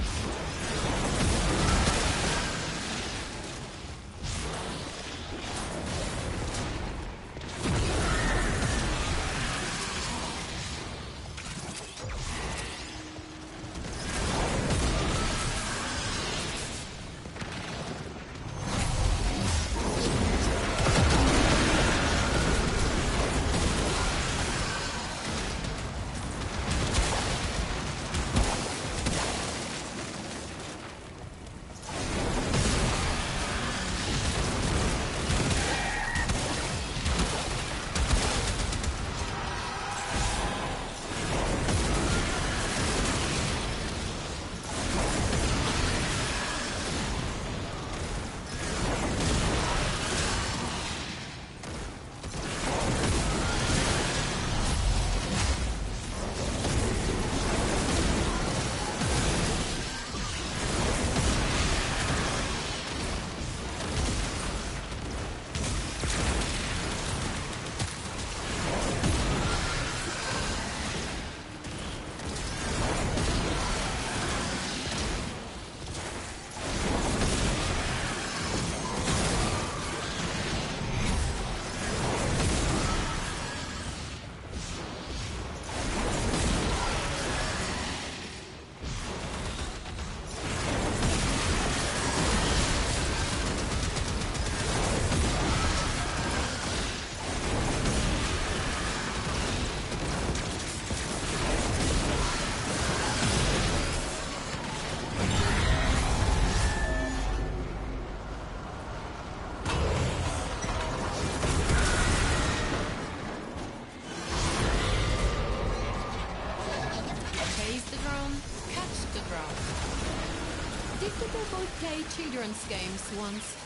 Did the boy play children's games once,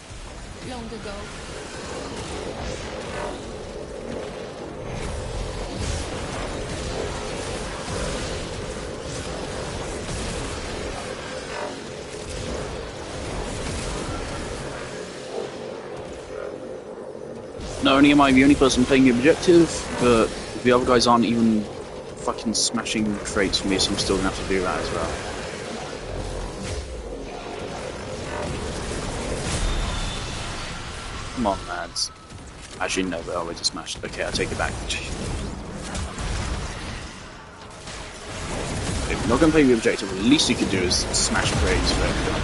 long ago? Not only am I the only person playing the objective, but the other guys aren't even fucking smashing crates for me, so I'm still gonna have to do that as well. Come on, lads. Actually, no, but I already smashed. Okay, I take it back. If you're not gonna play the objective, the least you can do is smash crates for everyone.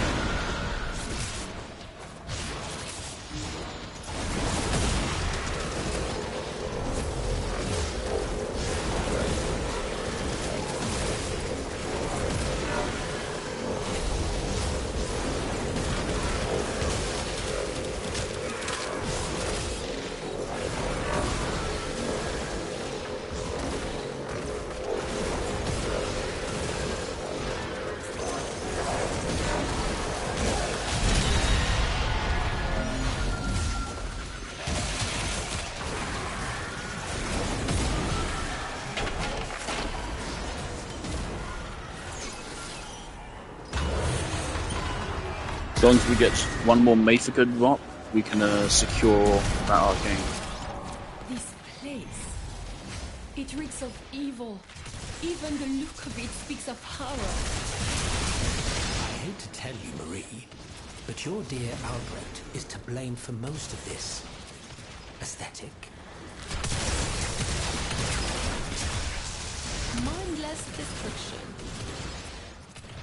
As long as we get one more Mathika drop, we can secure that arcane. This place, it reeks of evil. Even the look of it speaks of horror. I hate to tell you, Marie, but your dear Albrecht is to blame for most of this aesthetic. Mindless destruction.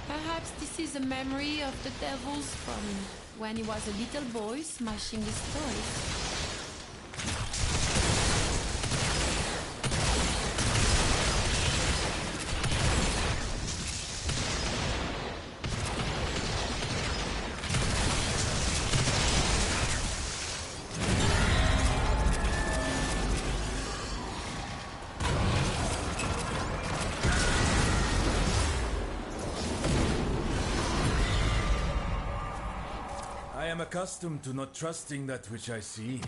Perhaps this is a memory of the devil's from when he was a little boy smashing his toys. I am accustomed to not trusting that which I see.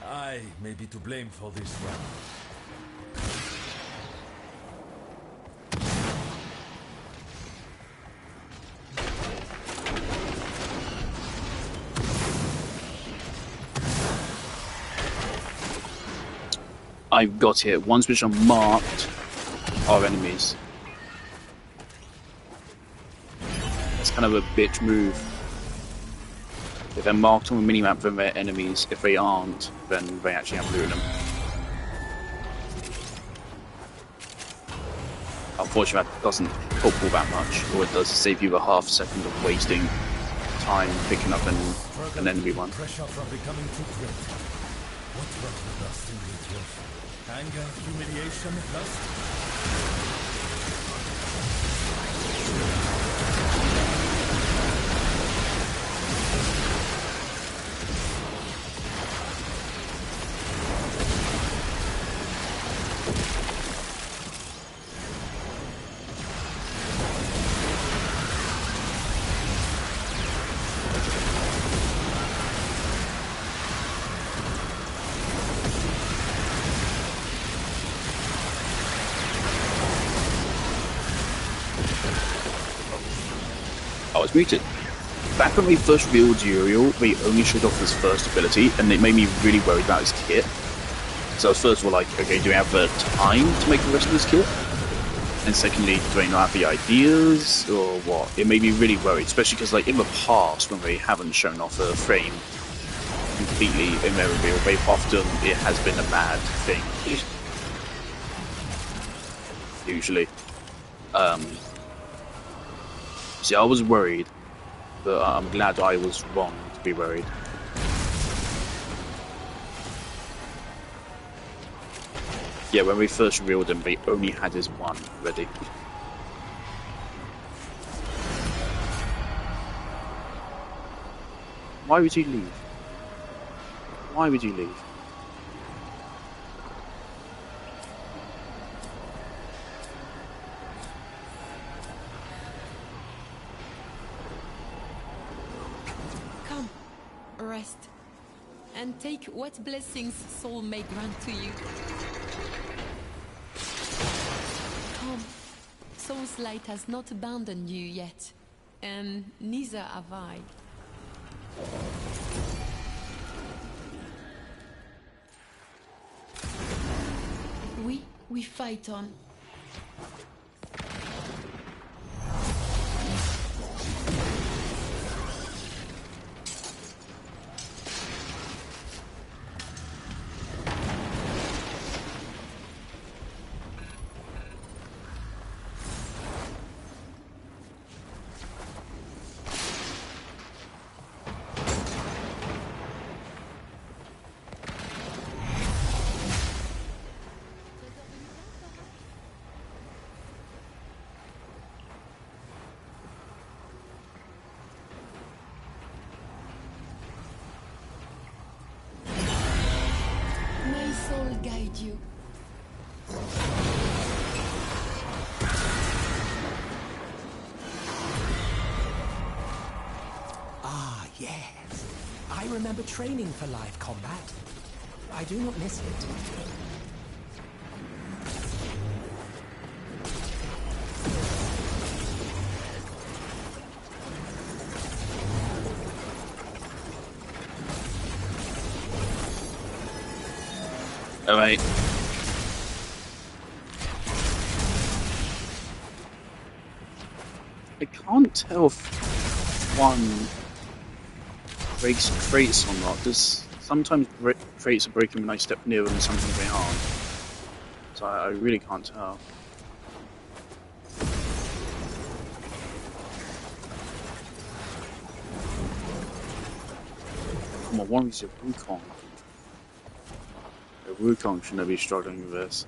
I may be to blame for this one. I've got it. Ones which are marked are enemies. It's kind of a bitch move. If they're marked on the minimap, then they're enemies. If they aren't, then they actually have looted them. Unfortunately, that doesn't help all that much. All it does is save you a half second of wasting time picking up an enemy one. Pressure from becoming too great. What brought the dust in the truth? Anger, humiliation, lust? I was muted. Back when we first revealed Uriel, they only showed off his first ability, and it made me really worried about his kit. So I was first of all like, okay, do we have the time to make the rest of his kit? And secondly, do I not have the ideas, or what? It made me really worried, especially because like in the past, when they haven't shown off a frame completely in their reveal, very often it has been a bad thing. Usually. See, I was worried, but I'm glad I was wrong to be worried. Yeah, when we first revealed him, they only had his one ready. Why would you leave? Why would you leave? Come, rest, and take what blessings soul may grant to you. Come, Soul's light has not abandoned you yet, and neither have I. We fight on. Guide you. Ah, yes. I remember training for live combat. I do not miss it. Alright. I can't tell if one breaks crates or not. There's sometimes crates are breaking when I step near them, and sometimes they aren't. So I really can't tell. Come on, one of these are Wukong. Wukong shouldn't be struggling with this.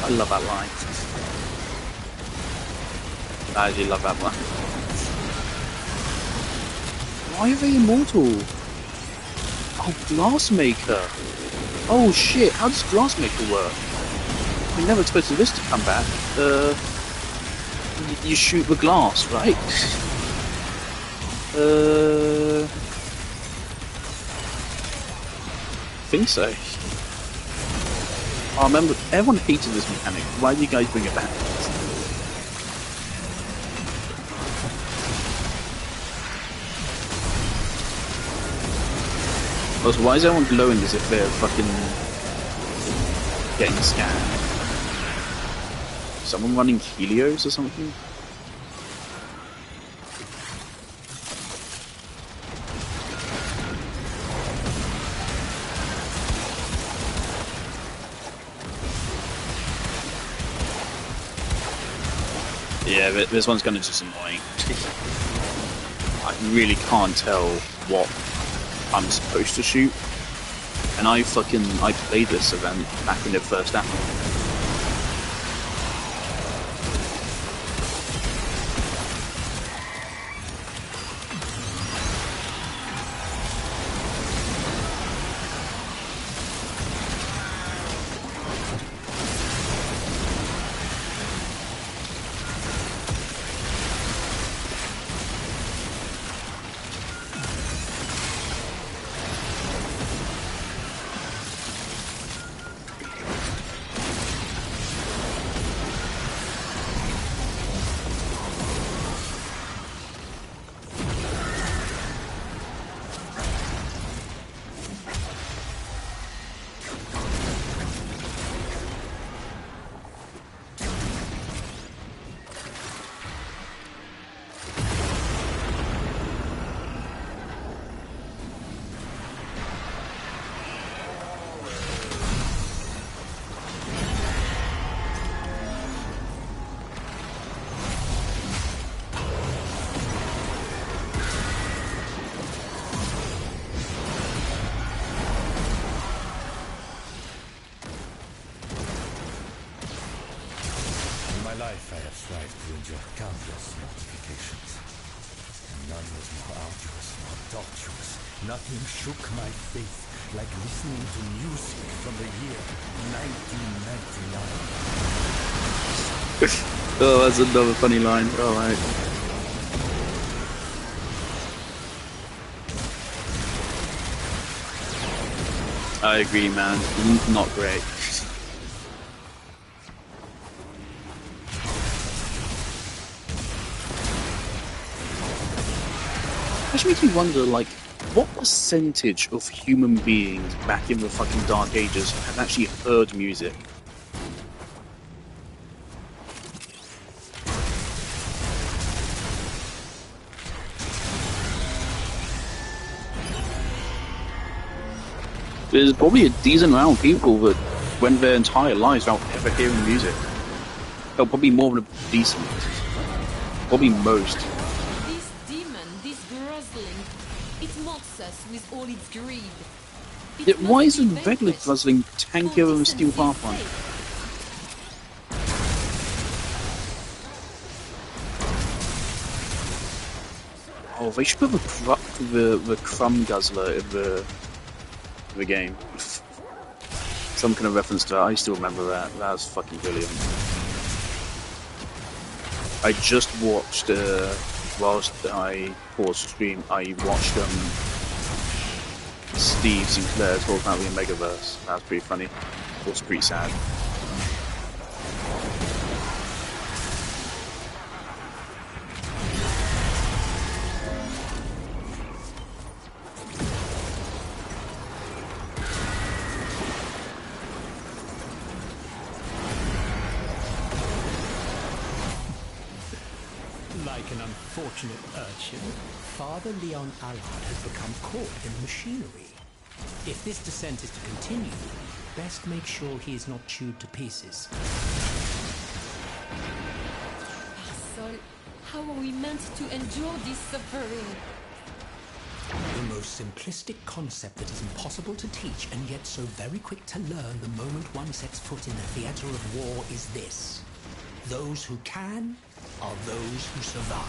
I love that line. I do love that line. Why are they immortal? Oh, Glassmaker! Oh shit, how does Glassmaker work? We never expected this to come back. You shoot the glass, right? I think so. I remember everyone hated this mechanic. Why do you guys bring it back? Also, why is everyone glowing as if they're fucking getting scanned? Someone running Helios or something? Yeah, but this one's kind of just annoying. I really can't tell what I'm supposed to shoot. And I played this event back when it first happened. life I have strived to endure countless mortifications. And none was more arduous, more tortuous. Nothing shook my faith like listening to music from the year 1999. Oh, that's another funny line. Alright. I agree, man. Not great. Actually makes me wonder, like, what percentage of human beings back in the fucking Dark Ages have actually heard music? There's probably a decent amount of people that went their entire lives without ever hearing music. Oh, probably more than a decent. Probably most. This demon, this guzzling, it mocks us with all its greed. Yeah, why is the regular guzzling tankier than the Steel Pathfinder? Oh, they should put the crumb guzzler in the game. Some kind of reference to that. I still remember that. That was fucking brilliant. I just watched, whilst I paused the stream, I watched Steve Sinclair talk about the Omegaverse. That was pretty funny. It was pretty sad. Like an unfortunate urchin, Father Leon Allard has become caught in the machinery. If this descent is to continue, best make sure he is not chewed to pieces. Sol, how are we meant to endure this suffering? The most simplistic concept that is impossible to teach and yet so very quick to learn the moment one sets foot in the theater of war is this. Those who can are those who survive.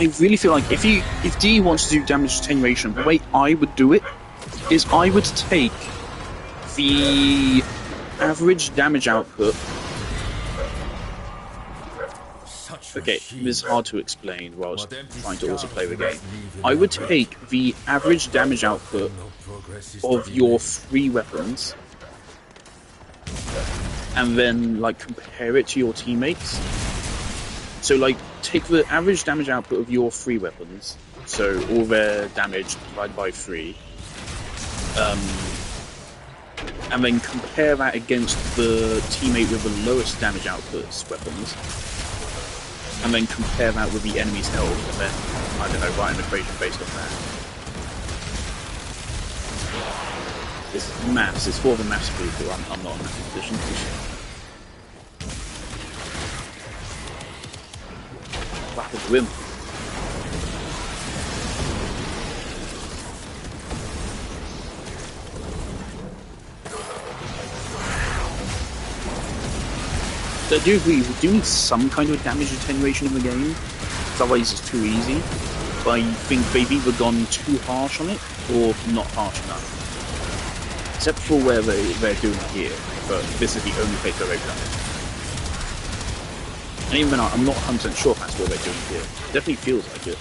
I really feel like if D wants to do damage attenuation, the way I would do it is I would take the average damage output. Okay, this is hard to explain whilst trying to also play the game. I would take the average damage output of your 3 weapons and then like compare it to your teammates. So like take the average damage output of your 3 weapons, so all their damage divided by 3, and then compare that against the teammate with the lowest damage outputs weapons, and then compare that with the enemy's health, and then, I don't know, write an equation based on that. This is maths, it's for the maths people, I'm not a mathematician. What happened to him? So I do agree, we do need some kind of damage attenuation in the game, because otherwise it's too easy. But I think they've either gone too harsh on it, or not harsh enough. Except for where they're doing it here, but this is the only place where they've done it. And even then, I'm not 100% sure if that's what they're doing here. It definitely feels like it.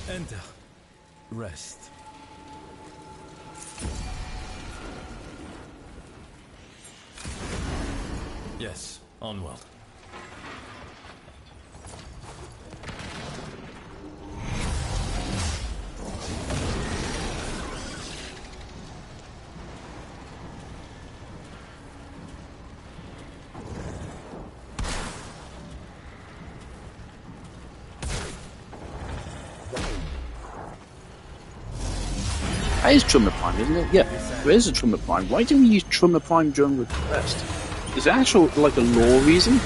Enter. Rest. Yes, onward. That is Trummer Prime, isn't it? Yeah, there is a Trummer Prime. Why didn't we use Trummer Prime during the quest? Is there actual, like, a lore reason?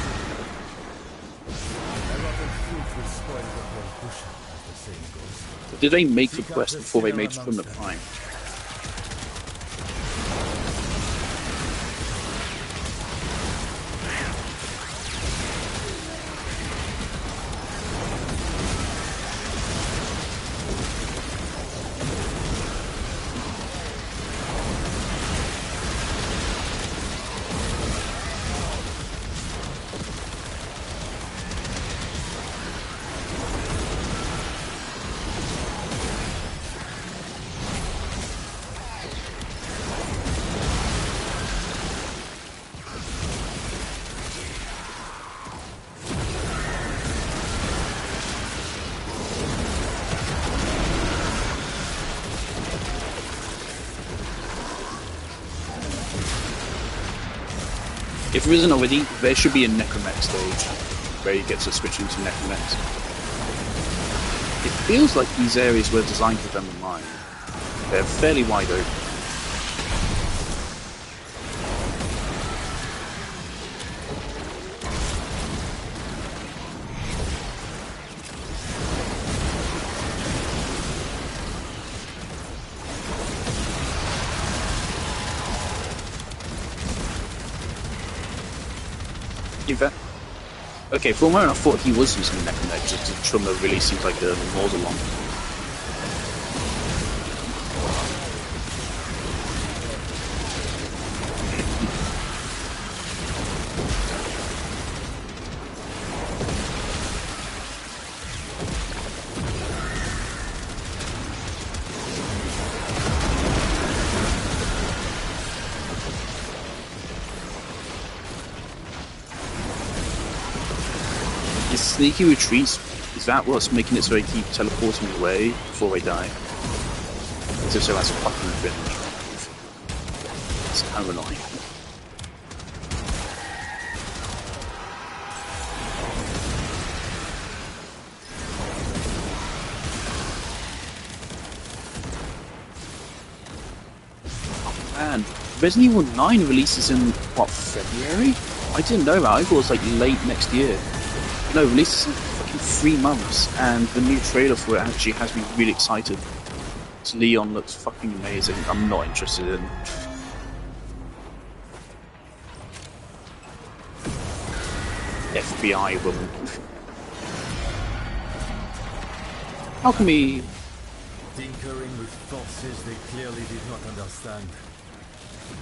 Or did they make the quest before they made Trummer Prime? If there isn't already, there should be a Necromech stage where you get to switch into Necromechs. It feels like these areas were designed with them in mind. They're fairly wide open. Okay, for a moment I thought he was using the Necromech, just the Trummer really seems like a Mausolon. Sneaky retreats, is that what's making it so they keep teleporting away before they die? As if so that's a fucking finish. It's kind of annoying. man, Resident Evil 9 releases in, what, February? I didn't know that. I thought it was like late next year. No, releases in fucking 3 months, and the new trailer for it actually has me really excited. Leon looks fucking amazing. I'm not interested in. FBI woman. How can we... Tinkering with forces they clearly did not understand.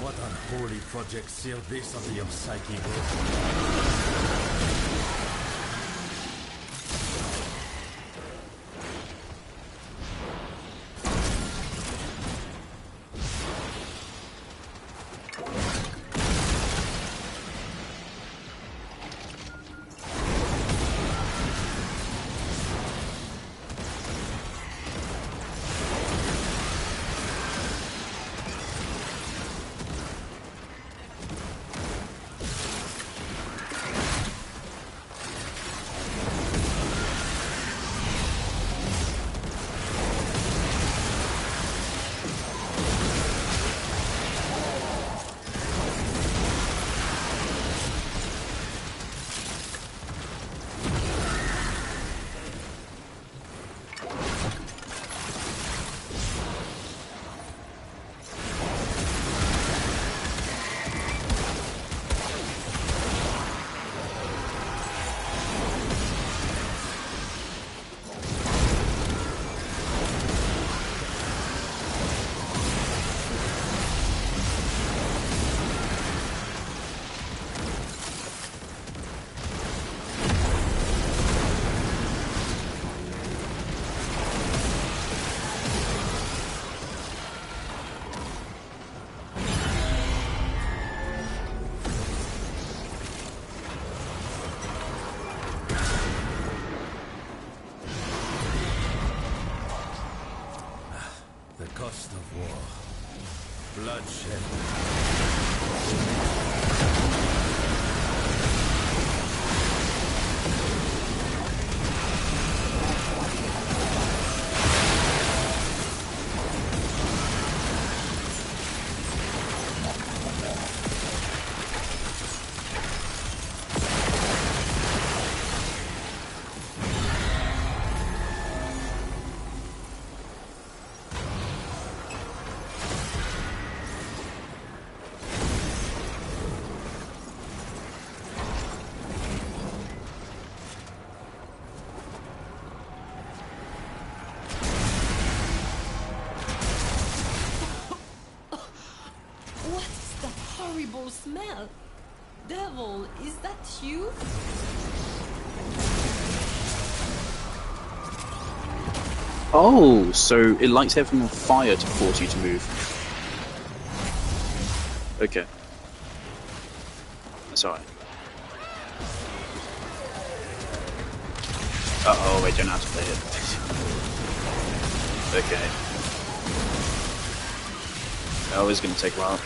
What unholy project sealed this under your psyche, bro? Cost of war. Bloodshed. Smell. Devil, is that you? Oh, so it lights everything on fire to force you to move. Okay. That's alright. Uh-oh, I don't know how to play it. Okay. Oh, it's gonna take a while.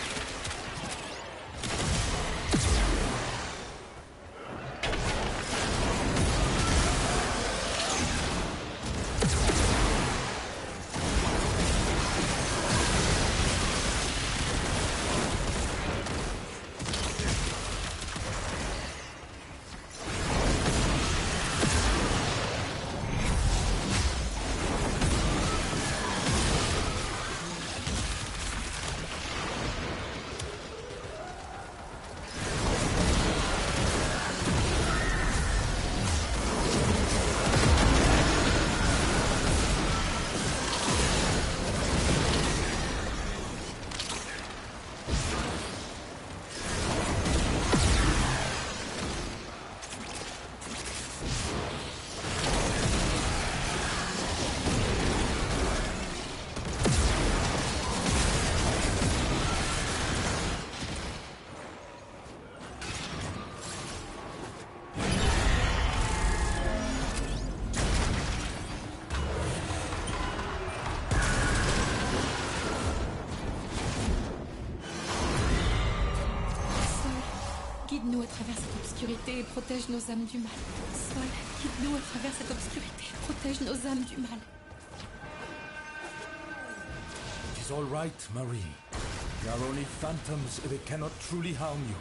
Guide-nous à travers cette obscurité et protège nos âmes du mal. Sol, guide-nous à travers cette obscurité et protège nos âmes du mal. It is all right, Marie. They are only phantoms. They cannot truly harm you.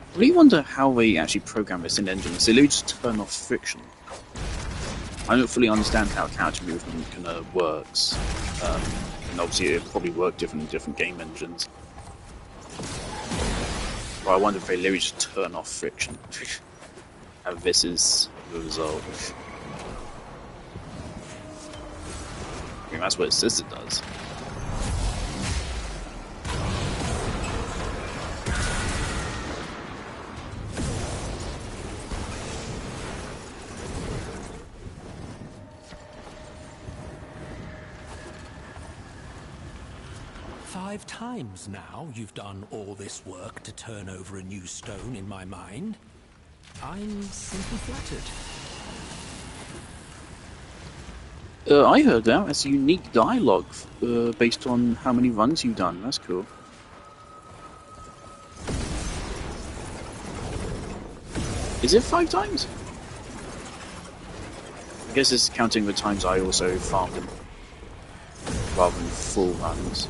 I really wonder how they actually program this in engines. They literally just turn off friction. I don't fully understand how character movement kind of works. And obviously it probably work different in different game engines. But I wonder if they literally just turn off friction. And this is the result. I mean, that's what it says it does. 5 times now you've done all this work to turn over a new stone in my mind. I'm simply flattered. I heard that. It's a unique dialogue based on how many runs you've done. That's cool. Is it 5 times? I guess it's counting the times I also farmed them, rather than full runs.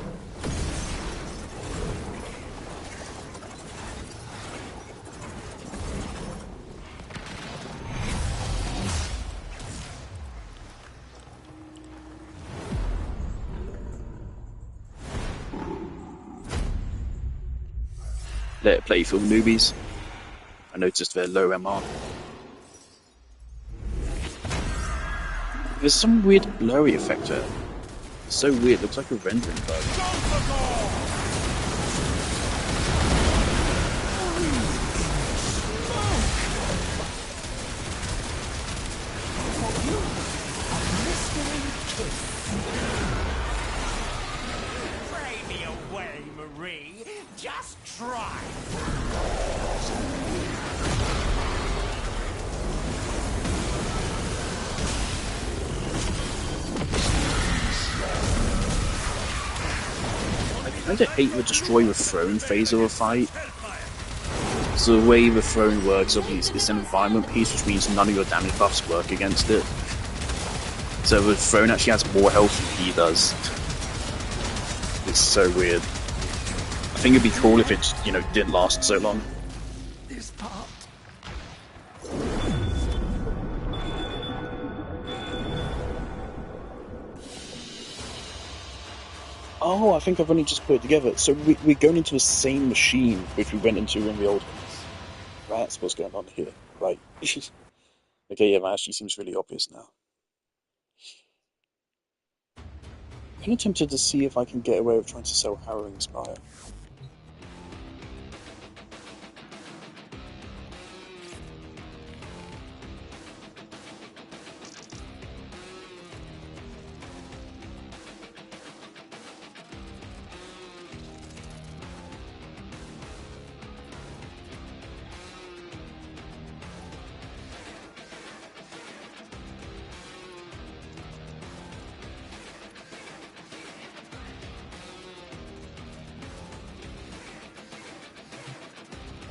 Let it play for newbies. I noticed their low MR. There's some weird blurry effect there. It's so weird, looks like a rendering bug. Pray me away, Marie. Just try. I kinda hate the destroy with throne phase of a fight. So the way the throne works, obviously, it's an environment piece, which means none of your damage buffs work against it. So the throne actually has more health than he does. It's so weird. I think it'd be cool if it, you know, didn't last so long. This part. Oh, I think I've only just put it together. So we're going into the same machine which we went into in the old ones. That's what's going on here. Right. Okay, yeah, that actually seems really obvious now. I'm kind of tempted to see if I can get away with trying to sell Harrowing Spire.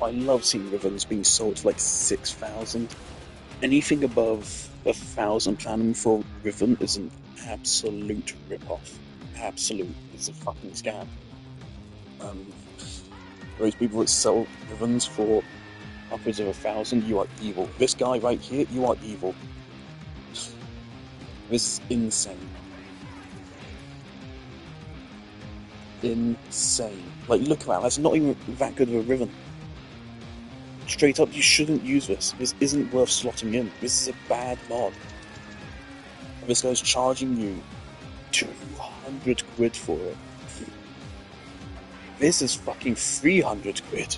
I love seeing ribbons being sold for like 6,000. Anything above 1,000 platinum for ribbon is an absolute rip-off. Absolute. It's a fucking scam. Those people that sell ribbons for upwards of 1,000, you are evil. This guy right here, you are evil. This is insane. Insane. Like, look at that. That's not even that good of a ribbon. Straight up, you shouldn't use this. This isn't worth slotting in. This is a bad mod. And this guy's charging you 200 quid for it. This is fucking 300 quid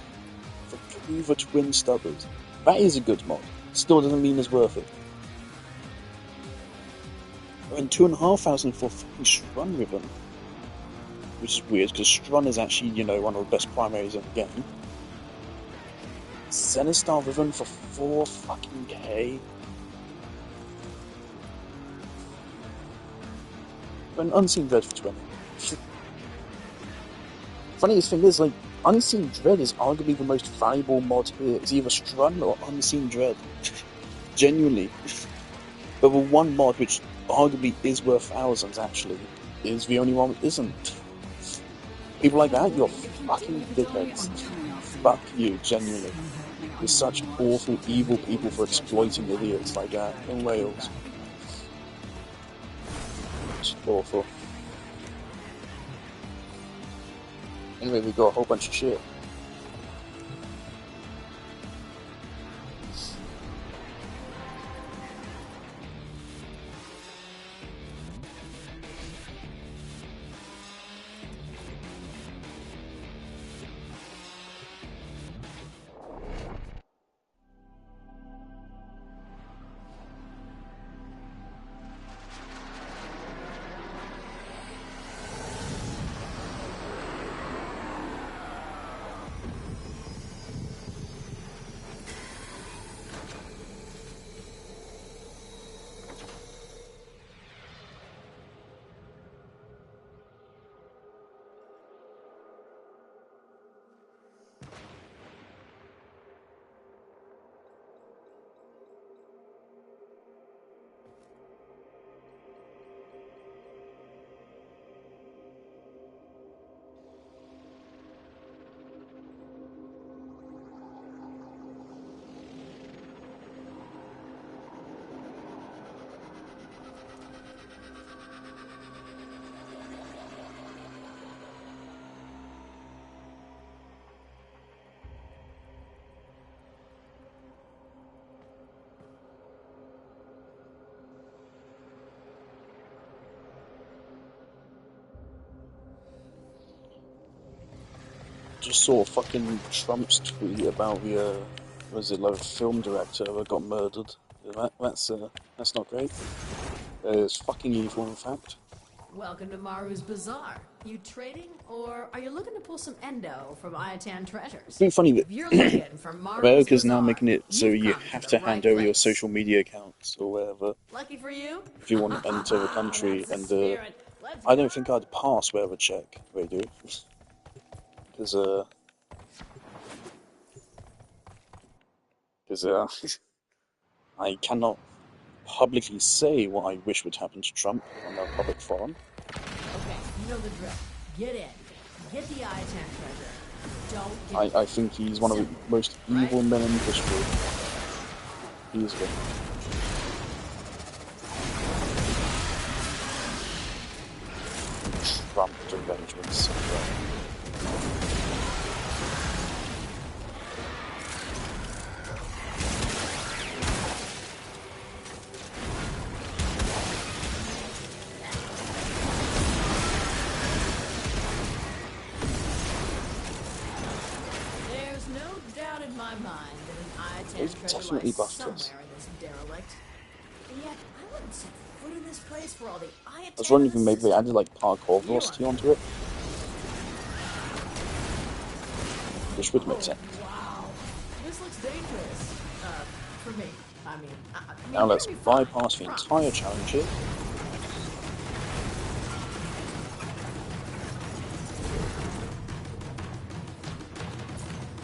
for Prova Twin Stubbers. That is a good mod. Still doesn't mean it's worth it. And 2,500 for fucking Strun ribbon. Which is weird, because Strun is actually, you know, one of the best primaries in the game. Zenistar ribbon for 4 fucking K. An Unseen Dread for 20. Funniest thing is, like, Unseen Dread is arguably the most valuable mod here. It's either Strun or Unseen Dread. Genuinely. But the one mod which arguably is worth thousands, actually, is the only one that isn't. People like that, you're fucking dickheads. Fuck you, genuinely. You're such awful, evil people for exploiting idiots like that in Wales. It's awful. Anyway, we got a whole bunch of shit. Just saw fucking Trump's tweet about the, was it like a film director that got murdered? That's not great. It's fucking evil, in fact. Welcome to Maru's Bazaar. You trading, or are you looking to pull some endo from Ayatan treasures? It's been funny that If you're looking for Maru's America's Bazaar, now making it so you come have to to the hand right over your place. social media accounts or whatever Lucky for you. if you want to enter the country. That's the And spirit. Let's I don't think I'd pass whatever check they do, because I cannot publicly say what I wish would happen to Trump on a public forum. Okay, you know the drill. Get in. Get the Ayatan treasure. Don't get I think he's one of the most evil men in history. Easily. Trump derangement syndrome. There's no doubt in my mind that an Ayatan They've treasure definitely lies buffed somewhere us. in this derelict. And yet, I wouldn't set foot in this place for all the I Ayatan was wondering in if the maybe they added like parkour velocity onto it. Which would make sense. Wow, this looks dangerous. For me. I mean, Now let's you're gonna be fine. bypass the entire challenge here.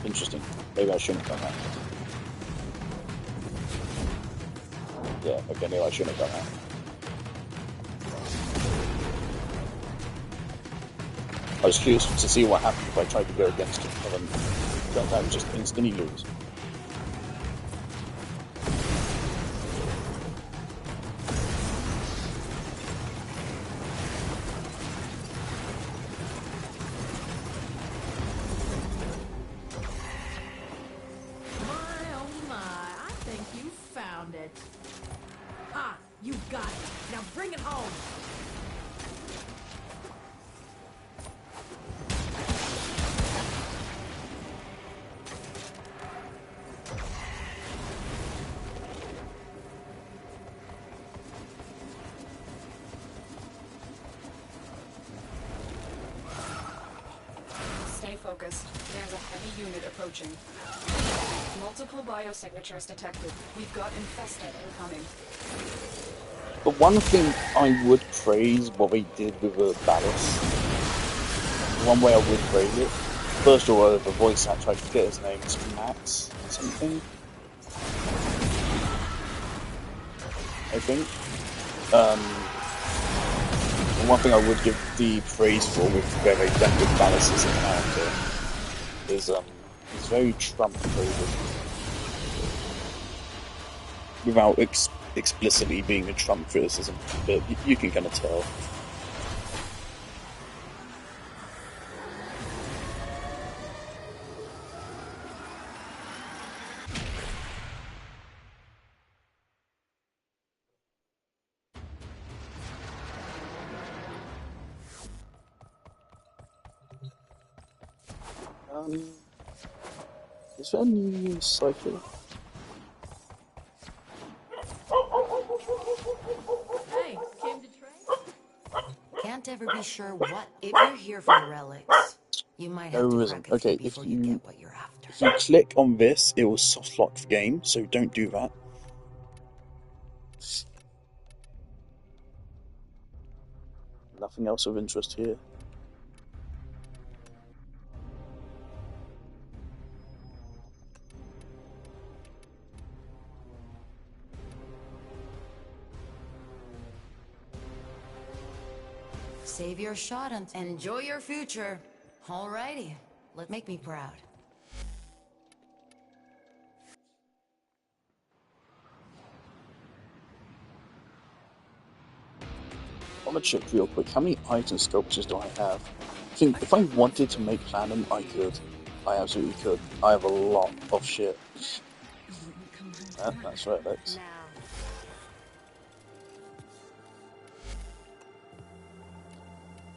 Interesting. Maybe I shouldn't have done that. Yeah, okay, maybe I shouldn't have done that. I was curious to see what happened if I tried to go against him, and then that would just instantly lose. You got it. Now bring it home. Stay focused. There's a heavy unit approaching. Multiple biosignatures detected. We've got infested incoming. But one thing I would praise what they did with the Ballast. One way I would praise it. First of all, the voice actor, I forget his name, it's Max something. I think. One thing I would give the praise for with where they've done with Ballast as a character is he's very Trump coded. Without explicitly being a Trump criticism, but you can kind of tell. Is there a new cycle? Hey, came to trade? Can't ever be sure what. If you're here for relics, you might have to crack a few before you get what you're after. If you click on this, it will soft lock the game, so don't do that. Nothing else of interest here. Save your shot and enjoy your future. Alrighty, let's make me proud. I want to check real quick, how many item sculptures do I have? I think if I wanted to make Platinum, I could. I absolutely could. I have a lot of shit. That's right, Lex.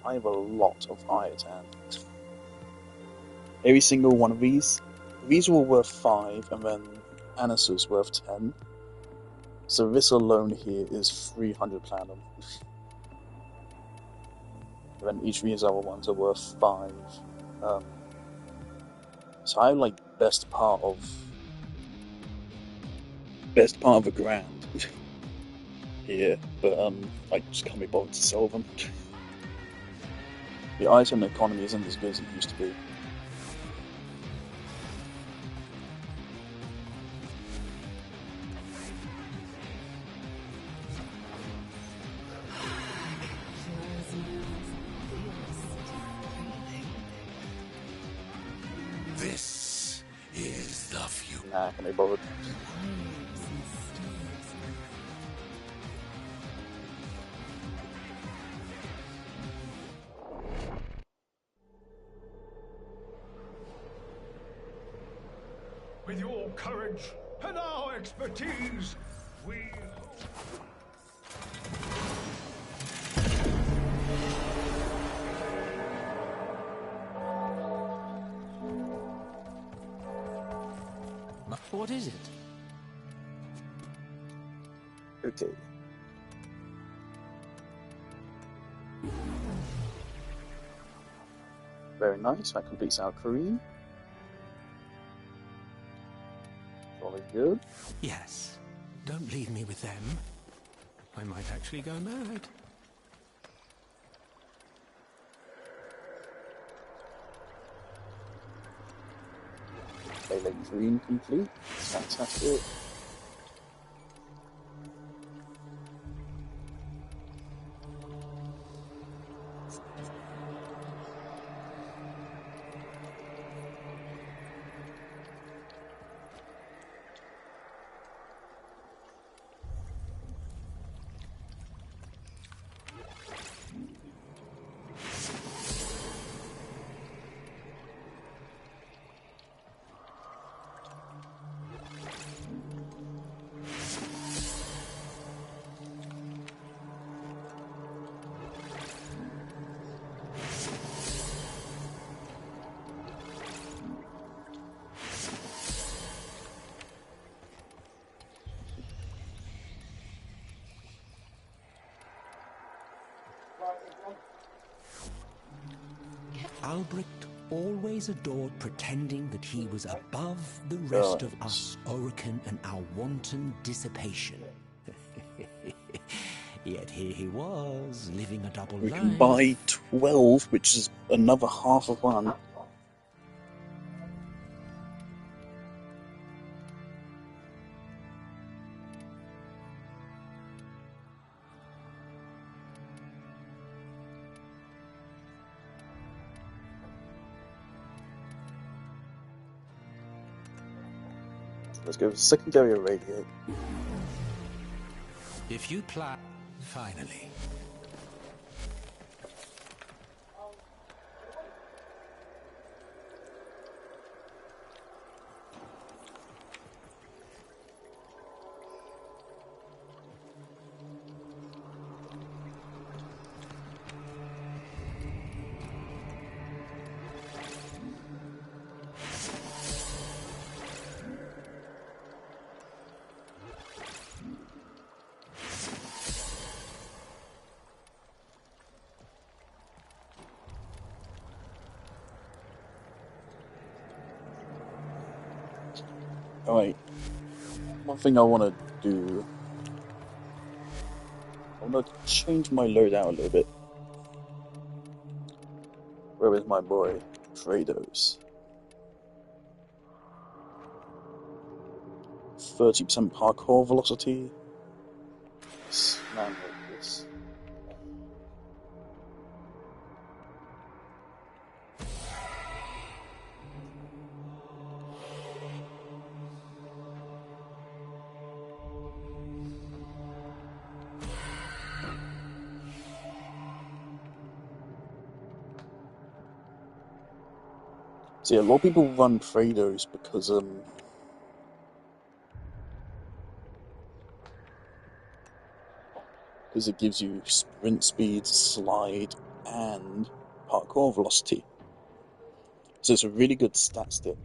I have a lot of Iatan. Every single one of these were worth 5, and then Anisu's worth 10. So this alone here is 300 Platinum. And then each of these other ones are worth 5. So I have like best part of a grand here, but I just can't be bothered to sell them. The item economy isn't as good as it used to be. This is the future. Nah, can't be bothered. With your courage and our expertise, we What is it? Okay. Very nice, that completes our Korean. Jolly good. Yes. Don't leave me with them. I might actually go mad. Melee Green complete. Fantastic. Albrecht always adored pretending that he was above the rest of us, Orokin, and our wanton dissipation. Yet here he was, living a double We life. can buy 12, which is another half of one. Let's go with secondary radio. If you plan... Finally. Alright. One thing I want to do... I want to change my loadout a little bit. Where is my boy? Kratos. 30% parkour velocity. Man like this. See, a lot of people run Kratos because it gives you sprint speed, slide, and parkour velocity. So it's a really good stat stick.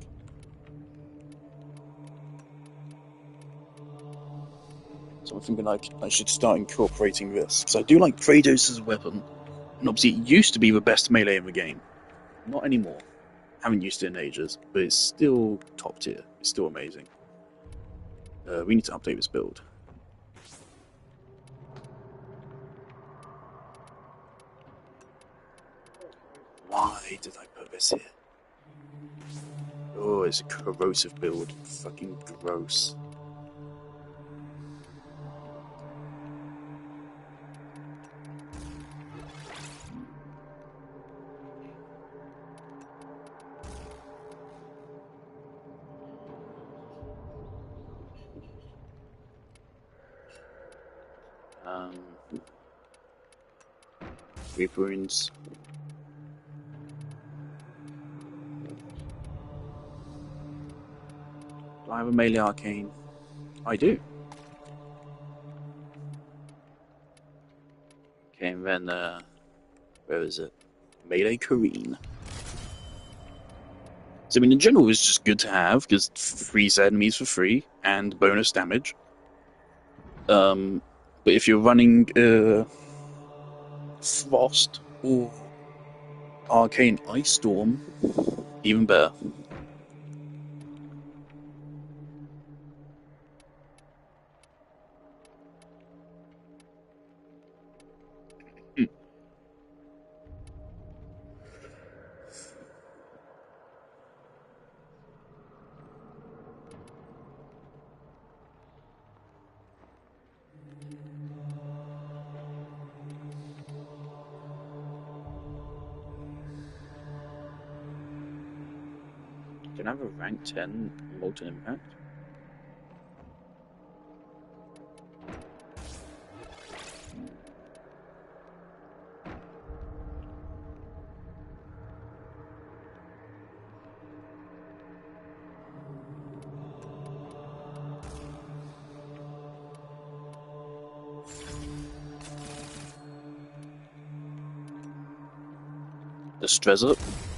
So I'm thinking I should start incorporating this. Because I do like Kratos as a weapon, and obviously it used to be the best melee in the game. Not anymore. Haven't used it in ages, but it's still top tier. It's still amazing. We need to update this build. Why did I put this here? Oh, it's a corrosive build. Fucking gross. Reap runes. Do I have a melee arcane? I do. Okay, and then, where is it? Melee Kareen. So, I mean, in general, it's just good to have, because it frees enemies for free, and bonus damage. But if you're running, Frost, or Arcane Ice Storm, even better. Can I have a rank 10 Molten Impact? The Strezza.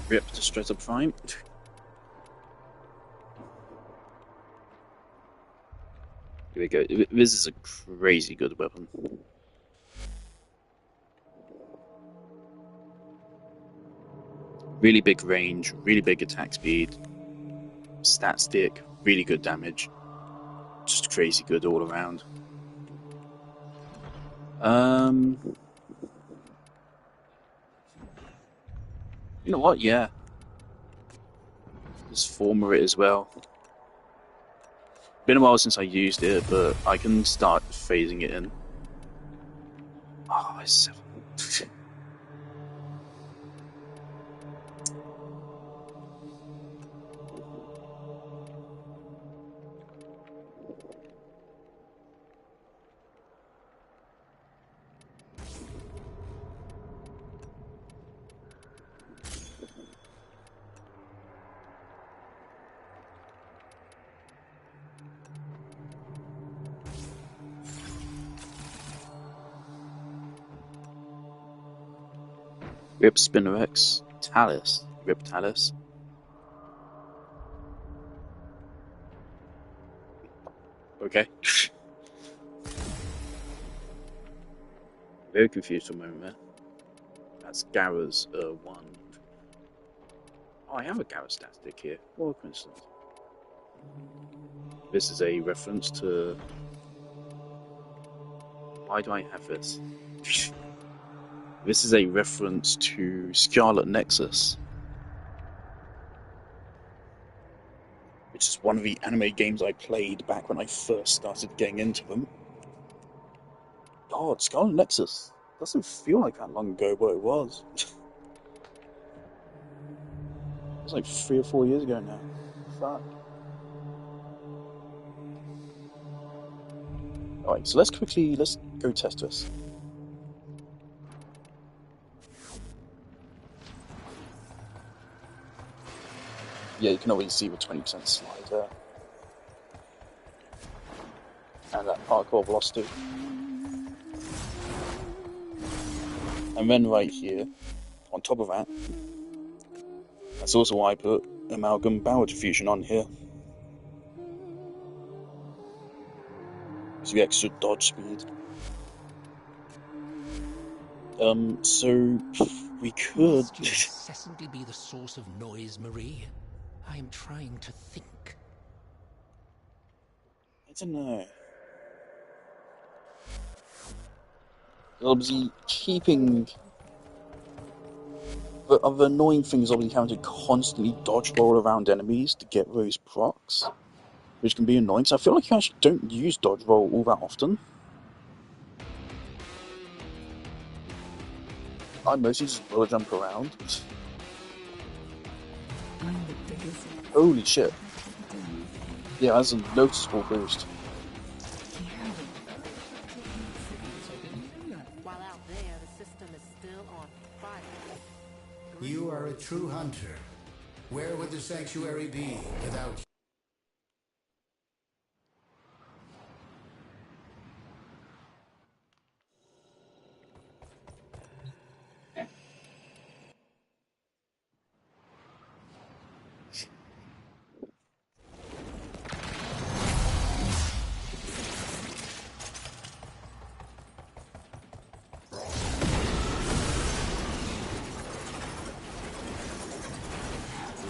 Rip the Strezza Prime. Here we go. This is a crazy good weapon. Really big range, really big attack speed, stat stick, really good damage. Just crazy good all around. You know what? Yeah. There's Former it as well. Been a while since I used it, but I can start phasing it in. Oh, it's 7. Rip Spinnerex, Talus, Rip Talus. Okay. Very confused for a moment there. That's Gara's 1. Oh, I have a Gara stat stick here. What a coincidence. This is a reference to... Why do I have this? This is a reference to Scarlet Nexus, which is one of the anime games I played back when I first started getting into them. God, Scarlet Nexus doesn't feel like that long ago, but it was. It was like 3 or 4 years ago now. Fuck. Alright, so let's go test this. Yeah, you can always see the 20% slide there. And that parkour velocity. And then right here, on top of that, that's also why I put Amalgam Barrel Diffusion on here. So the extra dodge speed. So we could... Must you incessantly be the source of noise, Marie? I am trying to think. I don't know. Obviously, keeping... The other annoying thing is obviously having to constantly dodge roll around enemies to get those procs, which can be annoying. So I feel like you actually don't use dodge roll all that often. I mostly just bullet jump around. Holy shit. Yeah, that's a noticeable boost. While out there, the system is still on fire. You are a true hunter. Where would the sanctuary be without you?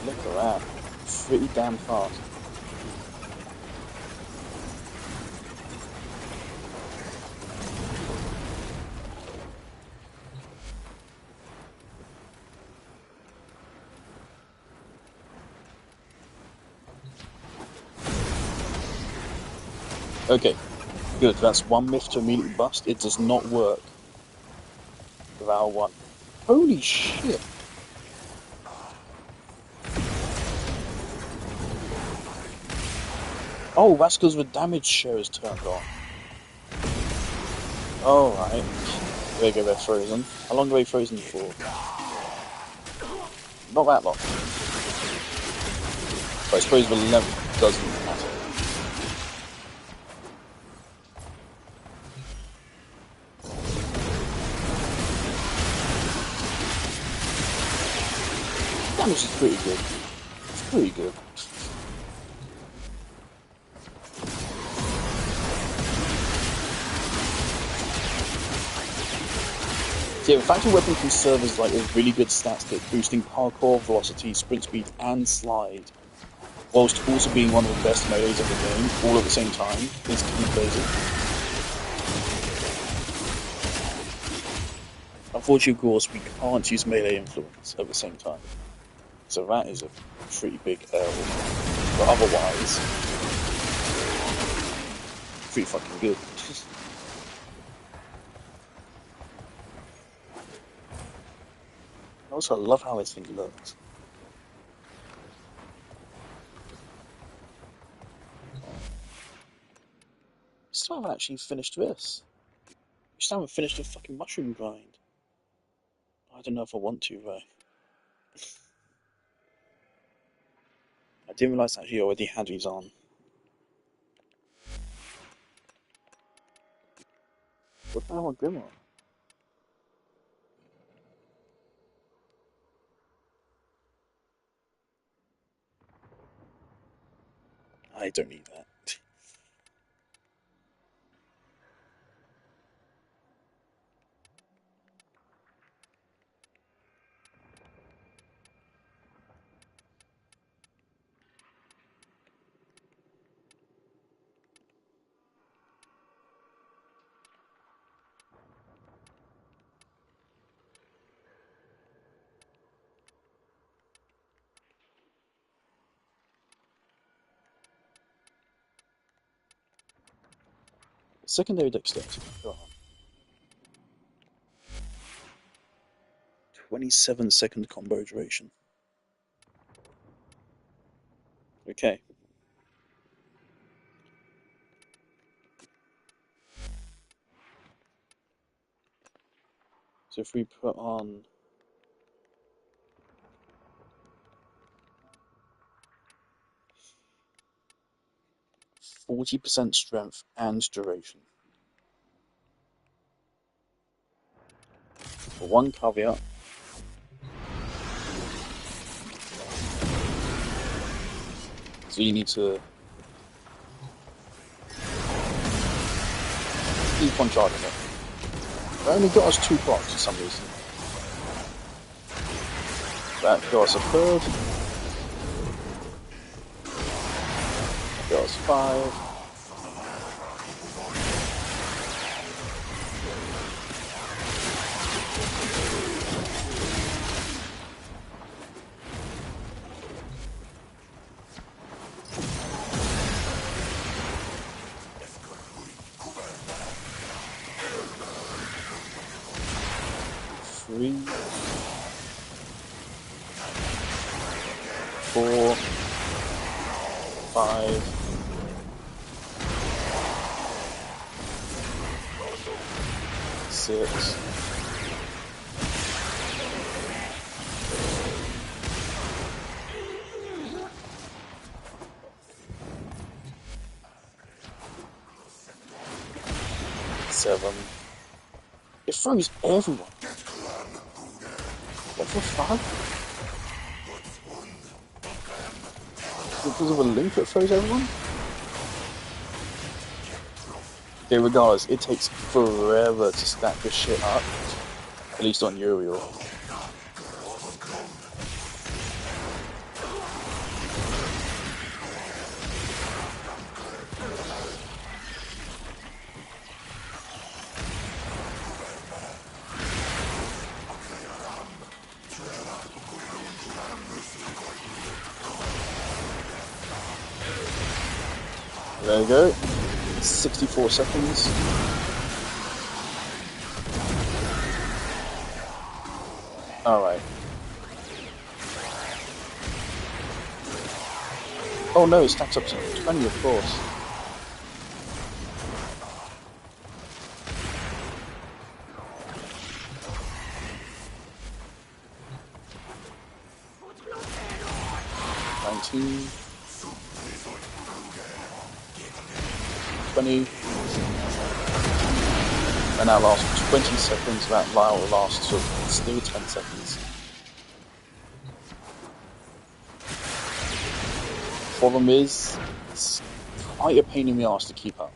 Look at that. Pretty damn fast. Okay, good. That's one myth to immediately bust. It does not work with our one. Holy shit! Oh, that's because the damage share is turned on. Alright. There you go, they're frozen. How long are they frozen for? Not that long. But I suppose the length doesn't matter. Damage is pretty good. It's pretty good. Yeah, the fact your weapon can serve as like a really good stat kit, boosting parkour, velocity, sprint speed, and slide, whilst also being one of the best melees of the game, all at the same time, is kind of crazy. Unfortunately, of course, we can't use melee influence at the same time. So that is a pretty big L. But otherwise, pretty fucking good. Also, I love how this thing looks. Still haven't actually finished this. We still haven't finished the fucking mushroom grind. I don't know if I want to, though. I didn't realise that he already had these on. What the hell am I doing? I don't need that. Secondary dexterity. Go on. 27-second combo duration. Okay. So if we put on 40% strength and duration. For one caveat. So you need to keep on charging it. It only got us 2 clocks for some reason. That got us a third. That got us 5. Three, 4, 5, 6, 7. It throws everyone. What the fuck? Because of a link that throws everyone? Okay, regardless, it takes forever to stack this shit up. At least on Uriel. There we go. 64 seconds. Alright. Oh no, it stacks up to 20, of course. $19, 20, and that lasts for 20 seconds. That will last for still 10 seconds. Problem is, it's quite a pain in the ass to keep up.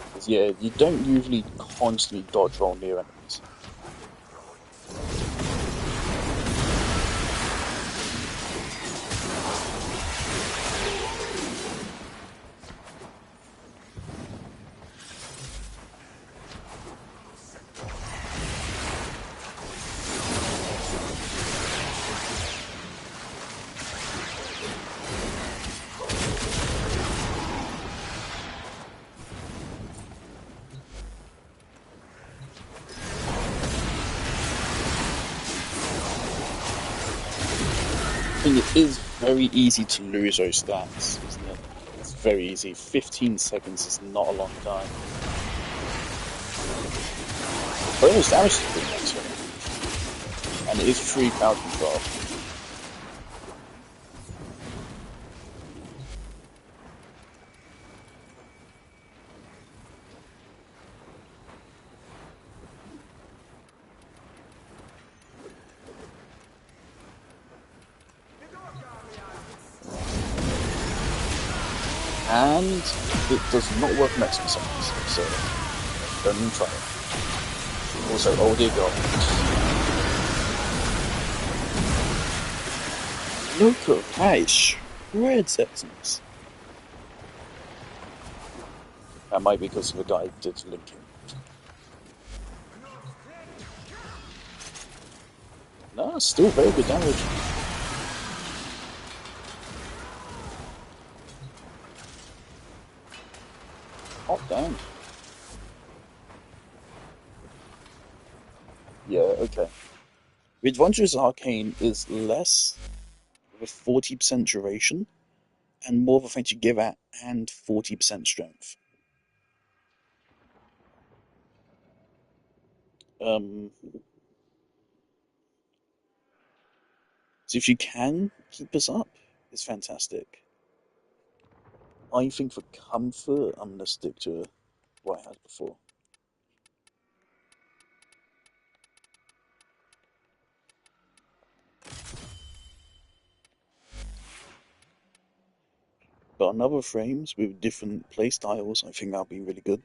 Because yeah, you don't usually constantly dodge roll near enemies. It is very easy to lose those stats, isn't it? It's very easy. 15 seconds is not a long time. Bonus damage is pretty excellent. And it is free crowd control. And it does not work on X seconds, so don't even try it. Also, oh dear god. Look at that, it shreds Xmas. That might be because the guy did linking. No, still very good damage. Oh, damn. Yeah, okay. The advantage of Arcane is less of a 40% duration and more of a thing to give at and 40% strength. So if you can keep us up, it's fantastic. I think for comfort, I'm going to stick to what I had before. But on other frames with different play styles, I think that'll be really good.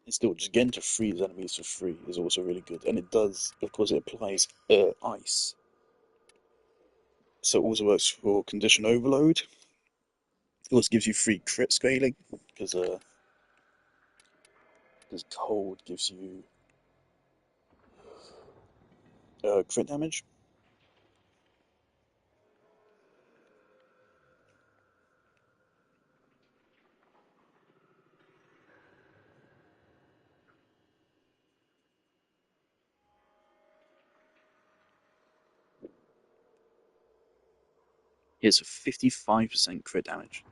And still, just getting to freeze enemies for free is also really good. And it does, of course, it applies ice. So it also works for condition overload. It also gives you free crit scaling, because cold gives you crit damage. Here's 55% crit damage.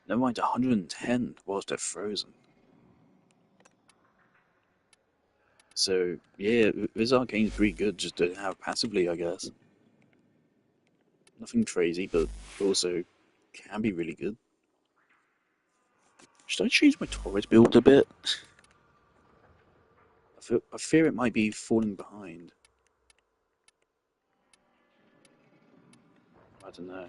Never mind 110 whilst they're frozen. So, yeah, this Arcane's pretty good just to have passively, I guess. Nothing crazy, but also can be really good. Should I change my turret build a bit? I fear it might be falling behind. I don't know.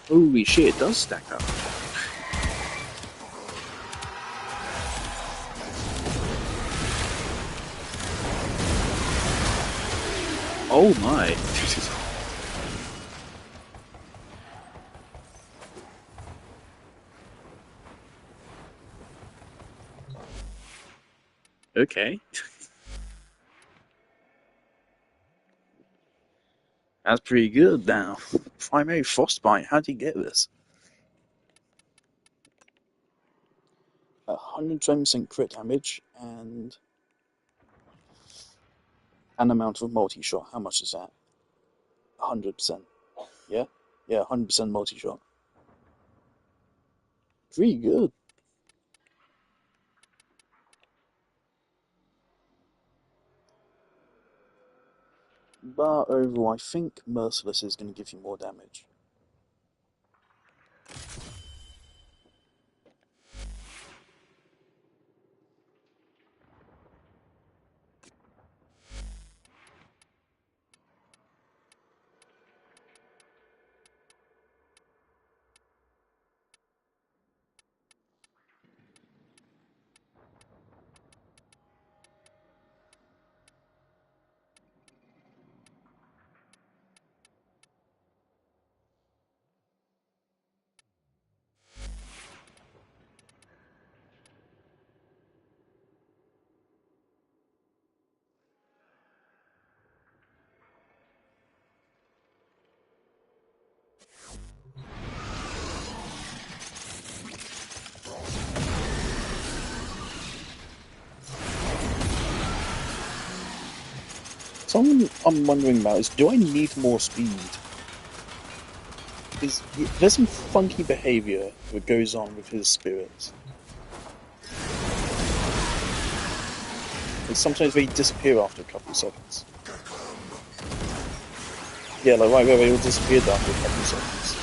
Holy shit, it does stack up. Oh my. Okay. That's pretty good now. Primary Frostbite, how do you get this? 120% crit damage and an amount of multi-shot. How much is that? 100%. Yeah? Yeah, 100% multi-shot. Pretty good. But overall, I think Merciless is going to give you more damage. Something I'm wondering about is, do I need more speed? Because there's some funky behaviour that goes on with his spirits. And sometimes they disappear after a couple of seconds. Yeah, like right where they all disappeared after a couple of seconds.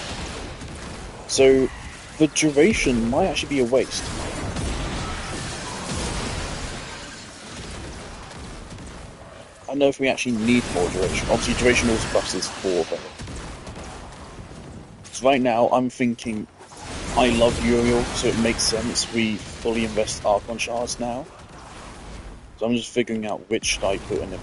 So, the duration might actually be a waste. I don't know if we actually need more duration. Obviously, duration also buffs is 4, but... So right now, I'm thinking, I love Uriel, so it makes sense we fully invest Archon Shards now. So I'm just figuring out which should I put in him.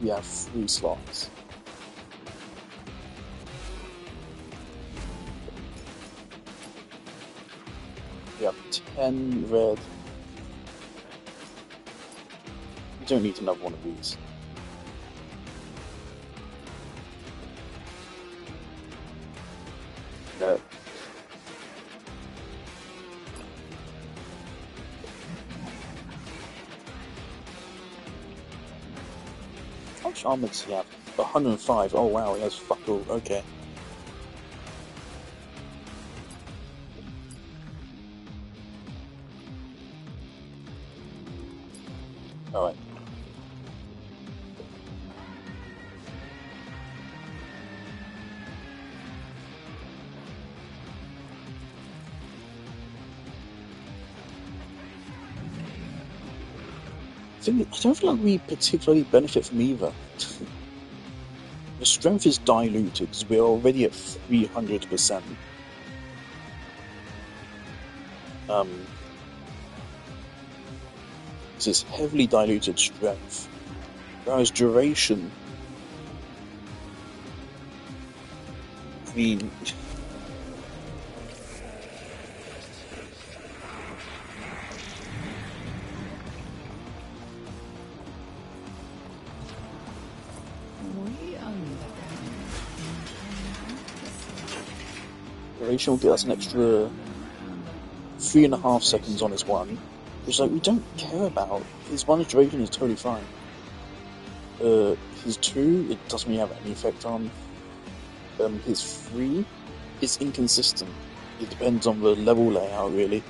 We have 3 slots. We have 10 red. We don't need another one of these. No. How much armor does he have? 105. Oh wow, he has fuck all. Okay. Alright. I don't feel like we particularly benefit from either. The strength is diluted because we're already at 300%. This is heavily diluted strength. Whereas duration... I mean... Duration will get us an extra 3.5 seconds on his one, which like we don't care about. His one's duration is totally fine. His 2, it doesn't really have any effect on. His 3 is inconsistent. It depends on the level layout, really.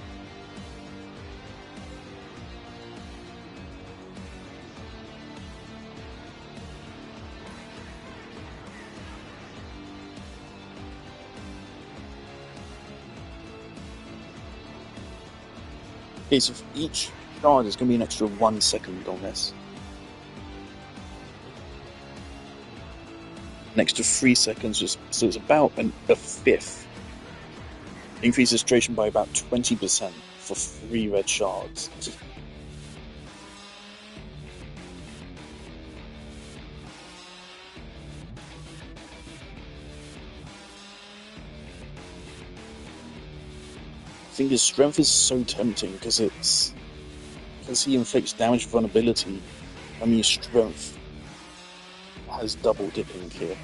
Okay, so for each card, there's going to be an extra 1 second on this. an extra 3 seconds, so it's about a fifth. Increases duration by about 20% for 3 red shards. I think his strength is so tempting because he inflicts damage vulnerability. I mean, strength has double dipping here.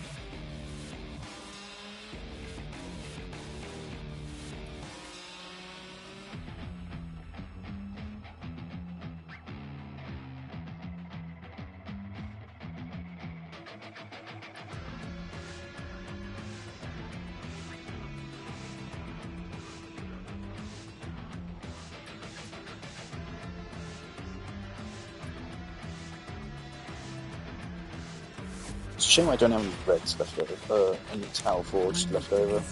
It's a shame I don't have any reds left over, any Tau Forged left over.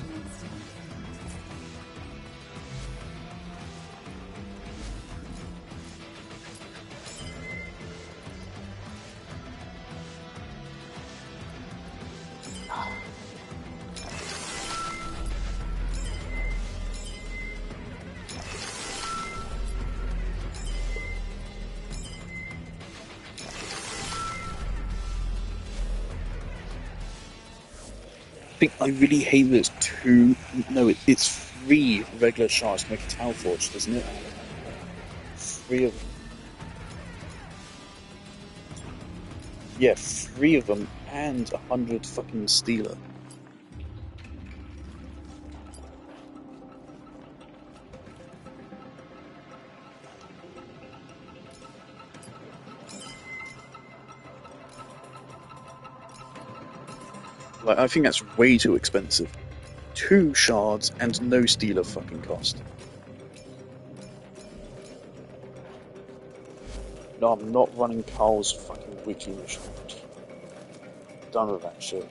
I really hate that it's 3 regular shards to make a Tau Forge, doesn't it? 3 of them. Yeah, 3 of them and 100 fucking Stealer. Like, I think that's way too expensive. 2 shards and no Stealer fucking cost. No, I'm not running Carl's fucking weekly mission. Done with that shit.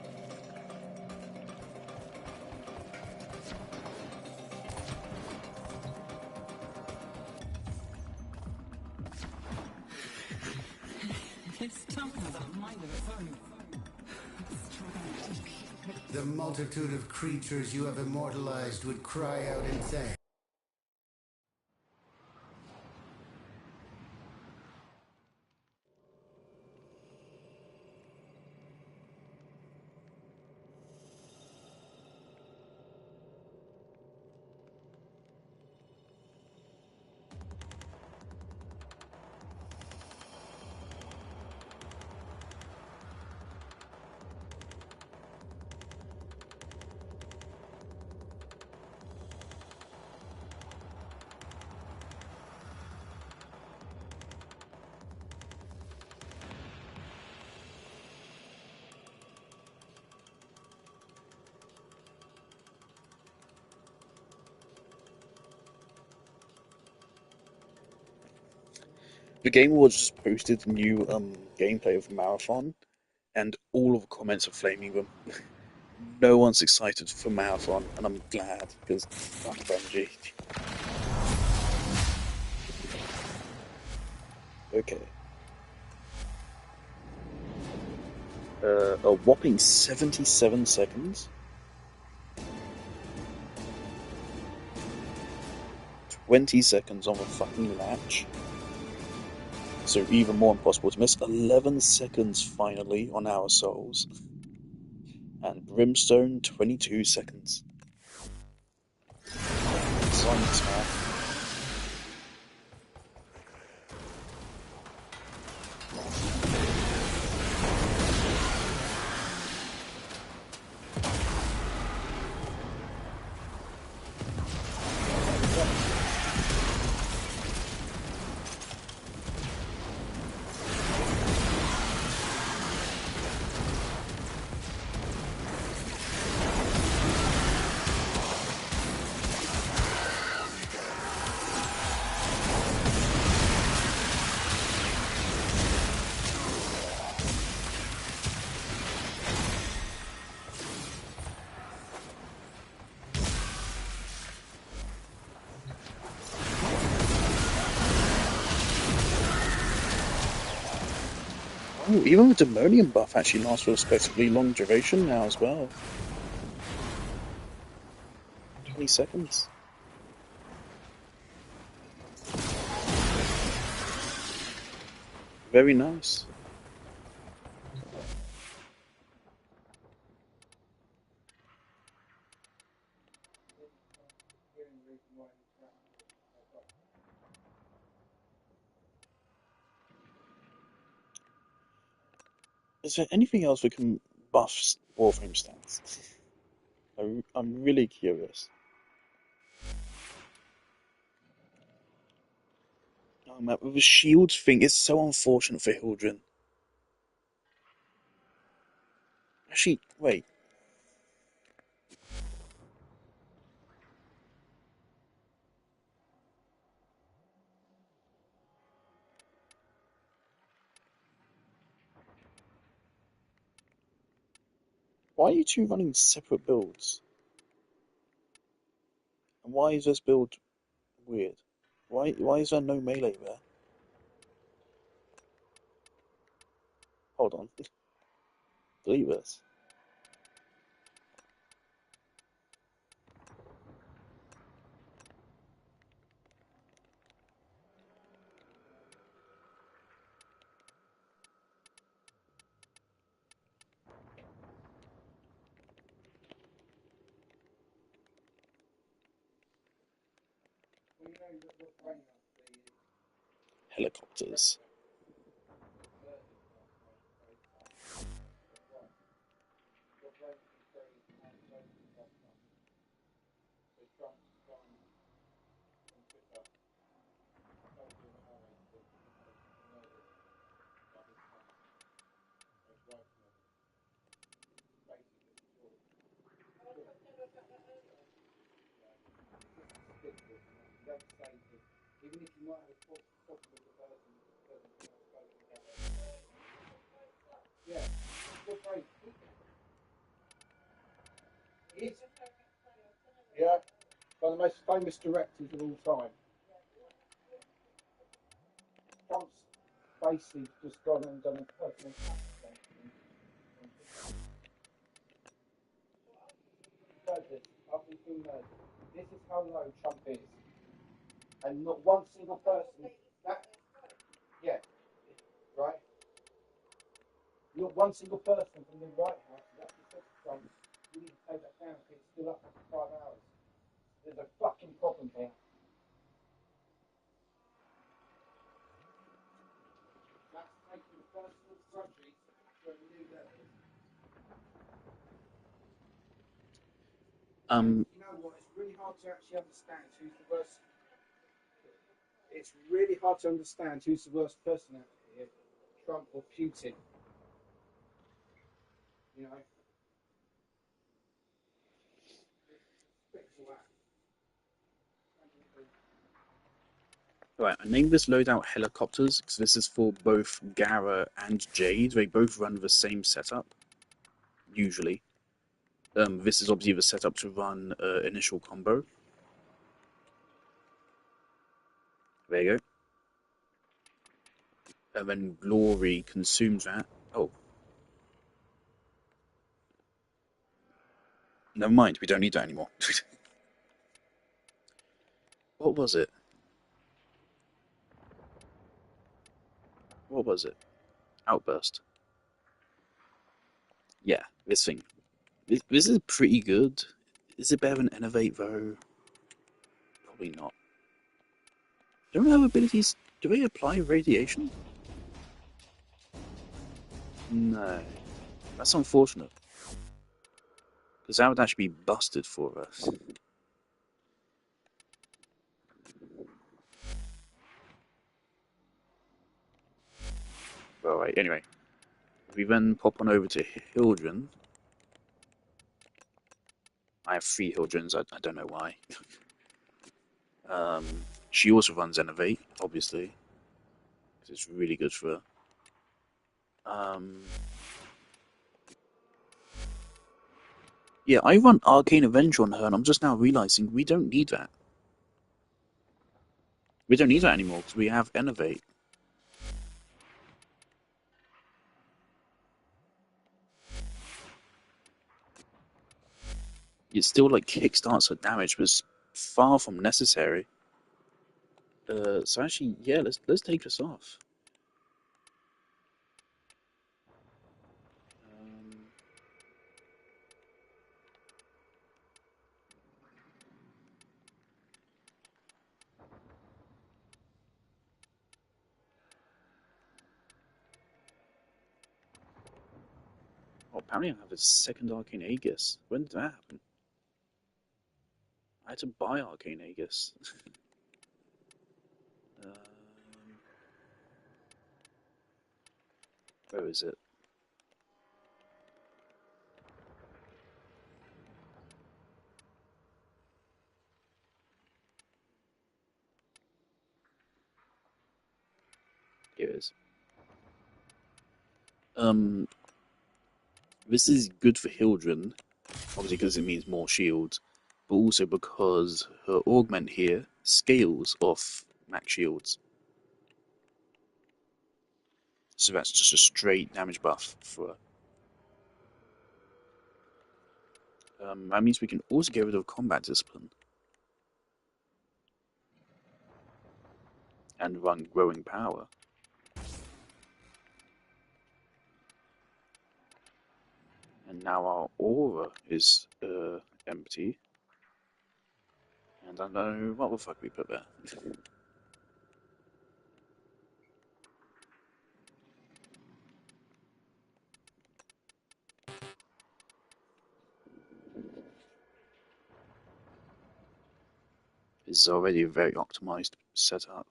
The multitude of creatures you have immortalized would cry out in thanks. The Game Awards just posted the new gameplay of Marathon, and all of the comments are flaming them. No one's excited for Marathon, and I'm glad, because fuck Bungie. Okay. A whopping 77 seconds. 20 seconds on the fucking latch. So even more impossible to miss. 11 seconds finally on our souls. And Brimstone, 22 seconds. Science, man. Oh, even the demonium buff actually lasts for a respectively long duration now as well. 20 seconds. Very nice. Is there anything else we can buff Warframe stats? I'm really curious. Oh man, the shield thing is so unfortunate for Hildren. Actually, wait. Why are you two running separate builds? And why is this build weird? Why is there no melee there? Hold on. Delete this. Helicopters. Yeah, one of the most famous directors of all time. Trump's basically just gone and done a personal attack. This is how low Trump is. And not one single person. Yeah, right? Not one single person from the White House has actually said to Trump, you need to take that down because it's still up for 5 hours. There's a fucking problem here. That's taking personal grudges to a new level. You know what? It's really hard to actually understand who's the worst. It's really hard to understand who's the worst person out here, Trump or Putin. You know. Right, I named this loadout Helicopters because this is for both Gara and Jade. They both run the same setup, usually. This is obviously the setup to run initial combo. There you go. And then Glory consumes that. Oh. Never mind, we don't need that anymore. What was it? What was it? Outburst. Yeah, this thing. This is pretty good. Is it better than Innovate, though? Probably not. Don't have abilities. Do they apply radiation? No. That's unfortunate. Because that would actually be busted for us. Alright, anyway. We then pop on over to Hildren. I have 3 Hildrens, I don't know why. She also runs Innovate, obviously. Because it's really good for her. Yeah, I run Arcane Avenger on her, and I'm just now realizing we don't need that. We don't need that anymore, because we have Innovate. it still like kickstarts her damage, but it's far from necessary. So actually, yeah, let's take this off. Oh, apparently I have a second Arcane Aegis. When did that happen? I had to buy Arcane Aegis. Where is it? Here it is. This is good for Hildren, obviously because it means more shields, but also because her augment here scales off max shields. So that's just a straight damage buff for her. That means we can also get rid of combat discipline and run growing power. And now our aura is empty. And I don't know what the fuck we put there. It's already a very optimized setup.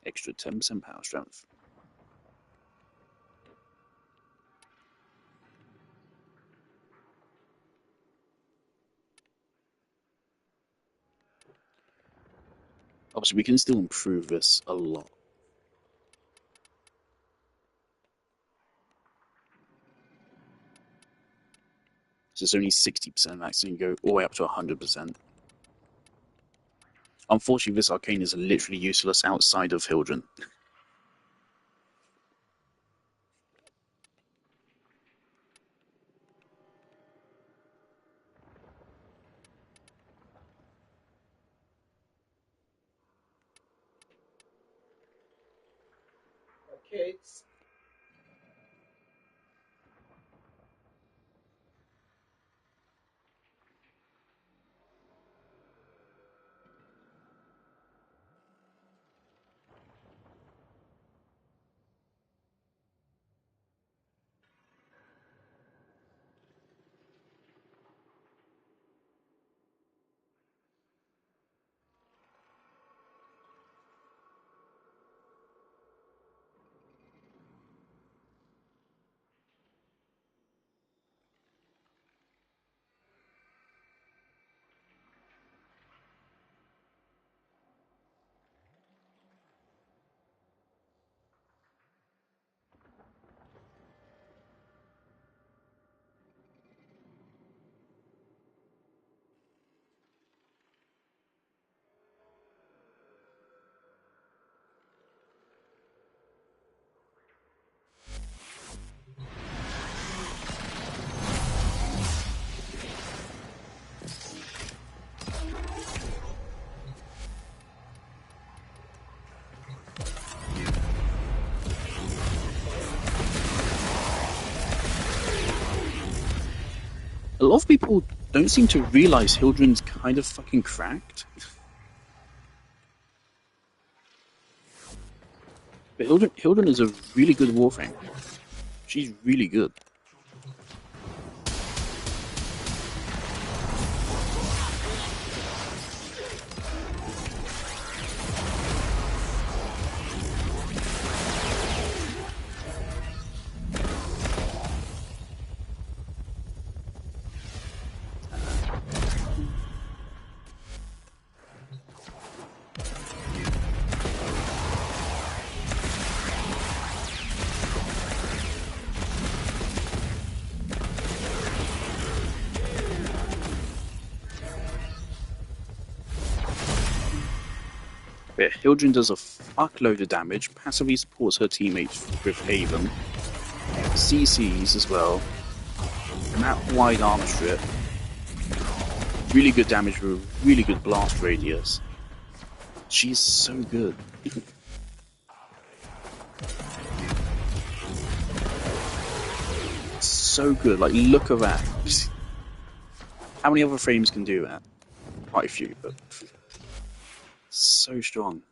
Extra 10% power strength. Obviously, we can still improve this a lot. So it's only 60% max, and you go all the way up to 100%. Unfortunately, this arcane is literally useless outside of Hildren. Kids. A lot of people don't seem to realize Hildren's kind of fucking cracked. But Hildren is a really good Warframe. She's really good. But Hildren does a fuckload of damage, passively supports her teammates with Haven, CCs as well, and that wide arm strip. Really good damage with really good blast radius. She's so good. So good, like look at that. How many other frames can do that? Quite a few, but so strong.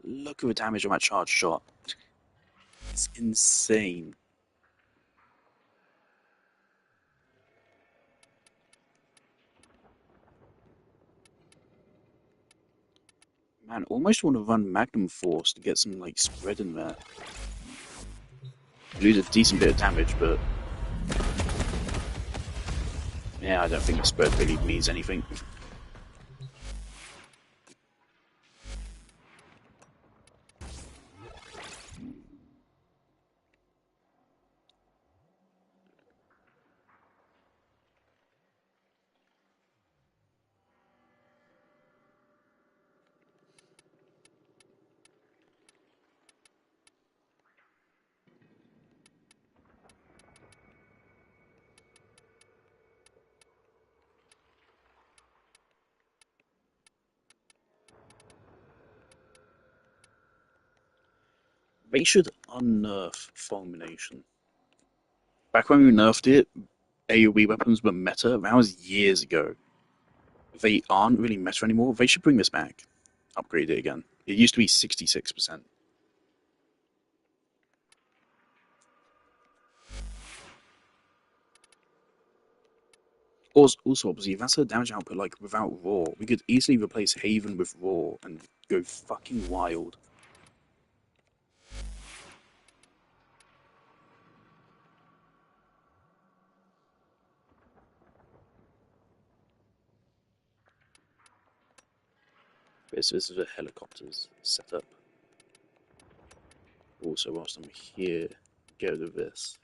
Look at the damage on that charge shot. It's insane. Man, almost want to run Magnum Force to get some like spread in there. Lose a decent bit of damage, but yeah, I don't think the spread really means anything. They should unnerf Fulmination. Back when we nerfed it, AoE weapons were meta. That was years ago. They aren't really meta anymore. They should bring this back. Upgrade it again. It used to be 66%. Also, obviously, if that's her damage output, like, without Raw, we could easily replace Haven with Raw and go fucking wild. This is the helicopters setup. Also, whilst I'm here, get rid of this.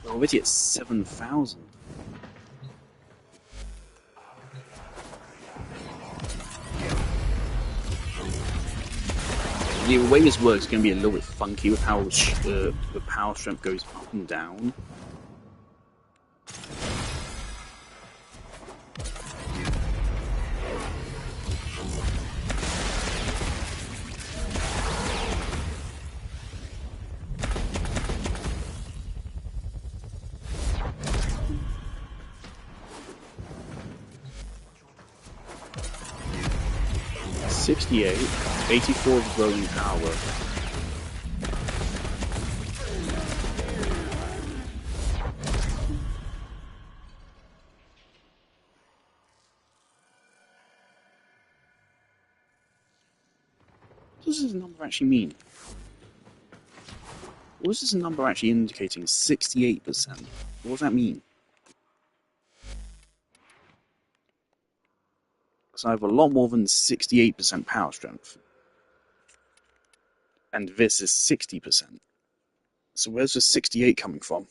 We're already at 7,000. The way this works is going to be a little bit funky with how the power strength goes up and down. $68, 84 of growing power. What does this number actually mean? What is this number actually indicating? 68%. What does that mean? Because I have a lot more than 68% power strength. And this is 60%. So where's the 68 coming from?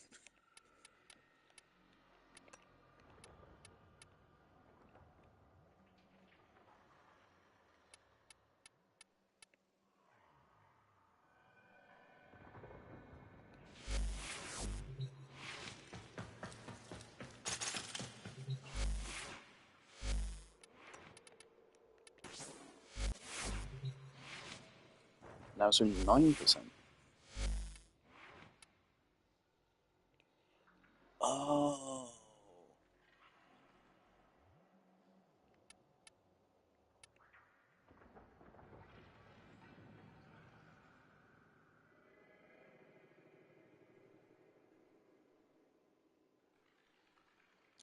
Now it's only 9%. Oh.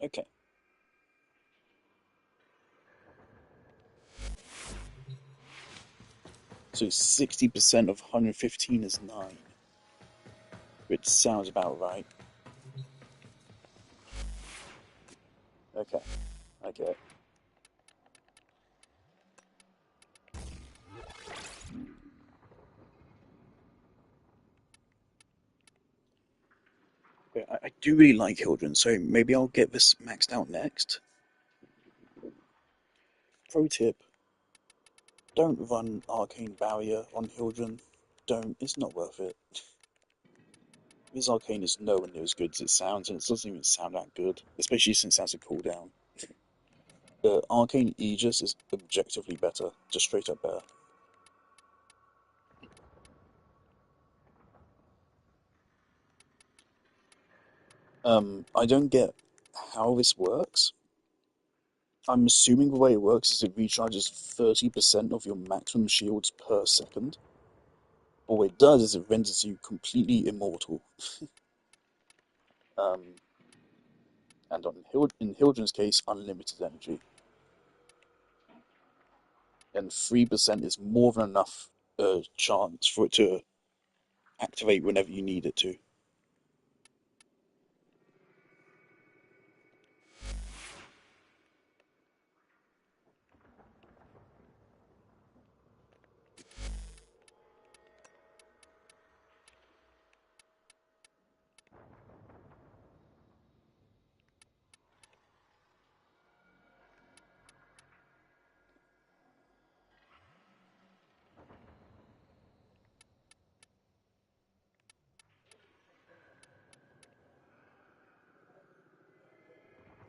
Okay. So 60% of 115 is 9. Which sounds about right. Okay, I get it. Yeah, I do really like Hildren, so maybe I'll get this maxed out next. Pro tip, don't run Arcane Barrier on Hildren. Don't, it's not worth it. This Arcane is nowhere near as good as it sounds, and it doesn't even sound that good, especially since it has a cooldown. The Arcane Aegis is objectively better, just straight up better. I don't get how this works. I'm assuming the way it works is it recharges 30% of your maximum shields per second. But what it does is it renders you completely immortal. And in Hildren's case, unlimited energy. And 3% is more than enough chance for it to activate whenever you need it to.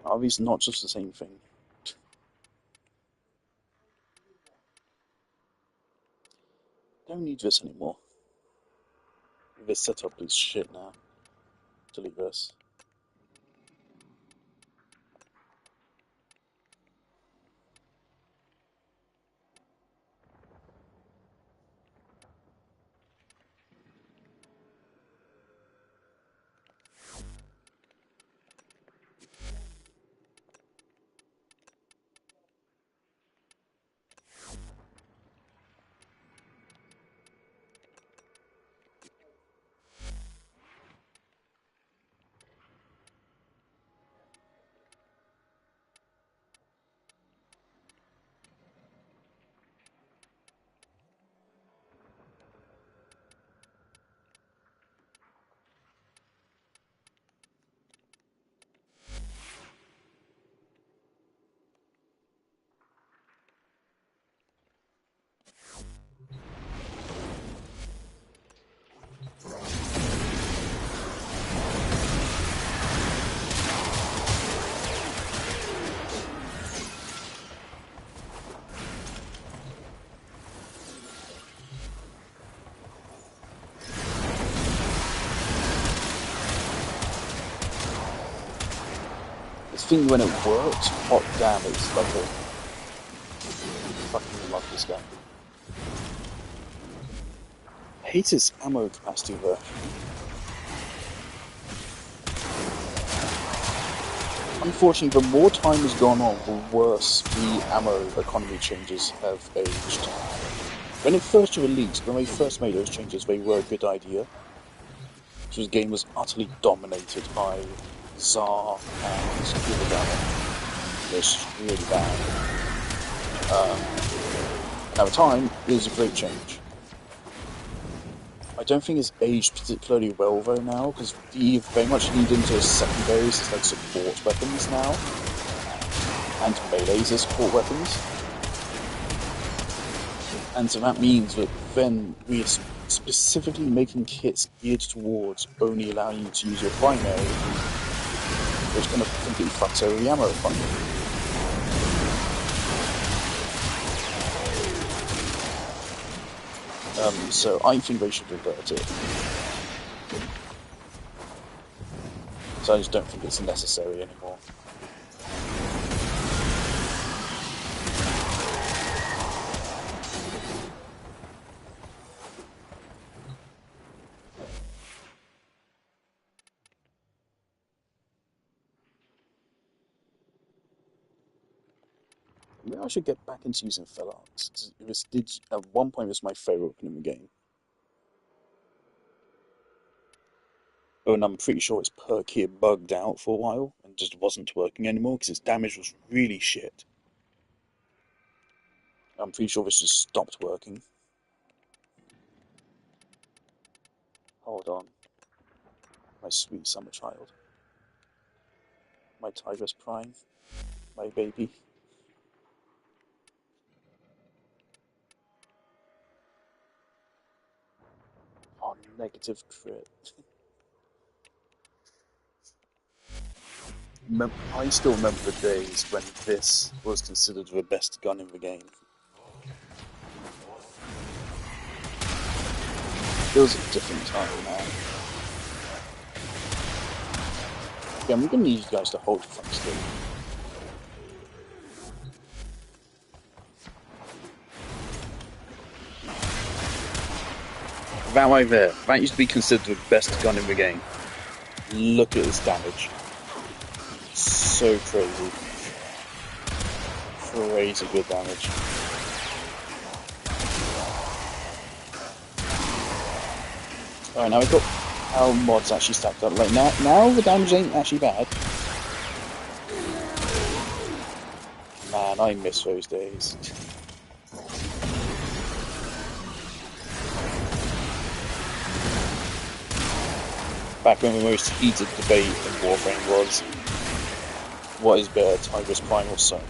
Are these not just the same thing? Don't need this anymore. This setup is shit now. Delete this. This thing, when it works, hot damn, it's like a... fucking love this guy. Hate his ammo capacity though. Unfortunately, the more time has gone on, the worse the ammo economy changes have aged. When it first released, when they first made those changes, they were a good idea. So the game was utterly dominated by Tsar and Gilligan. It was really bad. At the time, it was a great change. I don't think it's aged particularly well though now, because you very much lead into secondaries as like support weapons now, and melees as support weapons. And so that means that then we're specifically making kits geared towards only allowing you to use your primary, which kind of completely fucks over the ammo economy. So I think they should revert it. So I just don't think it's necessary anymore. Maybe I should get back into using Fell Arts. At one point, it was my favorite weapon in the game. Oh, and I'm pretty sure its perk here bugged out for a while and just wasn't working anymore because its damage was really shit. I'm pretty sure this just stopped working. Hold on. My sweet summer child. My Tigress Prime. My baby. Oh, negative crit. I still remember the days when this was considered the best gun in the game. It was a different time, man. Yeah, I'm gonna need you guys to hold your fucking still. That right there, that used to be considered the best gun in the game. Look at this damage. So crazy. Crazy good damage. Alright, now we've got how mods actually stacked up. Like now the damage ain't actually bad. Man, I miss those days. Back when the most heated debate in Warframe was, what is better, Tigress Prime or Sona?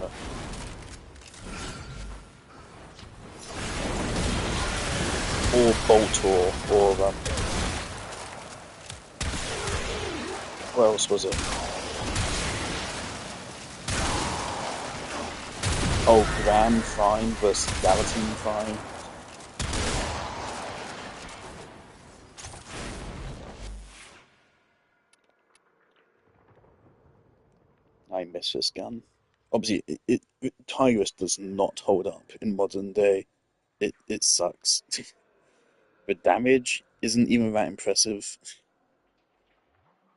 Or Boltor, or what else was it? Oh, Grand Prime versus Galatine Prime. I miss this gun. Obviously, Tigress does not hold up in modern day. It sucks. The damage isn't even that impressive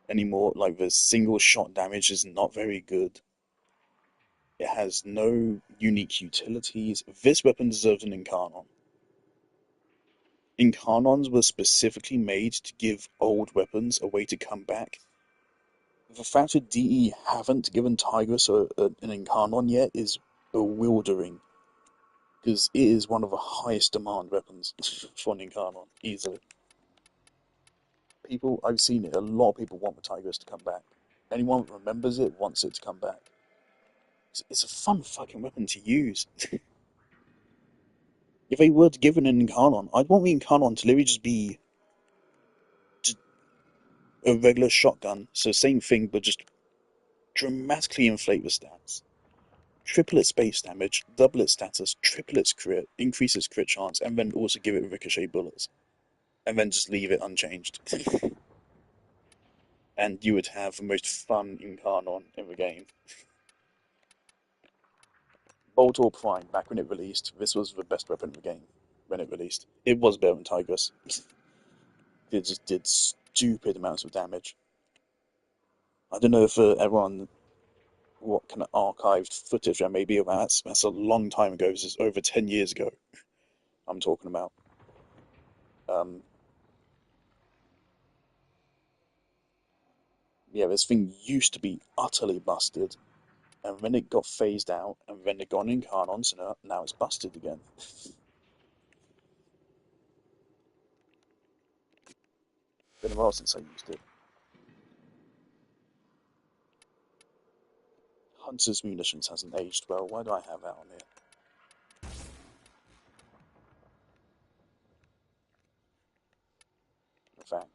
anymore. Like, the single shot damage is not very good. It has no unique utilities. This weapon deserves an Incarnon. Incarnons were specifically made to give old weapons a way to come back. The fact that DE haven't given Tigress an Incarnon yet is bewildering. Because it is one of the highest demand weapons for an Incarnon, easily. I've seen it, a lot of people want the Tigress to come back. Anyone that remembers it wants it to come back. It's a fun fucking weapon to use. If they were to give it an Incarnon, I'd want the Incarnon to literally just be a regular shotgun. So same thing, but just dramatically inflate the stats. Triple its base damage, double its status, triple its crit, increase its crit chance, and then also give it ricochet bullets. And then just leave it unchanged. And you would have the most fun Incarnon in the game. Boltor Prime, back when it released, this was the best weapon in the game when it released. It was better than Tigress. It just did stupid amounts of damage. I don't know if everyone, what kind of archived footage there may be of that. That's a long time ago. This is over 10 years ago I'm talking about. Yeah, this thing used to be utterly busted, and then it got phased out, and then it got an Incarnon, so now it's busted again. Been a while since I used it. Hunter's Munitions hasn't aged well. Why do I have that on here? In fact.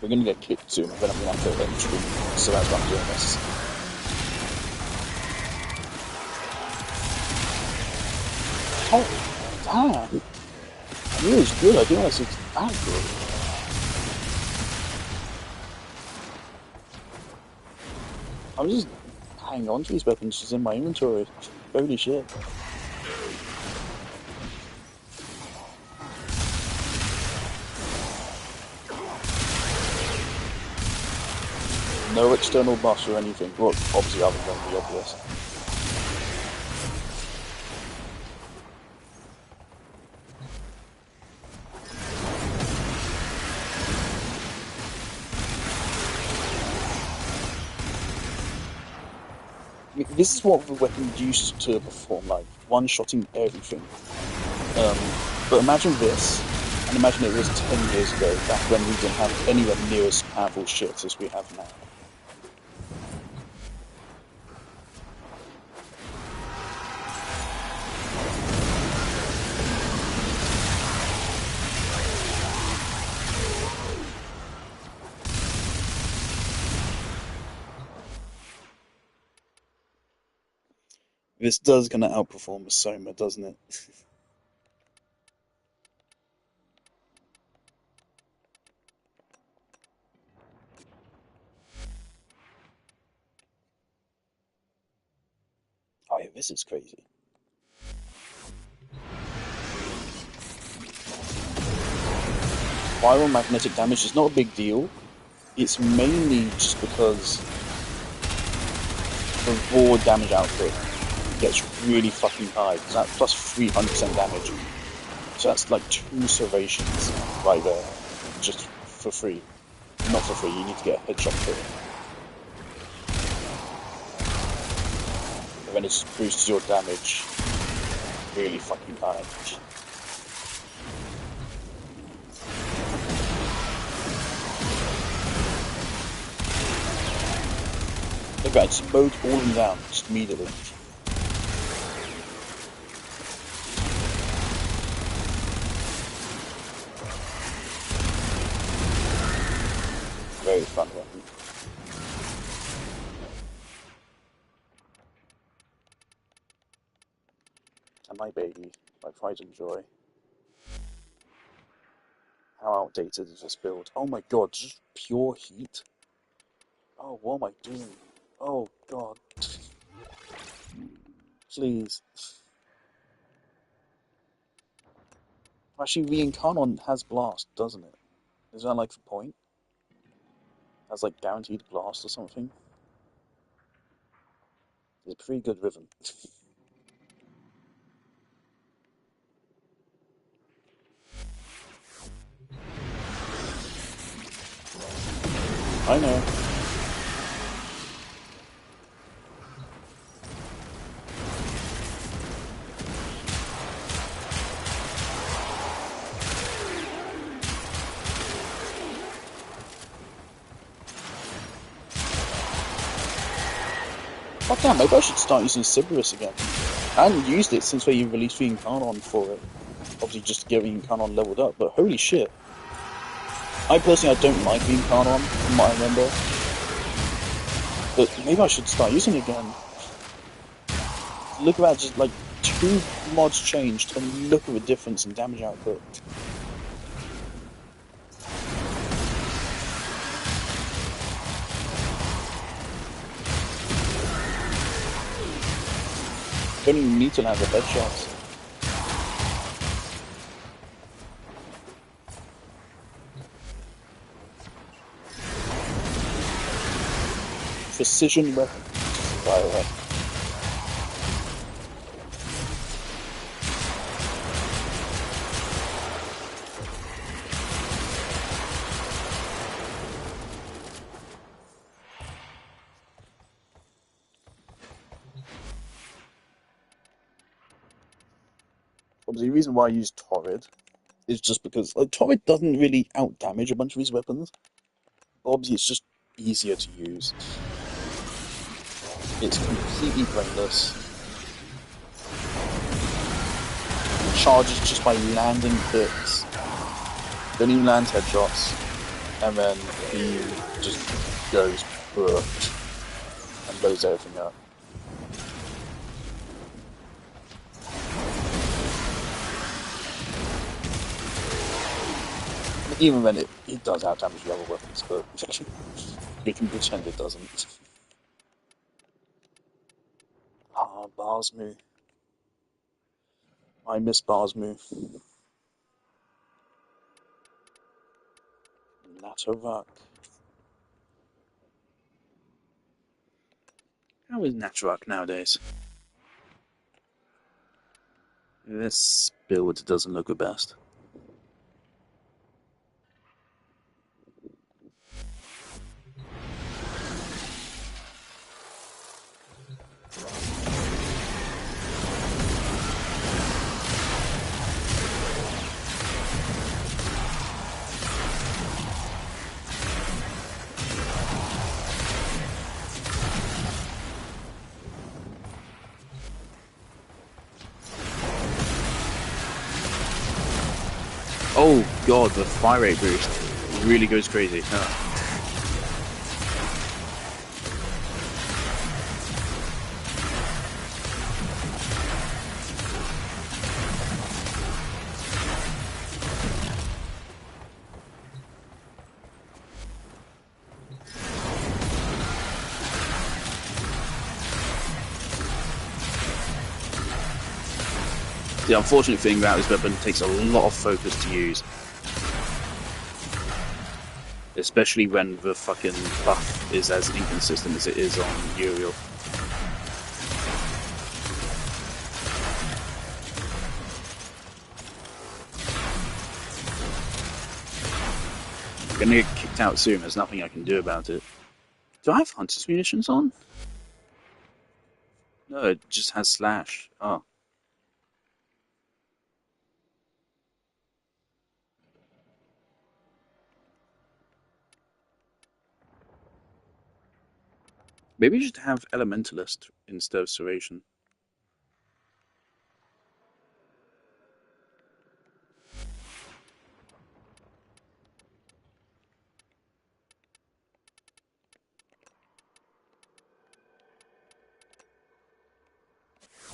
We're gonna get kicked soon, and then I'm gonna have to end stream, so that's why I'm doing this. Oh, damn! I knew it was good, I didn't realize it's that good. I'm just hanging on to these weapons just in my inventory. Holy shit. No external buffs or anything. Well, obviously other than the obvious. This is what the weapon used to perform, like one-shotting everything. But imagine this, and imagine it was 10 years ago, back when we didn't have anywhere near as powerful shit as we have now. This does kind of outperform the Soma, doesn't it? Oh yeah, this is crazy. Viral magnetic damage is not a big deal. It's mainly just because the raw damage output gets really fucking high. Because that's plus 300% damage. So that's like 2 serrations right there. Just for free. Not for free, you need to get a headshot for it. And then it boosts your damage really fucking high. Look at that, just mowed all of them down, just immediately. Very fun weapon. And my baby, my pride and joy. How outdated is this build? Oh my god, just pure heat? Oh, what am I doing? Oh god. Please. Actually, the Incarnon has blast, doesn't it? Is that like the point? Has like guaranteed blast or something? It's a pretty good rhythm. I know. God damn, maybe I should start using Cerberus again. I haven't used it since they released the Incarnon for it. Obviously just to get the Incarnon leveled up, but holy shit. I personally, I don't like the Incarnon, from what I remember. But maybe I should start using it again. Look at that, just like 2 mods changed, and look at the difference in damage output. Don't even need to land the headshots. Precision weapon, by the way. Obviously, the reason why I use Torrid is just because Torrid doesn't really out-damage a bunch of these weapons. Obviously, it's just easier to use. It's completely brainless. It charges just by landing hits. Then he lands headshots, and then he just goes and blows everything up. Even then, it does out-damage the other weapons, but we can pretend it doesn't. Ah, Barsmu. I miss Barsmu. Natovak. How is Naturak nowadays? This build doesn't look the best. Oh god, the fire rate boost really goes crazy. The unfortunate thing about this weapon, it takes a lot of focus to use. Especially when the fucking buff is as inconsistent as it is on Uriel. I'm gonna get kicked out soon, there's nothing I can do about it. Do I have Hunter's munitions on? No, it just has slash. Oh. Maybe you should have Elementalist instead of Serration.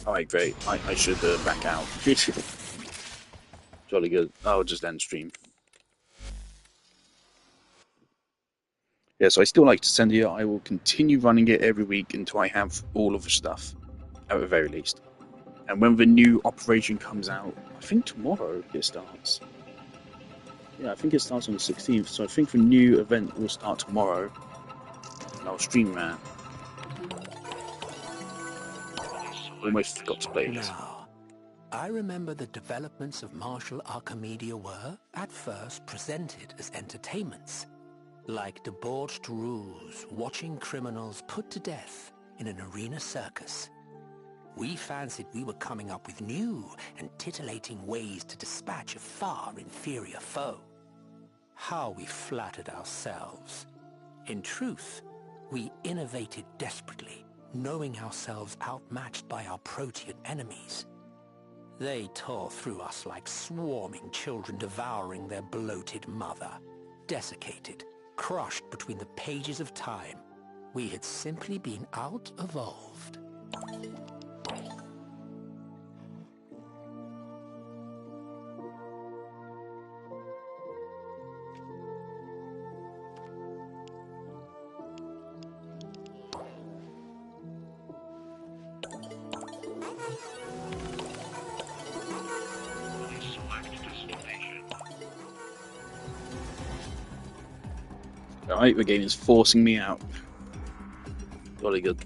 Alright, great. I should back out. Jolly good. I'll just end stream. Yeah, so I still like Descendia. I will continue running it every week until I have all of the stuff, at the very least. And when the new operation comes out, I think tomorrow it starts. Yeah, I think it starts on the 16th, so I think the new event will start tomorrow. And I'll stream that. Almost forgot to play this. Now, I remember the developments of martial Archimedia were, at first, presented as entertainments. Like debauched rules, watching criminals put to death in an arena circus. We fancied we were coming up with new and titillating ways to dispatch a far inferior foe. How we flattered ourselves. In truth, we innovated desperately, knowing ourselves outmatched by our protean enemies. They tore through us like swarming children devouring their bloated mother, desiccated, crushed between the pages of time. We had simply been out-evolved. Alright, the game is forcing me out. Jolly good.